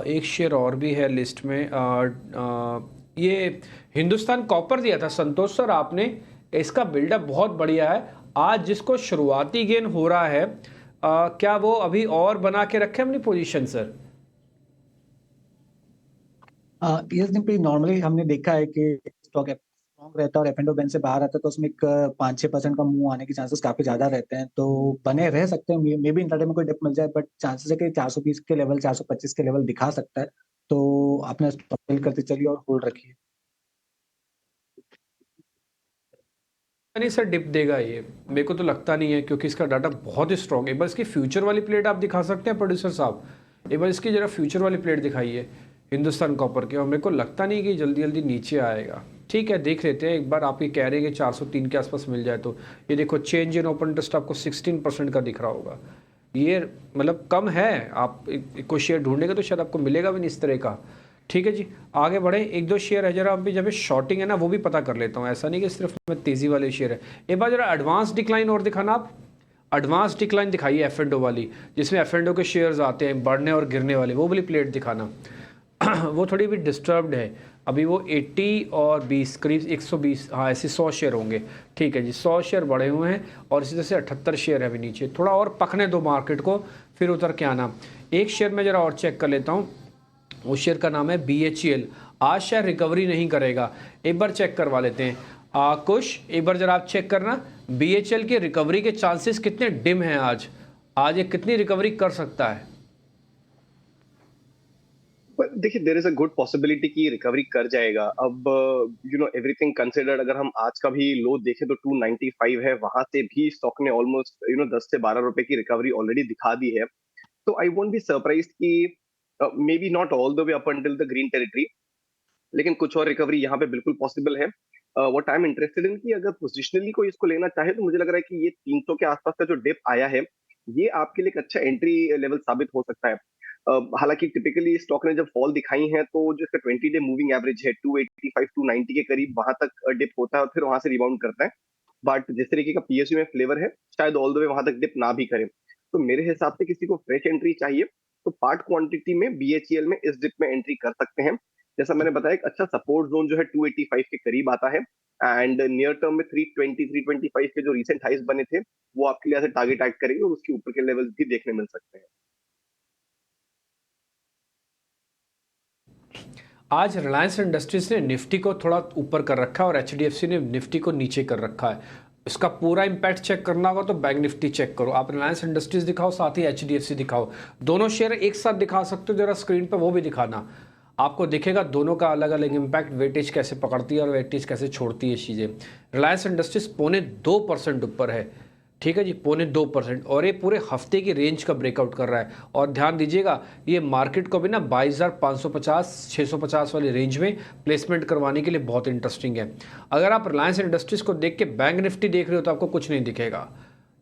एक शेयर और भी है लिस्ट में, ये हिंदुस्तान कॉपर दिया था संतोष सर आपने, इसका बिल्डअप बहुत बढ़िया है। आज जिसको शुरुआती गेन हो रहा है, क्या वो अभी और बना के रखे अपनी position sir? Yes Dimpy, normally हमने देखा है कि स्टॉक स्ट्रॉन्ग रहता है और F&O बैंड से बाहर आता है तो उसमें एक 5-6% का मूव आने के चांसेस काफी ज्यादा रहते हैं, तो बने रह सकते हैं। मे बी इंट्राडे में कोई डिप मिल जाए, बट चांसेस है कि 420 के लेवल, 425 के लेवल दिखा सकता है, तो अपना स्टॉक सेल करते चलिए और होल्ड रखिए। नहीं सर, डिप देगा ये, मेरे को तो लगता नहीं है, क्योंकि इसका डाटा बहुत ही स्ट्रॉन्ग है। एक बार इसकी फ्यूचर वाली प्लेट आप दिखा सकते हैं प्रोड्यूसर साहब, एक बार इसकी जरा फ्यूचर वाली प्लेट दिखाइए हिंदुस्तान कॉपर की, और मेरे को लगता नहीं कि जल्दी जल्दी नीचे आएगा। ठीक है, देख लेते हैं एक बार। आप ये कह रहे हैं कि 403 के आसपास मिल जाए तो ये देखो, चेंज इन ओपन इंटरेस्ट आपको 16% का दिख रहा होगा, ये मतलब कम है। आप कोई शेयर ढूंढेंगे तो शायद आपको मिलेगा भी नहीं इस तरह का। ठीक है जी, आगे बढ़े। एक दो शेयर है जरा अभी जब शॉर्टिंग है ना, वो भी पता कर लेता हूँ, ऐसा नहीं कि सिर्फ मैं तेज़ी वाले शेयर है। एक बार जरा एडवांस डिक्लाइन और दिखाना आप, एडवांस डिक्लाइन दिखाइए F&O वाली, जिसमें F&O के शेयर्स आते हैं बढ़ने और गिरने वाले, वो वाली प्लेट दिखाना। वो थोड़ी भी डिस्टर्ब्ड है अभी, वो 80 और 20 करीब 120, हाँ ऐसे 100 शेयर होंगे। ठीक है जी, 100 शेयर बढ़े हुए हैं और इसी तरह से 78 शेयर है अभी नीचे। थोड़ा और पकने दो मार्केट को, फिर उतर के आना। एक शेयर में ज़रा और चेक कर लेता हूँ, उस शेयर का नाम है BHEL। आज शायद रिकवरी नहीं करेगा, एक बार चेक करवा लेते हैं। कुछ एक बार जरा आप चेक करना BHEL की रिकवरी के चांसेस कितने डिम हैं आज ये कितनी रिकवरी कर सकता है? देखिए, there is a good possibility कि रिकवरी कर जाएगा। अब एवरीथिंग कंसिडर्ड, अगर हम आज का भी लो देखें तो 295 है, वहां से भी स्टॉक ने ऑलमोस्ट 10 से 12 रुपए की रिकवरी ऑलरेडी दिखा दी है। तो आई वोंट बी सरप्राइज्ड कि may be not all the way up until the green territory, लेकिन कुछ और रिकवरी यहाँ पे बिल्कुल पॉसिबल है। What I am interested in कि अगर पोजिशनली कोई इसको लेना चाहे तो मुझे लग रहा है कि ये 300 के आसपास का जो डिप आया है, ये आपके लिए एक अच्छा एंट्री लेवल साबित हो सकता है। हालांकि टिपिकली स्टॉक ने जब फॉल दिखाई है तो जो इसका 20 डे मूविंग एवरेज है 285 290 के करीब, वहां तक डिप होता है और फिर वहां से रिबाउंड करता है। बट जिस तरीके का PSU में फ्लेवर है, शायद ऑल द वे वहां तक डिप ना भी करे। तो मेरे हिसाब से किसी को फ्रेश एंट्री चाहिए तो पार्ट क्वांटिटी में BHEL में इस डिप में एंट्री कर सकते हैं। जैसा मैंने बताया, एक अच्छा सपोर्ट जोन जो है 285 के करीब आता है, एंड नियर टर्म में 320 325 के जो रिसेंट हाइस बने थे वो आपके लिए ऐसे टारगेट एक्ट करेंगे और उसके ऊपर के लेवल्स भी देखने मिल सकते हैं। आज रिलायंस इंडस्ट्रीज ने निफ्टी को थोड़ा ऊपर कर रखा है और HDFC ने निफ्टी को नीचे कर रखा है। इसका पूरा इम्पैक्ट चेक करना होगा तो बैंक निफ्टी चेक करो। आप रिलायंस इंडस्ट्रीज दिखाओ, साथ ही HDFC दिखाओ, दोनों शेयर एक साथ दिखा सकते हो, जरा स्क्रीन पर वो भी दिखाना, आपको दिखेगा दोनों का अलग अलग इम्पैक्ट, वेटेज कैसे पकड़ती है और वेटेज कैसे छोड़ती है चीज़ें। रिलायंस इंडस्ट्रीज 2.25% ऊपर है, ठीक है जी, 0.25%, और ये पूरे हफ्ते की रेंज का ब्रेकआउट कर रहा है। और ध्यान दीजिएगा, ये मार्केट को भी ना 22,550 650 वाली रेंज में प्लेसमेंट करवाने के लिए बहुत इंटरेस्टिंग है। अगर आप रिलायंस इंडस्ट्रीज को देख के बैंक निफ्टी देख रहे हो तो आपको कुछ नहीं दिखेगा।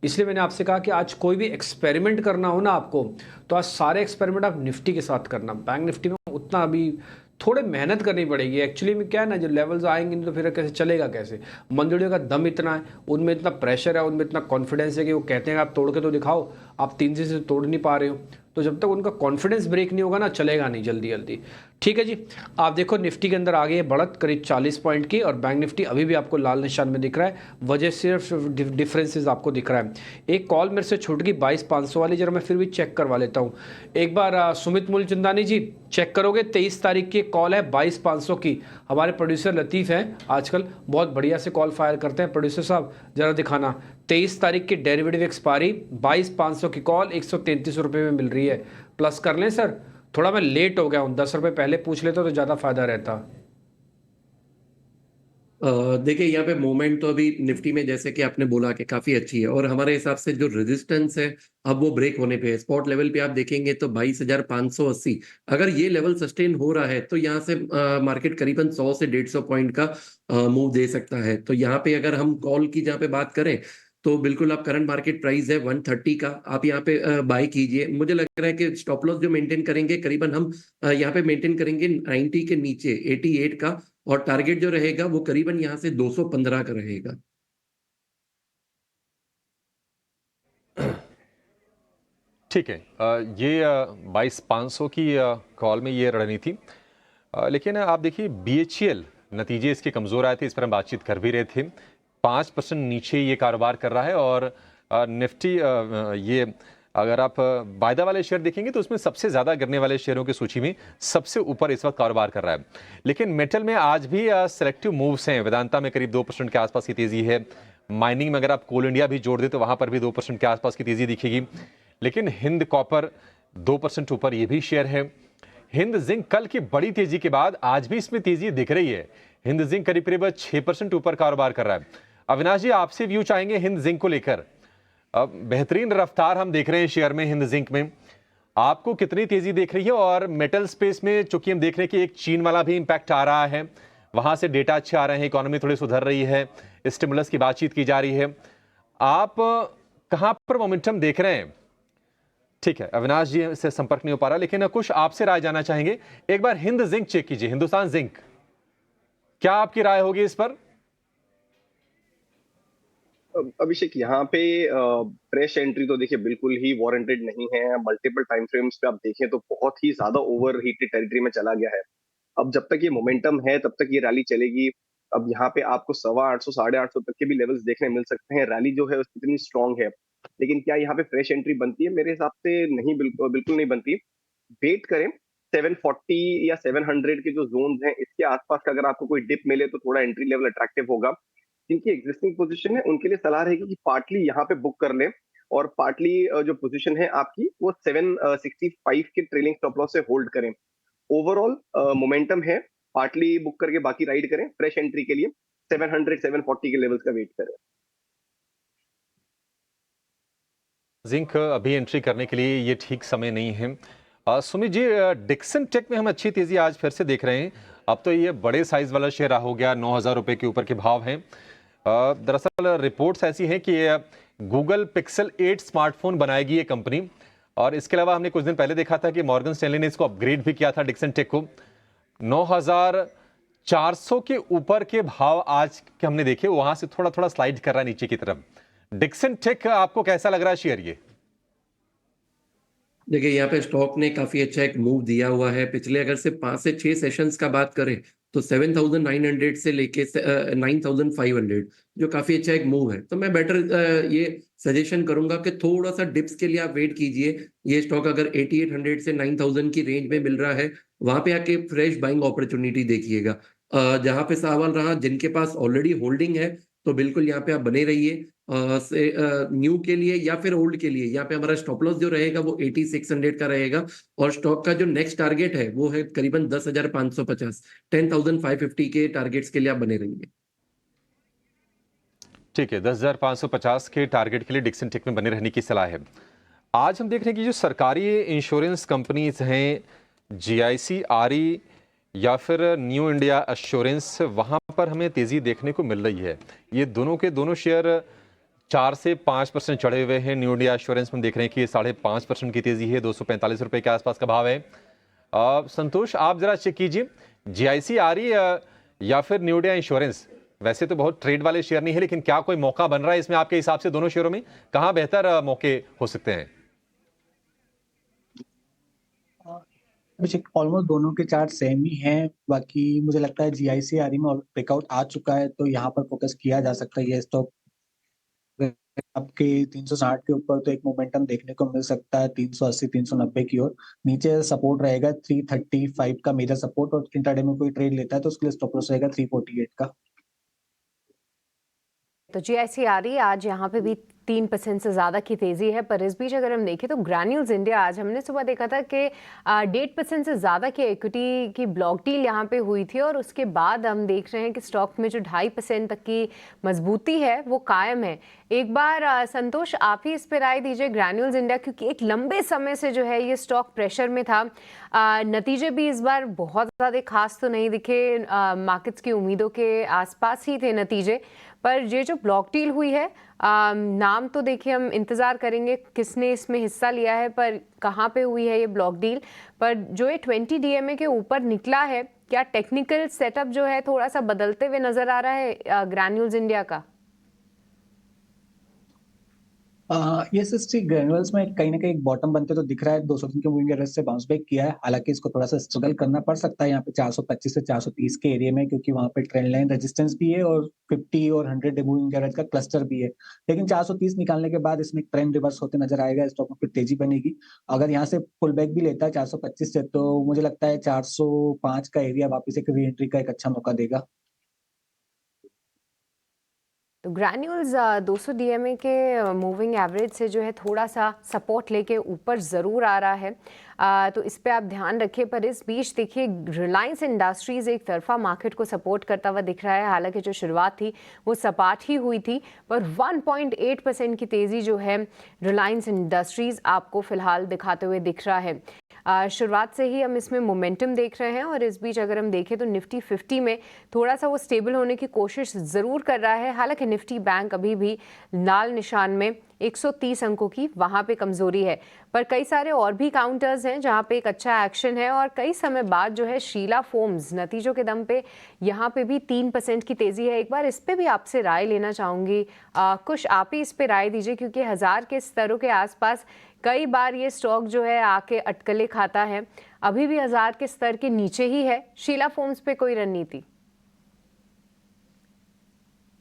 इसलिए मैंने आपसे कहा कि आज कोई भी एक्सपेरिमेंट करना हो ना आपको, तो आज सारे एक्सपेरिमेंट आप निफ्टी के साथ करना। बैंक निफ्टी में उतना अभी थोड़े मेहनत करनी पड़ेगी। एक्चुअली में क्या है ना, जो लेवल्स आएंगे तो फिर कैसे चलेगा, कैसे मंदिरों का दम इतना है, उनमें इतना प्रेशर है, उनमें इतना कॉन्फिडेंस है कि वो कहते हैं आप तोड़ के तो दिखाओ, आप 3 से तोड़ नहीं पा रहे हो। तो जब तक उनका कॉन्फिडेंस ब्रेक नहीं होगा ना, चलेगा नहीं जल्दी जल्दी। ठीक है जी, आप देखो निफ्टी के अंदर आ गई है बढ़त करीब 40 पॉइंट की, और बैंक निफ्टी अभी भी आपको लाल निशान में दिख रहा है। वजह सिर्फ डिफरेंसेस आपको दिख रहा है। एक कॉल मेरे से छूट गई 22,500 वाली, जरा मैं फिर भी चेक करवा लेता हूँ एक बार। सुमित मूलचंदानी जी चेक करोगे, 23 तारीख की कॉल है 22,500 की। हमारे प्रोड्यूसर लतीफ़ हैं, आजकल बहुत बढ़िया से कॉल फायर करते हैं। प्रोड्यूसर साहब जरा दिखाना, 23 तारीख की डेरिवेटिव एक्सपायरी, 22,500 की कॉल, 133 रुपये में मिल रही है। प्लस कर लें सर, थोड़ा मैं लेट हो गया हूँ, 10 रुपये पहले पूछ लेता तो ज़्यादा फायदा रहता। देखिए यहाँ पे मोमेंट तो अभी निफ्टी में जैसे कि आपने बोला कि काफी अच्छी है, और हमारे हिसाब से जो रेजिस्टेंस है अब वो ब्रेक होने पे है। स्पॉट लेवल पे आप देखेंगे तो 22,580, अगर ये लेवल सस्टेन हो रहा है तो यहाँ से मार्केट करीबन 100 से 150 पॉइंट का मूव दे सकता है। तो यहाँ पे अगर हम कॉल की जहाँ पे बात करें तो बिल्कुल आप करंट मार्केट प्राइस है 130 का, आप यहाँ पे बाय कीजिए। मुझे लग रहा है कि स्टॉप लॉस जो मेंटेन करेंगे करीबन हम यहाँ पे मेंटेन करेंगे 90 के नीचे 88 का, और टारगेट जो रहेगा वो करीबन यहाँ से 215 का रहेगा। ठीक है, ये 22,500 की कॉल में ये रणनीति। लेकिन आप देखिए BHEL नतीजे इसके कमज़ोर आए थे, इस पर हम बातचीत कर भी रहे थे। 5% नीचे ये कारोबार कर रहा है, और निफ्टी ये अगर आप वायदा वाले शेयर देखेंगे तो उसमें सबसे ज़्यादा गिरने वाले शेयरों की सूची में सबसे ऊपर इस वक्त कारोबार कर रहा है। लेकिन मेटल में आज भी सेलेक्टिव मूव्स हैं। वेदांता में करीब 2% के आसपास की तेज़ी है। माइनिंग में अगर आप कोल इंडिया भी जोड़ दें तो वहाँ पर भी 2% के आसपास की तेज़ी दिखेगी। लेकिन हिंद कॉपर 2% ऊपर ये भी शेयर है। हिंद जिंक कल की बड़ी तेज़ी के बाद आज भी इसमें तेज़ी दिख रही है। हिंद जिंक करीब करीब 6% ऊपर कारोबार कर रहा है। अविनाश जी, आपसे व्यू चाहेंगे हिंद जिंक को लेकर। अब बेहतरीन रफ्तार हम देख रहे हैं शेयर में, हिंद जिंक में आपको कितनी तेजी देख रही है? और मेटल स्पेस में चूंकि हम देख रहे हैं कि एक चीन वाला भी इंपैक्ट आ रहा है, वहां से डेटा अच्छे आ रहे हैं, इकोनॉमी थोड़ी सुधर रही है, स्टिमुलस की बातचीत की जा रही है, आप कहां पर मोमेंटम देख रहे हैं? ठीक है, अविनाश जी से संपर्क नहीं हो पा रहा, लेकिन कुछ आपसे राय जानना चाहेंगे। एक बार हिंद जिंक चेक कीजिए, हिंदुस्तान जिंक, क्या आपकी राय होगी इस पर? अभिषेक, यहाँ पे फ्रेश एंट्री तो देखिए बिल्कुल ही वारंटेड नहीं है। मल्टीपल टाइम फ्रेम्स पे आप देखें तो बहुत ही ज्यादा ओवर हीटेड टेरिटरी में चला गया है। अब जब तक ये मोमेंटम है तब तक ये रैली चलेगी। अब यहाँ पे आपको 850 850 तक के भी लेवल्स देखने मिल सकते हैं। रैली जो है इतनी स्ट्रांग है, लेकिन क्या यहाँ पे फ्रेश एंट्री बनती है? मेरे हिसाब से नहीं, बिल्कुल नहीं बनती। वेट करें 740 या 700 के जो जोन हैं इसके आसपास का अगर आपको कोई डिप मिले तो थोड़ा एंट्री लेवल अट्रैक्टिव होगा। जिनकी एग्जिस्टिंग पोजीशन है उनके लिए सलाह रहेगी कि पार्टली यहाँ पे बुक कर लें, और पार्टली जो पोजीशन है आपकी वो 765 के ट्रेलिंग स्टॉप लॉस से होल्ड करें। ओवरऑल मोमेंटम है, पार्टली बुक करके बाकी राइड करें। फ्रेश एंट्री के लिए 700 740 के लेवल्स का वेट करें। जिंक अभी एंट्री करने के लिए ये ठीक समय नहीं है। सुमित जी, डिक्सन टेक में हम अच्छी तेजी आज फिर से देख रहे हैं। अब तो ये बड़े साइज वाला शेयर हो गया, 9,000 रुपए के ऊपर के भाव हैं। दरअसल रिपोर्ट्स ऐसी हैं कि गूगल पिक्सल 8 स्मार्टफोन बनाएगी ये कंपनी, और इसके अलावा हमने कुछ दिन पहले देखा था कि मॉर्गन स्टैनली ने इसको अपग्रेड भी किया था डिक्सन टेक को। 9,400 के ऊपर के भाव आज के हमने देखे, वहां से थोड़ा थोड़ा स्लाइड कर रहा है नीचे की तरफ। डिक्सन टेक आपको कैसा लग रहा है शेयर? ये देखिए यहाँ पे स्टॉक ने काफी अच्छा एक मूव दिया हुआ है। पिछले अगर से 5 से 6 सेशंस का बात करें तो 7,900 से लेके 9,500 जो काफी अच्छा एक मूव है। तो मैं बेटर ये सजेशन करूंगा कि थोड़ा सा डिप्स के लिए आप वेट कीजिए। ये स्टॉक अगर 8,800 से 9,000 की रेंज में मिल रहा है, वहां पे आके फ्रेश बाइंग अपॉर्चुनिटी देखिएगा। जहां पे सवाल रहा जिनके पास ऑलरेडी होल्डिंग है तो बिल्कुल यहाँ पे आप बने रहिए। न्यू के लिए या फिर ओल्ड के लिए यहाँ पे हमारा स्टॉप लॉस जो रहेगा वो 8,600 का रहेगा, और स्टॉक का जो नेक्स्ट टारगेट है वो है करीबन 10,550, 10,550 के टारगेट्स के लिए आप बने रहिए। ठीक है, 10,550 के टारगेट के लिए डिक्सन टेक में बने रहने की सलाह है। आज हम देख रहे हैं कि जो सरकारी इंश्योरेंस कंपनीज हैं, जीआईसी, आरई या फिर न्यू इंडिया एश्योरेंस, वहाँ पर हमें तेज़ी देखने को मिल रही है। ये दोनों के दोनों शेयर 4 से 5% चढ़े हुए हैं। न्यू इंडिया एश्योरेंस में देख रहे हैं कि 5.5% की तेज़ी है, 245 रुपये के आसपास का भाव है। संतोष, आप जरा चेक कीजिए, जीआईसी, आरई या फिर न्यू इंडिया इंश्योरेंस, वैसे तो बहुत ट्रेड वाले शेयर नहीं है, लेकिन क्या कोई मौका बन रहा है इसमें आपके हिसाब से? दोनों शेयरों में कहाँ बेहतर मौके हो सकते हैं? ऑलमोस्ट दोनों के चार्ट सेम ही हैं। बाकी मुझे लगता है जीआईसी, आरई में ब्रेकआउट आ चुका है, तो यहाँ पर फोकस किया जा सकता है। ये स्टॉक आपके 360 के ऊपर तो एक मोमेंटम देखने को मिल सकता है 380 390 की ओर। नीचे सपोर्ट रहेगा 335 का मेजर सपोर्ट, और इंट्राडे में कोई ट्रेड लेता है तो उसके लिए स्टॉप लॉस रहेगा 348 का। तो जीआईसी आरई आज यहाँ पे भी 3% से ज़्यादा की तेज़ी है। पर इस बीच अगर हम देखें तो ग्रैन्यूल्स इंडिया, आज हमने सुबह देखा था कि 1.5% से ज़्यादा की इक्विटी की ब्लॉक डील यहाँ पे हुई थी, और उसके बाद हम देख रहे हैं कि स्टॉक में जो 2.5% तक की मजबूती है वो कायम है। एक बार संतोष, आप ही इस पर राय दीजिए ग्रैन्यूल्स इंडिया, क्योंकि एक लंबे समय से जो है ये स्टॉक प्रेशर में था। नतीजे भी इस बार बहुत ज़्यादा खास तो नहीं दिखे, मार्केट्स की उम्मीदों के आसपास ही थे नतीजे। पर ये जो ब्लॉक डील हुई है, नाम तो देखिए हम इंतज़ार करेंगे किसने इसमें हिस्सा लिया है, पर कहाँ पे हुई है ये ब्लॉक डील। पर जो ये 20 DMA के ऊपर निकला है, क्या टेक्निकल सेटअप जो है थोड़ा सा बदलते हुए नज़र आ रहा है ग्रैन्यूल्स इंडिया का? ये सिस्टी ग्रेनुअल्स में कहीं ना कहीं एक बॉटम बनते तो दिख रहा है। 200 दिन के मूविंग एवरेज से बाउंस बैक किया है, हालांकि इसको थोड़ा सा स्ट्रगल करना पड़ सकता है यहाँ पे 425 से 430 के एरिया में, क्योंकि वहाँ पे ट्रेंड लाइन रेजिस्टेंस भी है और 50 और 100 डे मूविंग एवरेज का क्लस्टर भी है। लेकिन 430 निकालने के बाद इसमें ट्रेंड रिवर्स होते नजर आएगा, स्टॉक में फिर तेजी बनेगी। अगर यहाँ से पुल बैक भी लेता है 425 से, तो मुझे लगता है 405 का एरिया वापस एक री एंट्री का एक अच्छा मौका देगा। तो ग्रैन्यूल्स 200 DMA के मूविंग एवरेज से जो है थोड़ा सा सपोर्ट लेके ऊपर ज़रूर आ रहा है, तो इस पे आप ध्यान रखिए। पर इस बीच देखिए रिलायंस इंडस्ट्रीज़ एक तरफा मार्केट को सपोर्ट करता हुआ दिख रहा है। हालांकि जो शुरुआत थी वो सपाट ही हुई थी, पर 1.8% की तेज़ी जो है रिलायंस इंडस्ट्रीज़ आपको फ़िलहाल दिखाते हुए दिख रहा है। शुरुआत से ही हम इसमें मोमेंटम देख रहे हैं, और इस बीच अगर हम देखें तो निफ्टी 50 में थोड़ा सा वो स्टेबल होने की कोशिश ज़रूर कर रहा है। हालांकि निफ्टी बैंक अभी भी लाल निशान में 130 अंकों की वहाँ पे कमज़ोरी है। पर कई सारे और भी काउंटर्स हैं जहाँ पे एक अच्छा एक्शन है, और कई समय बाद जो है शीला फोम्स नतीजों के दम पे यहाँ पे भी 3% की तेज़ी है। एक बार इस पे भी आपसे राय लेना चाहूँगी, कुछ आप ही इस पे राय दीजिए, क्योंकि 1000 के स्तरों के आसपास कई बार ये स्टॉक जो है आके अटकलें खाता है। अभी भी 1000 के स्तर के नीचे ही है। शीला फोम्स पे कोई रणनीति?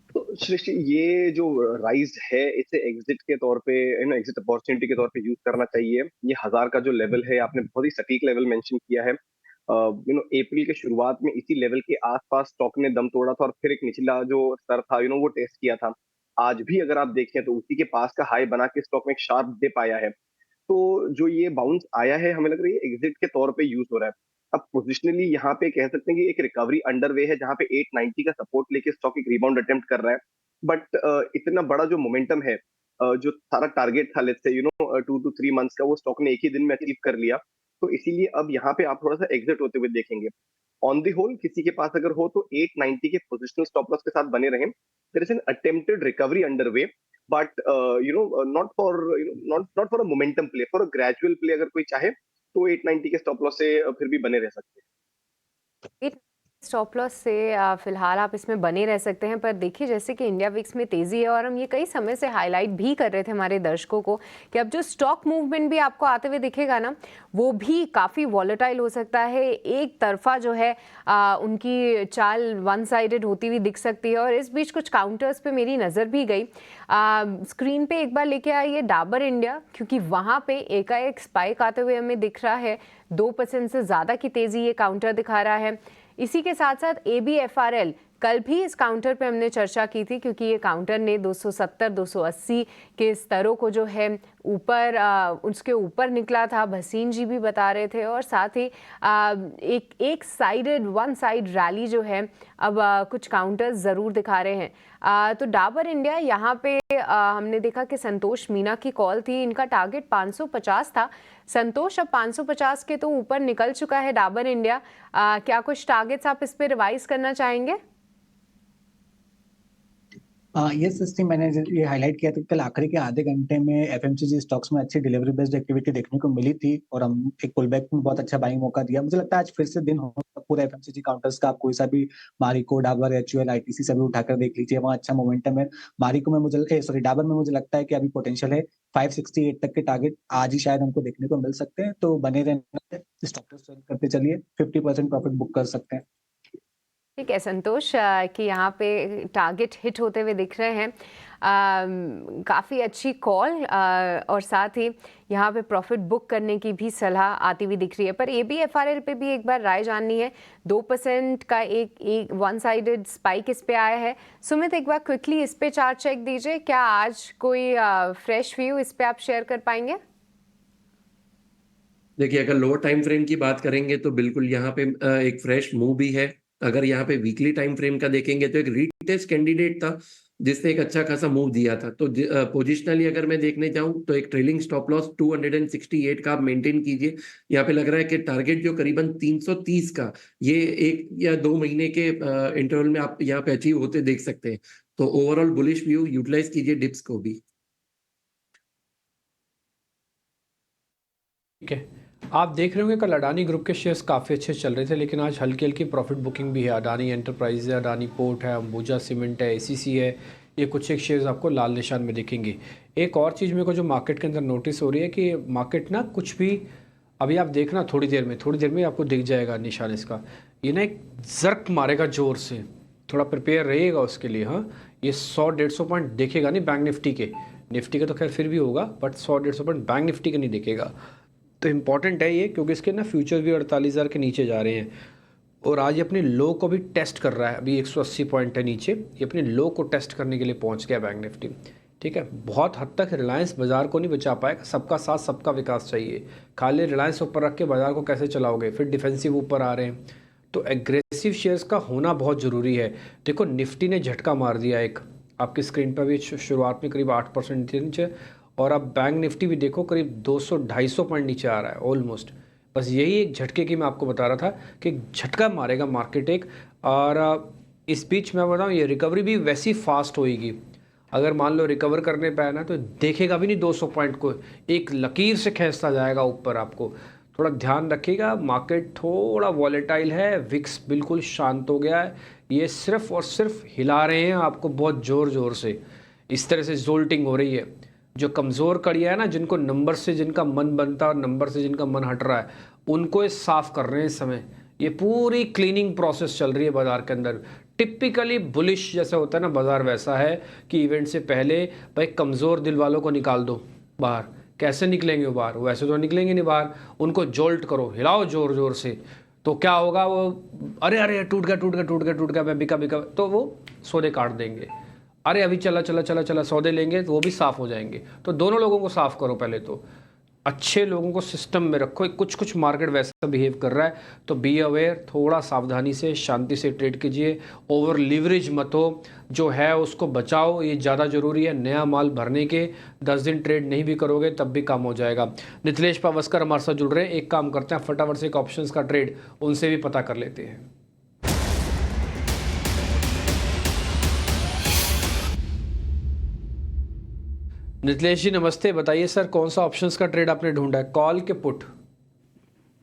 तो सृष्टि, ये जो राइज है इसे एग्जिट के तौर पे, एग्जिट अपॉर्चुनिटी के तौर पे यूज करना चाहिए। ये 1000 का जो लेवल है, आपने बहुत ही सटीक लेवल मेंशन किया है। अप्रैल के शुरुआत में इसी लेवल के आसपास स्टॉक ने दम तोड़ा था, और फिर एक निचला जो स्तर था वो टेस्ट किया था। आज भी अगर आप देखें तो उसी के पास का हाई बना के स्टॉक में एक शार्प डिप आया है। तो जो ये बाउंस आया है, हमें लग रहा है ये एग्जिट के तौर पे यूज हो रहा है। अब पोजिशनली यहाँ पे कह सकते हैं कि एक रिकवरी अंडरवे है, जहाँ पे 890 का सपोर्ट लेके स्टॉक एक रिबाउंड अटेम्प्ट कर रहा है। बट इतना बड़ा जो मोमेंटम है, जो सारा टारगेट था लेट्स से 2 to 3 मंथ्स का, वो स्टॉक ने एक ही दिन में अचीव कर लिया। तो इसीलिए अब यहाँ पे आप थोड़ा सा एग्जिट होते हुए देखेंगे। ऑन द होल किसी के पास अगर हो तो 890 के पोजिशनल स्टॉप लॉस के साथ बने रहें। There is an attempted recovery underway, but not for a momentum play, for a gradual play अगर कोई चाहे तो 890 के स्टॉप लॉस से फिर भी बने रह सकते हैं। स्टॉप लॉस से फिलहाल आप इसमें बने रह सकते हैं। पर देखिए जैसे कि इंडिया विक्स में तेज़ी है, और हम ये कई समय से हाईलाइट भी कर रहे थे हमारे दर्शकों को कि अब जो स्टॉक मूवमेंट भी आपको आते हुए दिखेगा ना, वो भी काफ़ी वॉलेटाइल हो सकता है। एक तरफा जो है उनकी चाल वन साइडेड होती हुई दिख सकती है। और इस बीच कुछ काउंटर्स पे मेरी नज़र भी गई। स्क्रीन पे एक बार लेके आइए डाबर इंडिया, क्योंकि वहाँ पे एकाएक स्पाइक आते हुए हमें दिख रहा है। 2% से ज़्यादा की तेज़ी ये काउंटर दिखा रहा है। इसी के साथ साथ ABFRL कल भी इस काउंटर पे हमने चर्चा की थी क्योंकि ये काउंटर ने 270 280 के स्तरों को जो है ऊपर उसके ऊपर निकला था, भसीन जी भी बता रहे थे। और साथ ही एक साइडेड वन साइड रैली जो है अब कुछ काउंटर्स ज़रूर दिखा रहे हैं। तो डाबर इंडिया यहाँ पे हमने देखा कि संतोष मीना की कॉल थी, इनका टारगेट 550 था। संतोष अब 550 के तो ऊपर निकल चुका है डाबर इंडिया। क्या कुछ टारगेट्स आप इस पे रिवाइज करना चाहेंगे? ये सिस्टम मैंने ये हाईलाइट किया था कि कल आखिरी के आधे घंटे में एफएमसीजी स्टॉक्स में अच्छी डिलीवरी बेस्ड एक्टिविटी देखने को मिली थी और हम एक पुल बैक में बहुत अच्छा बाइंग मौका दिया। मुझे लगता है आज फिर से दिन होगा पूरा एफएमसीजी काउंटर्स का। आप कोई सा भी मारिको, डाबर, एचयूएल, आईटीसी सभी उठाकर देख लीजिए, वहाँ अच्छा मोमेंटम है। मारिको में डाबर में मुझे लगता है कि अभी पोटेंशियल है 568 तक के टारगेट आज ही शायद हमको देखने को मिल सकते हैं, तो बने रहने स्टॉक करते चलिए, 50% प्रॉफिट बुक कर सकते हैं। ठीक है संतोष, कि यहाँ पे टारगेट हिट होते हुए दिख रहे हैं। काफ़ी अच्छी कॉल और साथ ही यहाँ पे प्रॉफिट बुक करने की भी सलाह आती हुई दिख रही है। पर ABFRL पे भी एक बार राय जाननी है। 2% का एक वन साइडेड स्पाइक इस पे आया है। सुमित, एक बार क्विकली इस पे चार्ट चेक दीजिए, क्या आज कोई फ्रेश व्यू इस पे आप शेयर कर पाएंगे? देखिए, अगर लोअर टाइम फ्रेम की बात करेंगे तो बिल्कुल यहाँ पे एक फ्रेश मूव भी है। अगर यहाँ पे वीकली टाइम फ्रेम का देखेंगे तो एक रीटेस्ट कैंडिडेट था जिसने एक अच्छा खासा मूव दिया था। तो पोजिशनली अगर मैं देखने जाऊं तो एक ट्रेलिंग स्टॉप लॉस 268 का आप मेंटेन कीजिए। यहाँ पे लग रहा है कि टारगेट जो करीबन 330 का, ये 1 या 2 महीने के इंटरवल में आप यहाँ पे अचीव होते देख सकते हैं। तो ओवरऑल बुलिश व्यू यूटिलाइज कीजिए डिप्स को भी। ठीक है, आप देख रहे होंगे कल अडानी ग्रुप के शेयर्स काफ़ी अच्छे चल रहे थे, लेकिन आज हल्की हल्की प्रॉफिट बुकिंग भी है। अडानी एंटरप्राइज है, अडानी पोर्ट है, अंबुजा सीमेंट है, ACC है, ये कुछ एक शेयर्स आपको लाल निशान में दिखेंगे। एक और चीज़ मेरे को जो मार्केट के अंदर नोटिस हो रही है कि मार्केट ना कुछ भी, अभी आप देखना थोड़ी देर में आपको दिख जाएगा निशान इसका, ये ना एक जर्क मारेगा ज़ोर से, थोड़ा प्रिपेयर रहिएगा उसके लिए। हाँ, ये 100-150 पॉइंट देखेगा नहीं बैंक निफ्टी के तो खैर फिर भी होगा, बट 100-150 पॉइंट बैंक निफ्टी के नहीं देखेगा। तो इम्पॉर्टेंट है ये, क्योंकि इसके ना फ्यूचर भी 48,000 के नीचे जा रहे हैं और आज ये अपने लो को भी टेस्ट कर रहा है। अभी 180 पॉइंट है नीचे, ये अपने लो को टेस्ट करने के लिए पहुंच गया बैंक निफ्टी। ठीक है, बहुत हद तक रिलायंस बाजार को नहीं बचा पाएगा। सबका साथ सबका विकास चाहिए। खाली रिलायंस ऊपर रख के बाजार को कैसे चलाओगे? फिर डिफेंसिव ऊपर आ रहे हैं, तो एग्रेसिव शेयर्स का होना बहुत ज़रूरी है। देखो निफ्टी ने झटका मार दिया एक, आपकी स्क्रीन पर भी शुरुआत में करीब 8% नीचे, और अब बैंक निफ्टी भी देखो करीब 200-250 पॉइंट नीचे आ रहा है ऑलमोस्ट। बस यही एक झटके की मैं आपको बता रहा था कि झटका मारेगा मार्केट एक। और इस बीच मैं बताऊँ ये रिकवरी भी वैसी फास्ट होएगी। अगर मान लो रिकवर करने पाए ना तो देखेगा भी नहीं 200 पॉइंट को, एक लकीर से खींचता जाएगा ऊपर। आपको थोड़ा ध्यान रखिएगा, मार्केट थोड़ा वॉलेटाइल है, विक्स बिल्कुल शांत हो गया है, ये सिर्फ और सिर्फ हिला रहे हैं आपको बहुत ज़ोर से। इस तरह से जोल्टिंग हो रही है। जो कमज़ोर कड़ियाँ है ना, जिनको नंबर से जिनका मन बनता है और नंबर से जिनका मन हट रहा है, उनको ये साफ़ कर रहे हैं इस समय। ये पूरी क्लीनिंग प्रोसेस चल रही है बाज़ार के अंदर। टिपिकली बुलिश जैसा होता है ना बाज़ार, वैसा है कि इवेंट से पहले भाई कमज़ोर दिल वालों को निकाल दो बाहर। कैसे निकलेंगे वो बाहर? वैसे तो निकलेंगे नहीं बाहर, उनको जोल्ट करो, हिलाओ ज़ोर से। तो क्या होगा? वो अरे टूट गया, मैं बिका, तो वो सौदे काट देंगे। अरे अभी चला सौदे लेंगे तो वो भी साफ़ हो जाएंगे। तो दोनों लोगों को साफ़ करो पहले, तो अच्छे लोगों को सिस्टम में रखो। कुछ मार्केट वैसा बिहेव कर रहा है, तो बी अवेयर, थोड़ा सावधानी से शांति से ट्रेड कीजिए। ओवर लीवरेज मत हो, जो है उसको बचाओ, ये ज़्यादा ज़रूरी है। नया माल भरने के 10 दिन ट्रेड नहीं भी करोगे तब भी काम हो जाएगा। नितलेश पावस्कर हमारे साथ जुड़ रहे हैं, एक काम करते हैं फटाफट से एक ऑप्शंस का ट्रेड उनसे भी पता कर लेते हैं। नितलेश जी नमस्ते, बताइए सर कौन सा ऑप्शंस का ट्रेड आपने ढूंढा है, कॉल के पुट?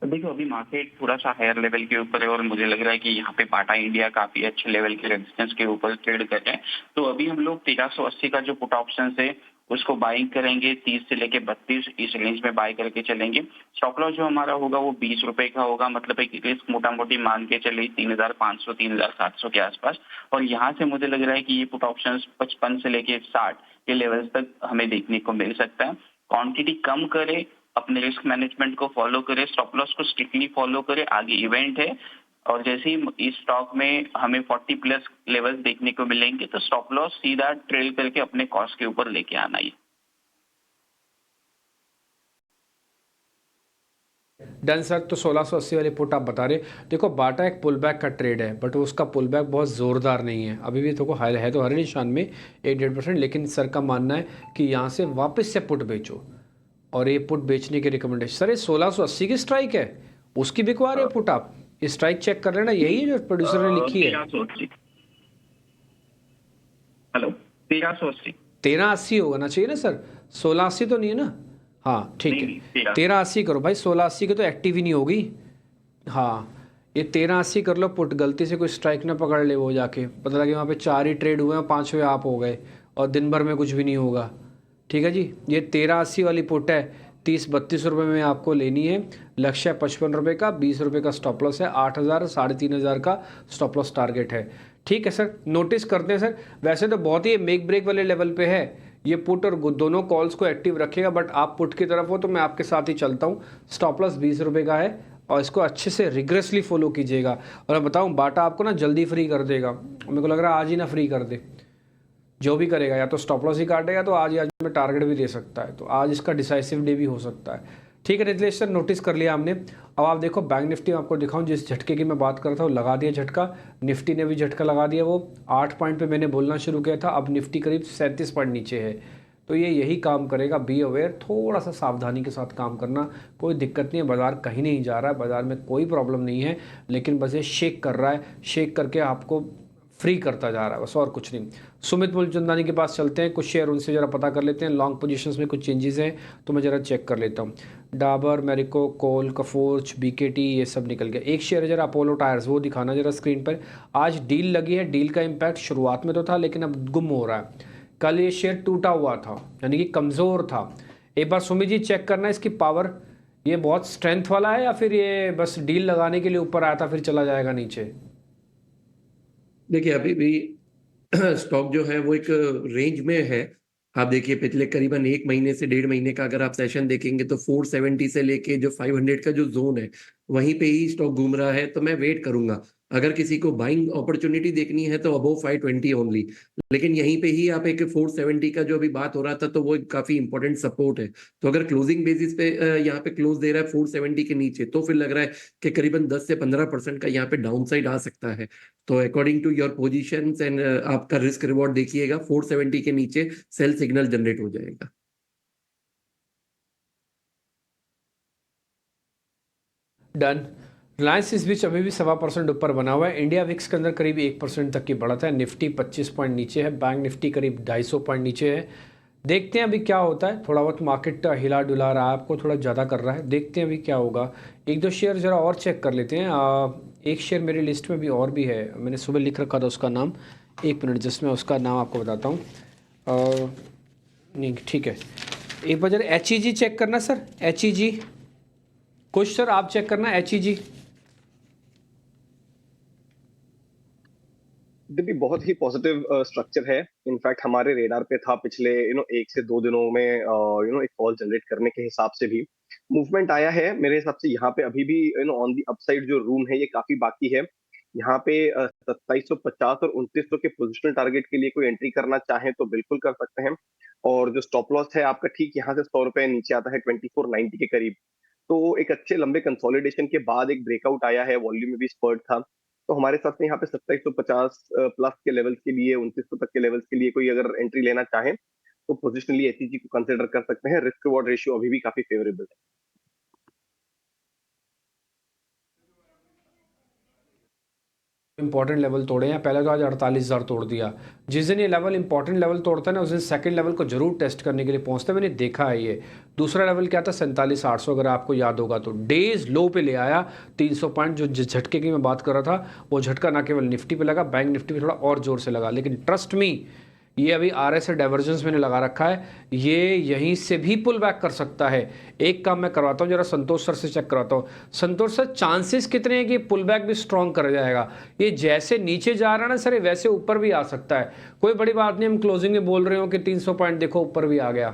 देखो अभी मार्केट थोड़ा सा हायर लेवल के ऊपर है और मुझे लग रहा है कि यहाँ पे बाटा इंडिया काफी अच्छे लेवल के रेजिस्टेंस के ऊपर ट्रेड कर रहे हैं। तो अभी हम लोग 1380 का जो पुट ऑप्शन है उसको बाइंग करेंगे, 30 से लेके 32 इस रेंज में बाय करके चलेंगे। स्टॉप लॉस जो हमारा होगा वो 20 रुपए का होगा, मतलब एक रिस्क मोटा मोटी मान के चले 3500 3700 के आसपास। और यहाँ से मुझे लग रहा है कि ये पुट ऑप्शन 55 से लेके 60 के लेवल्स तक हमें देखने को मिल सकता है। क्वांटिटी कम करे, अपने रिस्क मैनेजमेंट को फॉलो करे, स्टॉप लॉस को स्ट्रिक्टली फॉलो करे। आगे इवेंट है, और जैसे ही इस स्टॉक में हमें 40 प्लस लेवल्स देखने को मिलेंगे तो स्टॉप लॉस सीधा ट्रेल करके अपने कॉस्ट के ऊपर लेके आना ही। Done sir. तो 1680 वाली पुट आप बता रहे, देखो बाटा एक पुल बैक का ट्रेड है बट उसका पुल बैक बहुत ज़ोरदार नहीं है, अभी भी देखो हाई है तो हर निशान में 1-1.5%, लेकिन सर का मानना है कि यहाँ से वापस से पुट बेचो और ये पुट बेचने की रिकमेंडेशन। सर ये 1680 की स्ट्राइक है, उसकी बिकवा रहे हो पुट आप? ये स्ट्राइक चेक कर लेना, यही है जो प्रोड्यूसर ने लिखी है। 1380। हेलो 1380। 1380 होना चाहिए ना सर, 1680 तो नहीं है ना? हाँ ठीक है, 1380 करो भाई, 1680 की तो एक्टिव ही नहीं होगी। हाँ ये 1380 कर लो पुट, गलती से कोई स्ट्राइक ना पकड़ ले वो जाके, पता लगे वहाँ पे 4 ही ट्रेड हुए हैं, 5वें आप हो गए और दिन भर में कुछ भी नहीं होगा। ठीक है जी, ये 1380 वाली पुट है, 30-32 रुपये में आपको लेनी है। लक्ष्य है 55 रुपये का, 20 रुपये का स्टॉप लॉस है, 8000 3,500 का स्टॉप लॉस टारगेट है। ठीक है सर, नोटिस करते हैं सर। वैसे तो बहुत ही मेक ब्रेक वाले लेवल पे है ये पुट और दोनों कॉल्स को एक्टिव रखेगा, बट आप पुट की तरफ हो तो मैं आपके साथ ही चलता हूँ। स्टॉप लॉस 20 रुपये का है और इसको अच्छे से रिग्रेसली फॉलो कीजिएगा। और मैं बताऊँ बाटा आपको ना जल्दी फ्री कर देगा, मेरे को लग रहा है आज ही ना फ्री कर दे, जो भी करेगा या तो स्टॉप लॉस ही काटेगा तो आज ही आज में टारगेट भी दे सकता है, तो आज इसका डिसाइसिव डे भी हो सकता है। ठीक है नितिलेश सर, नोटिस कर लिया हमने। अब आप देखो बैंक निफ्टी में आपको दिखाऊं, जिस झटके की मैं बात कर रहा था वो लगा दिया झटका, निफ्टी ने भी झटका लगा दिया। वो 8 पॉइंट पे मैंने बोलना शुरू किया था, अब निफ्टी करीब 37 पॉइंट नीचे है, तो ये यही काम करेगा। बी अवेयर, थोड़ा सा सावधानी के साथ काम करना, कोई दिक्कत नहीं है, बाजार कहीं नहीं जा रहा है, बाजार में कोई प्रॉब्लम नहीं है, लेकिन बस ये शेक कर रहा है, शेक करके आपको फ्री करता जा रहा है बस, और कुछ नहीं। सुमित मूलचंदानी के पास चलते हैं, कुछ शेयर उनसे ज़रा पता कर लेते हैं। लॉन्ग पोजीशंस में कुछ चेंजेस हैं तो मैं ज़रा चेक कर लेता हूँ। डाबर, मैरिको, कोल, कफोर्ज, बीकेटी, ये सब निकल गया। एक शेयर ज़रा अपोलो टायर्स, वो दिखाना ज़रा स्क्रीन पर। आज डील लगी है, डील का इम्पैक्ट शुरुआत में तो था लेकिन अब गुम हो रहा है। कल ये शेयर टूटा हुआ था, यानी कि कमज़ोर था। एक बार सुमित जी चेक करना इसकी पावर, ये बहुत स्ट्रेंथ वाला है या फिर ये बस डील लगाने के लिए ऊपर आया था फिर चला जाएगा नीचे? देखिए अभी भी स्टॉक जो है वो एक रेंज में है। आप देखिए पिछले करीबन 1 महीने से 1.5 महीने का अगर आप सेशन देखेंगे तो 470 से लेके जो 500 का जो जोन है वहीं पे ही स्टॉक घूम रहा है। तो मैं वेट करूंगा, अगर किसी को बाइंग अपॉर्चुनिटी देखनी है तो अबव 520 ओनली, लेकिन यहीं पे ही आप एक 470 का जो अभी बात हो रहा था तो वो काफी इंपॉर्टेंट सपोर्ट है। तो अगर क्लोजिंग बेसिस पे यहाँ पे क्लोज दे रहा है 470 के नीचे, तो फिर लग रहा है कि करीबन 10 से 15% का यहाँ पे डाउन साइड आ सकता है। तो according to your positions and आपका रिस्क रिवॉर्ड देखिएगा, 470 के नीचे सेल सिग्नल जनरेट हो जाएगा। डन। रिलायंस इस बीच अभी भी 1.25% ऊपर बना हुआ है। इंडिया विक्स के अंदर करीब 1% तक की बढ़त है। निफ्टी 25 पॉइंट नीचे है, बैंक निफ्टी करीब 250 पॉइंट नीचे है। देखते हैं अभी क्या होता है, थोड़ा बहुत मार्केट हिला डुला रहा है, आपको थोड़ा ज़्यादा कर रहा है, देखते हैं अभी क्या होगा। 1-2 शेयर ज़रा और चेक कर लेते हैं। एक शेयर मेरी लिस्ट में भी और भी है, मैंने सुबह लिख रखा था उसका नाम, 1 मिनट जस्ट मैं उसका नाम आपको बताता हूँ। नहीं ठीक है, एक बार जरा HEG चेक करना सर, HEG कुछ सर आप चेक करना HEG। भी बहुत ही पॉजिटिव स्ट्रक्चर है। इनफैक्ट हमारे रेडार पे था पिछले 1 से 2 दिनों में एक कॉल जनरेट करने के हिसाब से भी मूवमेंट आया है। मेरे हिसाब से यहाँ पे अभी भी ऑन दी अपसाइड जो रूम है ये काफी बाकी है। यहाँ पे 2750 और 2900 के पोजिशनल टारगेट के लिए कोई एंट्री करना चाहे तो बिल्कुल कर सकते हैं। और जो स्टॉप लॉस है आपका ठीक यहाँ से 100 रुपए नीचे आता है 2490 के करीब। तो एक अच्छे लंबे कंसोलिडेशन के बाद एक ब्रेकआउट आया है, वॉल्यूम में भी स्पर्ट था। तो हमारे साथ में यहाँ पे 2750 प्लस के लेवल्स के लिए, 2900 तक के लेवल्स के लिए कोई अगर एंट्री लेना चाहे तो पोजिशनली HEG को कंसिडर कर सकते हैं। रिस्क रिवॉर्ड रेशियो अभी भी काफी फेवरेबल है। इंपॉर्टेंट लेवल तोड़े हैं, पहले तो आज 48,000 तोड़ दिया। जिस दिन ये लेवल इंपॉर्टेंट लेवल तोड़ता है ना उस दिन सेकंड लेवल को जरूर टेस्ट करने के लिए पहुंचता है, मैंने देखा है ये। दूसरा लेवल क्या था 47,800, अगर आपको याद होगा तो डेज लो पे ले आया 300 पॉइंट। जो जिस झटके की मैं बात कर रहा था वो झटका ना केवल निफ्टी पे लगा, बैंक निफ्टी पे थोड़ा और जोर से लगा, लेकिन ट्रस्ट मी ये अभी RSI डाइवर्जेंस मैंने लगा रखा है, ये यहीं से भी पुल बैक कर सकता है। एक काम मैं करवाता हूँ, जरा संतोष सर से चेक करवाता हूँ। संतोष सर चांसेस कितने हैं कि पुल बैक भी स्ट्रॉन्ग कर जाएगा? ये जैसे नीचे जा रहा है ना सर, वैसे ऊपर भी आ सकता है, कोई बड़ी बात नहीं। हम क्लोजिंग में बोल रहे हो कि 300 पॉइंट देखो ऊपर भी आ गया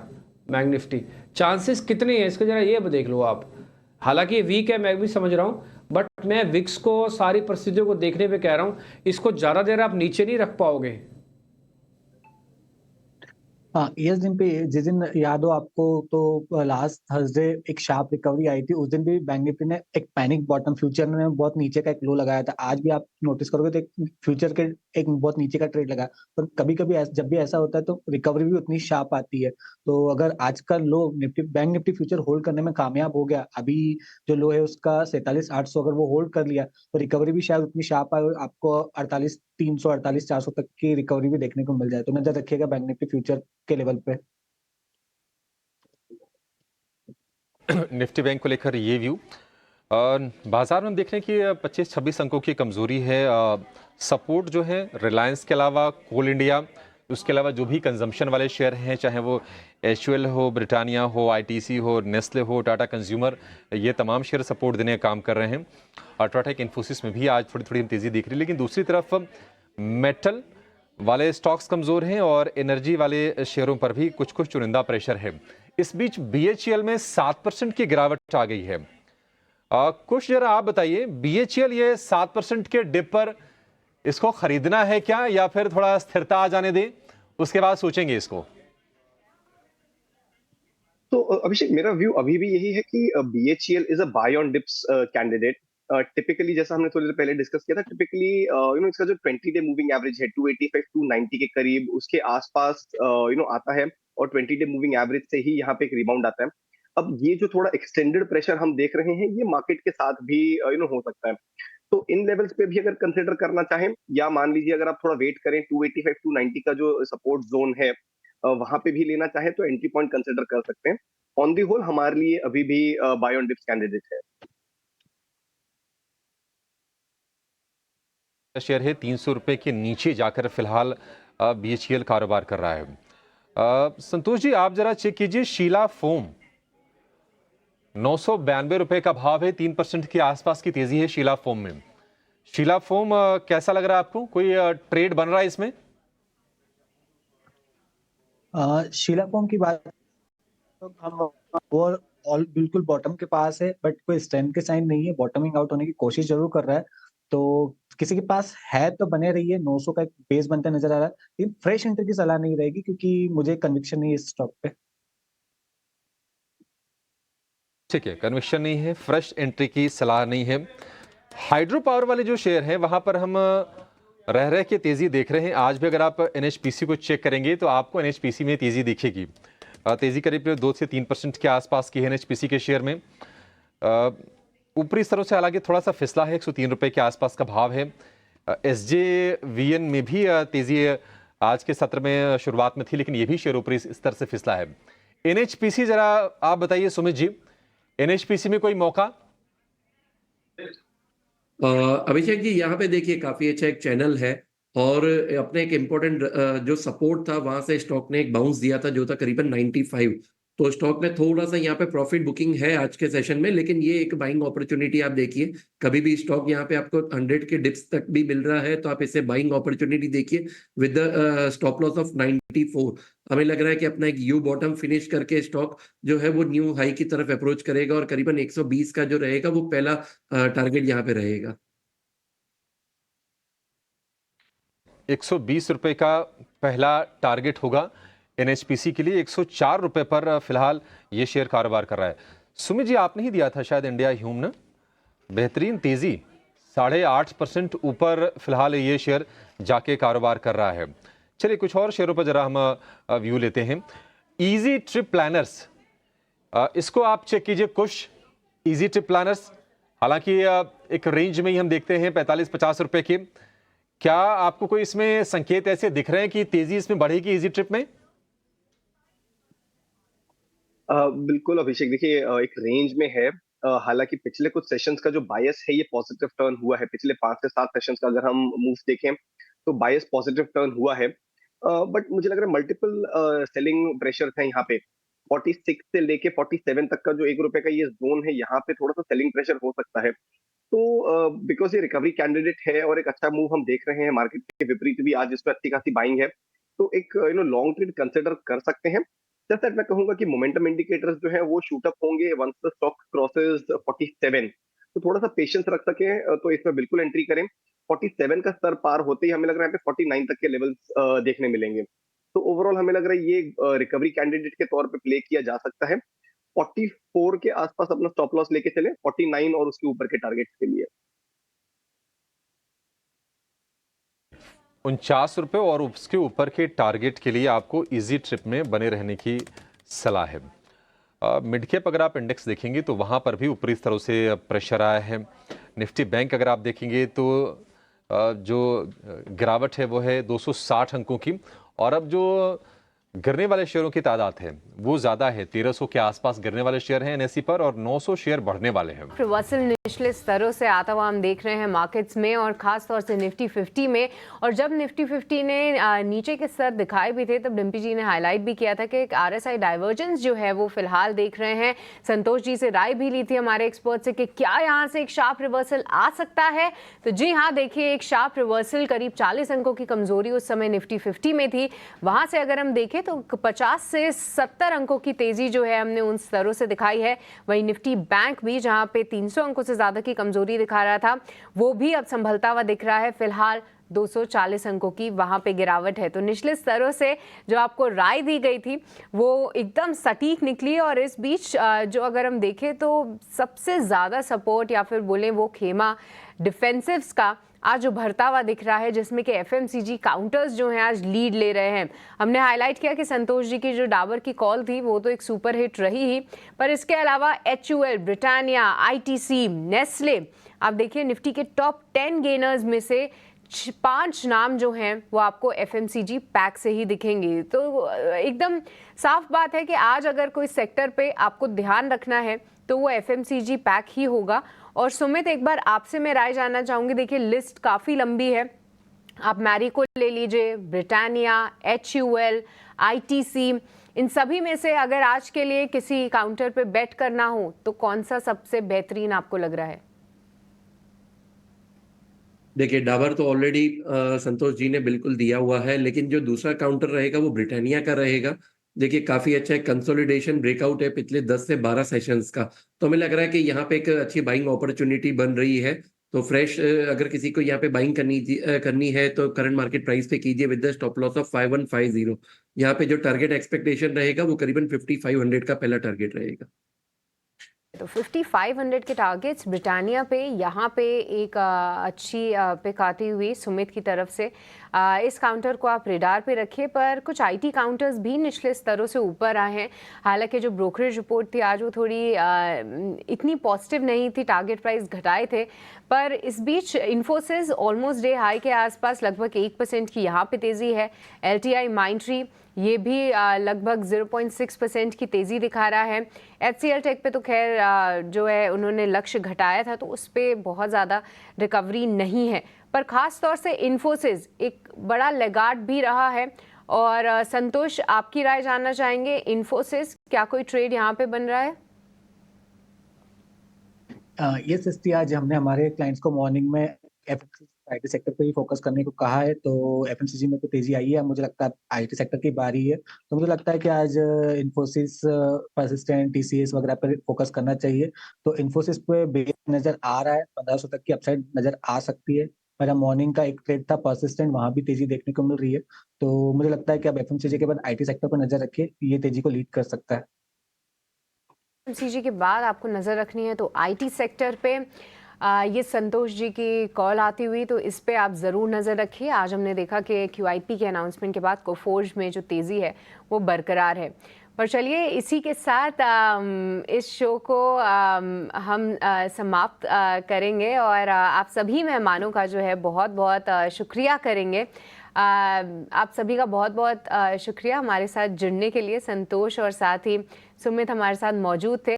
बैंक निफ्टी, चांसेस कितने हैं इसके जरा ये देख लो आप। हालांकि वीक है मैं भी समझ रहा हूँ, बट मैं विक्स को सारी परिस्थितियों को देखने पे कह रहा हूँ, इसको ज़्यादा देर आप नीचे नहीं रख पाओगे। हाँ, इस दिन पे जिस दिन याद हो आपको, तो लास्ट थर्सडे एक शार्प रिकवरी आई थी। उस दिन भी बैंक निफ्टी ने एक पैनिक बॉटम, फ्यूचर में बहुत नीचे का एक लो लगाया था। आज भी आप नोटिस करोगे तो एक फ्यूचर के एक बहुत नीचे का ट्रेड लगा। पर कभी कभी जब भी ऐसा होता है तो रिकवरी भी उतनी शार्प आती है। तो अगर आज का low Nifty, bank Nifty future hold करने में कामयाब हो गया, अभी जो लो है उसका 47,800, अगर वो होल्ड कर लिया तो रिकवरी भी शायद उतनी शार्प आए, आपको 48,300 48,400 तक की रिकवरी भी देखने को मिल जाए। तो नजर रखिएगा बैंक निफ्टी फ्यूचर के लेवल पे। निफ्टी बैंक को लेकर ये व्यू। बाजार में हम देख रहे हैं कि 25-26 अंकों की कमजोरी है। सपोर्ट जो है रिलायंस के अलावा कोल इंडिया, उसके अलावा जो भी कंजम्पशन वाले शेयर हैं, चाहे वो एचयूएल हो, ब्रिटानिया हो, आईटीसी हो, नेस्ले हो, टाटा कंज्यूमर, ये तमाम शेयर सपोर्ट देने का काम कर रहे हैं। अल्ट्राटेक, इन्फोसिस में भी आज थोड़ी थोड़ी तेजी दिख रही है। लेकिन दूसरी तरफ मेटल वाले स्टॉक्स कमजोर हैं और एनर्जी वाले शेयरों पर भी कुछ कुछ चुनिंदा प्रेशर है। इस बीच बीएचईएल में 7% की गिरावट आ गई है। कुछ जरा आप बताइए, बीएचईएल ये 7% के डिप पर इसको खरीदना है क्या, या फिर थोड़ा स्थिरता आ जाने दें उसके बाद सोचेंगे इसको? तो अभिषेक, मेरा व्यू अभी भी यही है कि BHEL is a buy on dips candidate. Typically जैसा हमने थोड़ी देर पहले डिस्कस किया था, टिपिकली इसका जो 20 डे मूविंग एवरेज है 285 290 के करीब, उसके आसपास आता है, और 20 डे मूविंग एवरेज से ही यहाँ पे एक रिबाउंड आता है। अब ये जो थोड़ा एक्सटेंडेड प्रेशर हम देख रहे हैं, ये मार्केट के साथ भी हो सकता है। तो इन लेवल्स पे भी अगर कंसिडर करना चाहें, या मान लीजिए अगर आप थोड़ा वेट करें, 285 290 का जो सपोर्ट जोन है वहां पे भी लेना चाहे तो एंट्री पॉइंट कंसिडर कर सकते हैं। ऑन दी होल हमारे लिए अभी भी बाय ऑन डिप्स कैंडिडेट है। शेयर है 300 रुपए के नीचे जाकर फिलहाल बीएचईएल कारोबार कर रहा है। संतोष जी, आप जरा चेक कीजिए, शीला फोम 992 रुपए का भाव है, 3% के आसपास की तेजी है शीला फोम में। शीला फोम कैसा लग रहा है आपको? कोई ट्रेड बन रहा है इसमें? शीला फोम की बात तो हम वो बिल्कुल बॉटम के पास है, बट कोई स्ट्रेंथ के साइन नहीं है। बॉटमिंग आउट होने की कोशिश जरूर कर रहा है। तो किसी के पास है तो बने रहिए, 900 का एक बेस बनता नजर आ रहा है। लेकिन फ्रेश एंट्री की सलाह नहीं रहेगी, क्योंकि मुझे कन्विक्शन नहीं है इस स्टॉक पे। ठीक है, कन्विक्शन नहीं है, फ्रेश एंट्री की सलाह नहीं है। हाइड्रो पावर वाले जो शेयर हैं वहां पर हम रह के तेजी देख रहे हैं। आज भी अगर आप एनएचपीसी को चेक करेंगे तो आपको एनएचपीसी में तेजी दिखेगी। तेजी करीब 2 से 3% के आसपास की है एनएचपीसी के शेयर में। ऊपरी स्तरों से हालांकि थोड़ा सा फिसला है, 103 रुपए के आसपास का भाव है। एसजेवीएन में भी तेजी आज के सत्र में शुरुआत में थी, लेकिन ये भी शेयर ऊपरी स्तर से फिसला है। एनएचपीसी जरा आप बताइए सुमित जी, एनएचपीसी में कोई मौका? अभिषेक जी, यहाँ पे देखिए काफी अच्छा एक चैनल है, और अपने एक इम्पोर्टेंट जो सपोर्ट था वहां से स्टॉक ने एक बाउंस दिया था जो था करीबन 95। तो स्टॉक में थोड़ा सा यहाँ पे प्रॉफिट बुकिंग है आज के सेशन में, लेकिन ये एक बाइंग अपॉर्चुनिटी आप देखिए। कभी भी स्टॉक यहाँ पे आपको 100 के डिप्स तक भी मिल रहा है तो आप इसे बाइंग अपॉर्चुनिटी देखिए विद स्टॉप लॉस ऑफ 94। हमें लग रहा है कि अपना एक यू बॉटम फिनिश करके स्टॉक जो है वो न्यू हाई की तरफ अप्रोच करेगा, और करीबन 120 का जो रहेगा वो पहला टारगेट यहाँ पे रहेगा। 120 रुपए का पहला टारगेट होगा एनएचपीसी के लिए। 104 रुपए पर फिलहाल ये शेयर कारोबार कर रहा है। सुमित जी, आपने ही दिया था शायद इंडिया ह्यूम ने, बेहतरीन तेजी 8.5% ऊपर फिलहाल ये शेयर जाके कारोबार कर रहा है। चलिए कुछ और शेयरों पर जरा हम व्यू लेते हैं। इजी ट्रिप प्लानर्स, इसको आप चेक कीजिए। कुछ इजी ट्रिप प्लानर्स हालांकि एक रेंज में ही हम देखते हैं 45-50 रुपए की। क्या आपको कोई इसमें संकेत ऐसे दिख रहे हैं कि तेजी इसमें बढ़ेगी इजी ट्रिप में? बिल्कुल अभिषेक, देखिए एक रेंज में है। हालांकि पिछले कुछ सेशंस का जो बायस है ये पॉजिटिव टर्न हुआ है। पिछले 5 से 7 सेशंस का अगर हम मूव देखें तो बायस पॉजिटिव टर्न हुआ है। बट मुझे लग रहा है मल्टीपल सेलिंग प्रेशर है यहाँ पे। 46 से लेके 47 तक का जो ₹1 का ये जोन है, यहाँ पे थोड़ा सा सेलिंग प्रेशर हो सकता है। तो बिकॉज ये रिकवरी कैंडिडेट है और एक अच्छा मूव हम देख रहे हैं, मार्केट के विपरीत भी आज इस पर अच्छी खासी बाइंग है, तो एक लॉन्ग ट्रेड कंसिडर कर सकते हैं। जस्ट दैट मैं कहूंगा कि मोमेंटम इंडिकेटर्स जो है वो शूट अप होंगे वंस द स्टॉक क्रॉसेस 47। तो थोड़ा सा पेशेंस रख सकें तो इसमें बिल्कुल एंट्री करें। 47 का स्तर पार होते ही हमें लग रहा है यहाँ पे 49 तक के लेवल्स देखने मिलेंगे। तो ओवरऑल हमें लग रहा है ये रिकवरी कैंडिडेट के तौर पे प्ले किया जा सकता है। 44 के आसपास अपना स्टॉप लॉस लेके चले, 49 और उसके ऊपर के टारगेट्स के लिए। 49 रुपए और उसके ऊपर के टारगेट के लिए आपको इजी ट्रिप में बने रहने की सलाह है। मिड कैप अगर आप इंडेक्स देखेंगे तो वहां पर भी ऊपरी स्तरों से प्रेशर आया है। निफ्टी बैंक अगर आप देखेंगे तो जो गिरावट है वो है 260 अंकों की, और अब जो गिरने वाले शेयरों की तादाद है वो ज्यादा है। 1300 के आसपास गिरने वाले शेयर हैं एनएसई पर और 900 शेयर बढ़ने वाले हैं। रिवर्सल निचले स्तरों से आता हुआ हम देख रहे हैं मार्केट्स में, और खास तौर से निफ्टी 50 में। और जब निफ्टी 50 ने नीचे के स्तर दिखाए भी थे तब डिम्पी जी ने हाईलाइट भी किया था कि एक आरएसआई डाइवर्जेंस जो है वो फिलहाल देख रहे हैं। संतोष जी से राय भी ली थी हमारे एक्सपर्ट से कि क्या यहाँ से एक शार्प रिवर्सल आ सकता है। तो जी हाँ, देखिए एक शार्प रिवर्सल करीब 40 अंकों की कमजोरी उस समय निफ्टी 50 में थी, वहां से अगर हम देखें तो 50 से 70 अंकों की तेजी जो है हमने उन स्तरों से दिखाई है। वहीं निफ्टी बैंक भी जहां पे 300 अंकों से ज्यादा की कमजोरी दिखा रहा था वो भी अब संभलता हुआ दिख रहा है। फिलहाल 240 अंकों की वहां पे गिरावट है। तो निचले स्तरों से जो आपको राय दी गई थी वो एकदम सटीक निकली, और इस बीच जो अगर हम देखें तो सबसे ज्यादा सपोर्ट या फिर बोलें वो खेमा डिफेंसिव्स का आज उभरता हुआ दिख रहा है, जिसमें कि एफएमसीजी काउंटर्स जो हैं आज लीड ले रहे हैं। हमने हाईलाइट किया कि संतोष जी की जो डाबर की कॉल थी वो तो एक सुपर हिट रही ही, पर इसके अलावा HUL, ब्रिटानिया, ITC, नेस्ले, आप देखिए निफ्टी के टॉप 10 गेनर्स में से 5 नाम जो हैं वो आपको एफएमसीजी पैक से ही दिखेंगे। तो एकदम साफ बात है कि आज अगर कोई सेक्टर पे आपको ध्यान रखना है तो वो एफएमसीजी पैक ही होगा। और सुमित, एक बार आपसे मैं राय जानना चाहूंगी। देखिए लिस्ट काफी लंबी है, आप मैरिको ले लीजिए, ब्रिटानिया, HUL, ITC, इन सभी में से अगर आज के लिए किसी काउंटर पे बेट करना हो तो कौन सा सबसे बेहतरीन आपको लग रहा है? देखिए डाबर तो ऑलरेडी संतोष जी ने बिल्कुल दिया हुआ है, लेकिन जो दूसरा काउंटर रहेगा वो ब्रिटानिया का रहेगा। देखिए काफी अच्छा है, कंसोलिडेशन ब्रेकआउट है पिछले 10 से 12 सेशंस का, तो हमें लग रहा है कि यहाँ पे एक अच्छी बाइंग अपॉर्चुनिटी बन रही है। तो फ्रेश अगर किसी को यहाँ पे बाइंग करनी है तो करंट मार्केट प्राइस पे कीजिए with the stop loss of 5150। यहाँ पे जो टारगेट एक्सपेक्टेशन रहेगा वो करीबन 5500 का पहला टारगेट रहेगा। तो 5500 के टारगेट्स ब्रिटानिया पे यहाँ पे एक अच्छी पिक आती हुई सुमित की तरफ से। इस काउंटर को आप रेडार पे रखिए, पर कुछ आईटी काउंटर्स भी निचले स्तरों से ऊपर आए हैं। हालांकि जो ब्रोकरेज रिपोर्ट थी आज वो थोड़ी इतनी पॉजिटिव नहीं थी, टारगेट प्राइस घटाए थे, पर इस बीच इन्फोसिस ऑलमोस्ट डे हाई के आसपास लगभग 1% की यहाँ पे तेजी है। LTI माइंट्री ये भी लगभग 0.6% की तेज़ी दिखा रहा है। HCL टेक पे तो खैर जो है उन्होंने लक्ष्य घटाया था तो उस पर बहुत ज़्यादा रिकवरी नहीं है, पर ख़ास तौर से इन्फोसिस एक बड़ा लेगार्ड भी रहा है। और संतोष, आपकी राय जानना चाहेंगे, इन्फोसिस क्या कोई ट्रेड यहाँ पे बन रहा है? ये सस्ती, आज हमने हमारे क्लाइंट्स को मॉर्निंग में आईटी सेक्टर पे ही फोकस करने को कहा है, तो एफएमसीजी में तो तेजी आई है। मुझे लगता है आईटी सेक्टर की बारी है, तो मुझे लगता है कि आज इन्फोसिस, परसिस्टेंट, TCS वगैरह पर फोकस करना चाहिए। तो इन्फोसिस पे बेस नजर आ रहा है, 1500 तक की अपसाइड नजर आ सकती है। मेरा मॉर्निंग का एक ट्रेड था परसिस्टेंट, वहां भी तेजी देखने को मिल रही है। तो मुझे लगता है कि अब एफएमसीजी के बाद आईटी सेक्टर पर नजर रखिए, ये तेजी को लीड कर सकता है। एफएमसीजी के बाद आपको नजर रखनी है तो आईटी सेक्टर पे ये संतोष जी की कॉल आती हुई, तो इस पे आप ज़रूर नज़र रखिए। आज हमने देखा कि QIP के अनाउंसमेंट के बाद कोफोर्ज में जो तेज़ी है वो बरकरार है। पर चलिए इसी के साथ इस शो को हम समाप्त करेंगे, और आप सभी मेहमानों का जो है बहुत बहुत शुक्रिया करेंगे। आप सभी का बहुत बहुत शुक्रिया हमारे साथ जुड़ने के लिए। संतोष और साथ ही सुमित हमारे साथ मौजूद थे।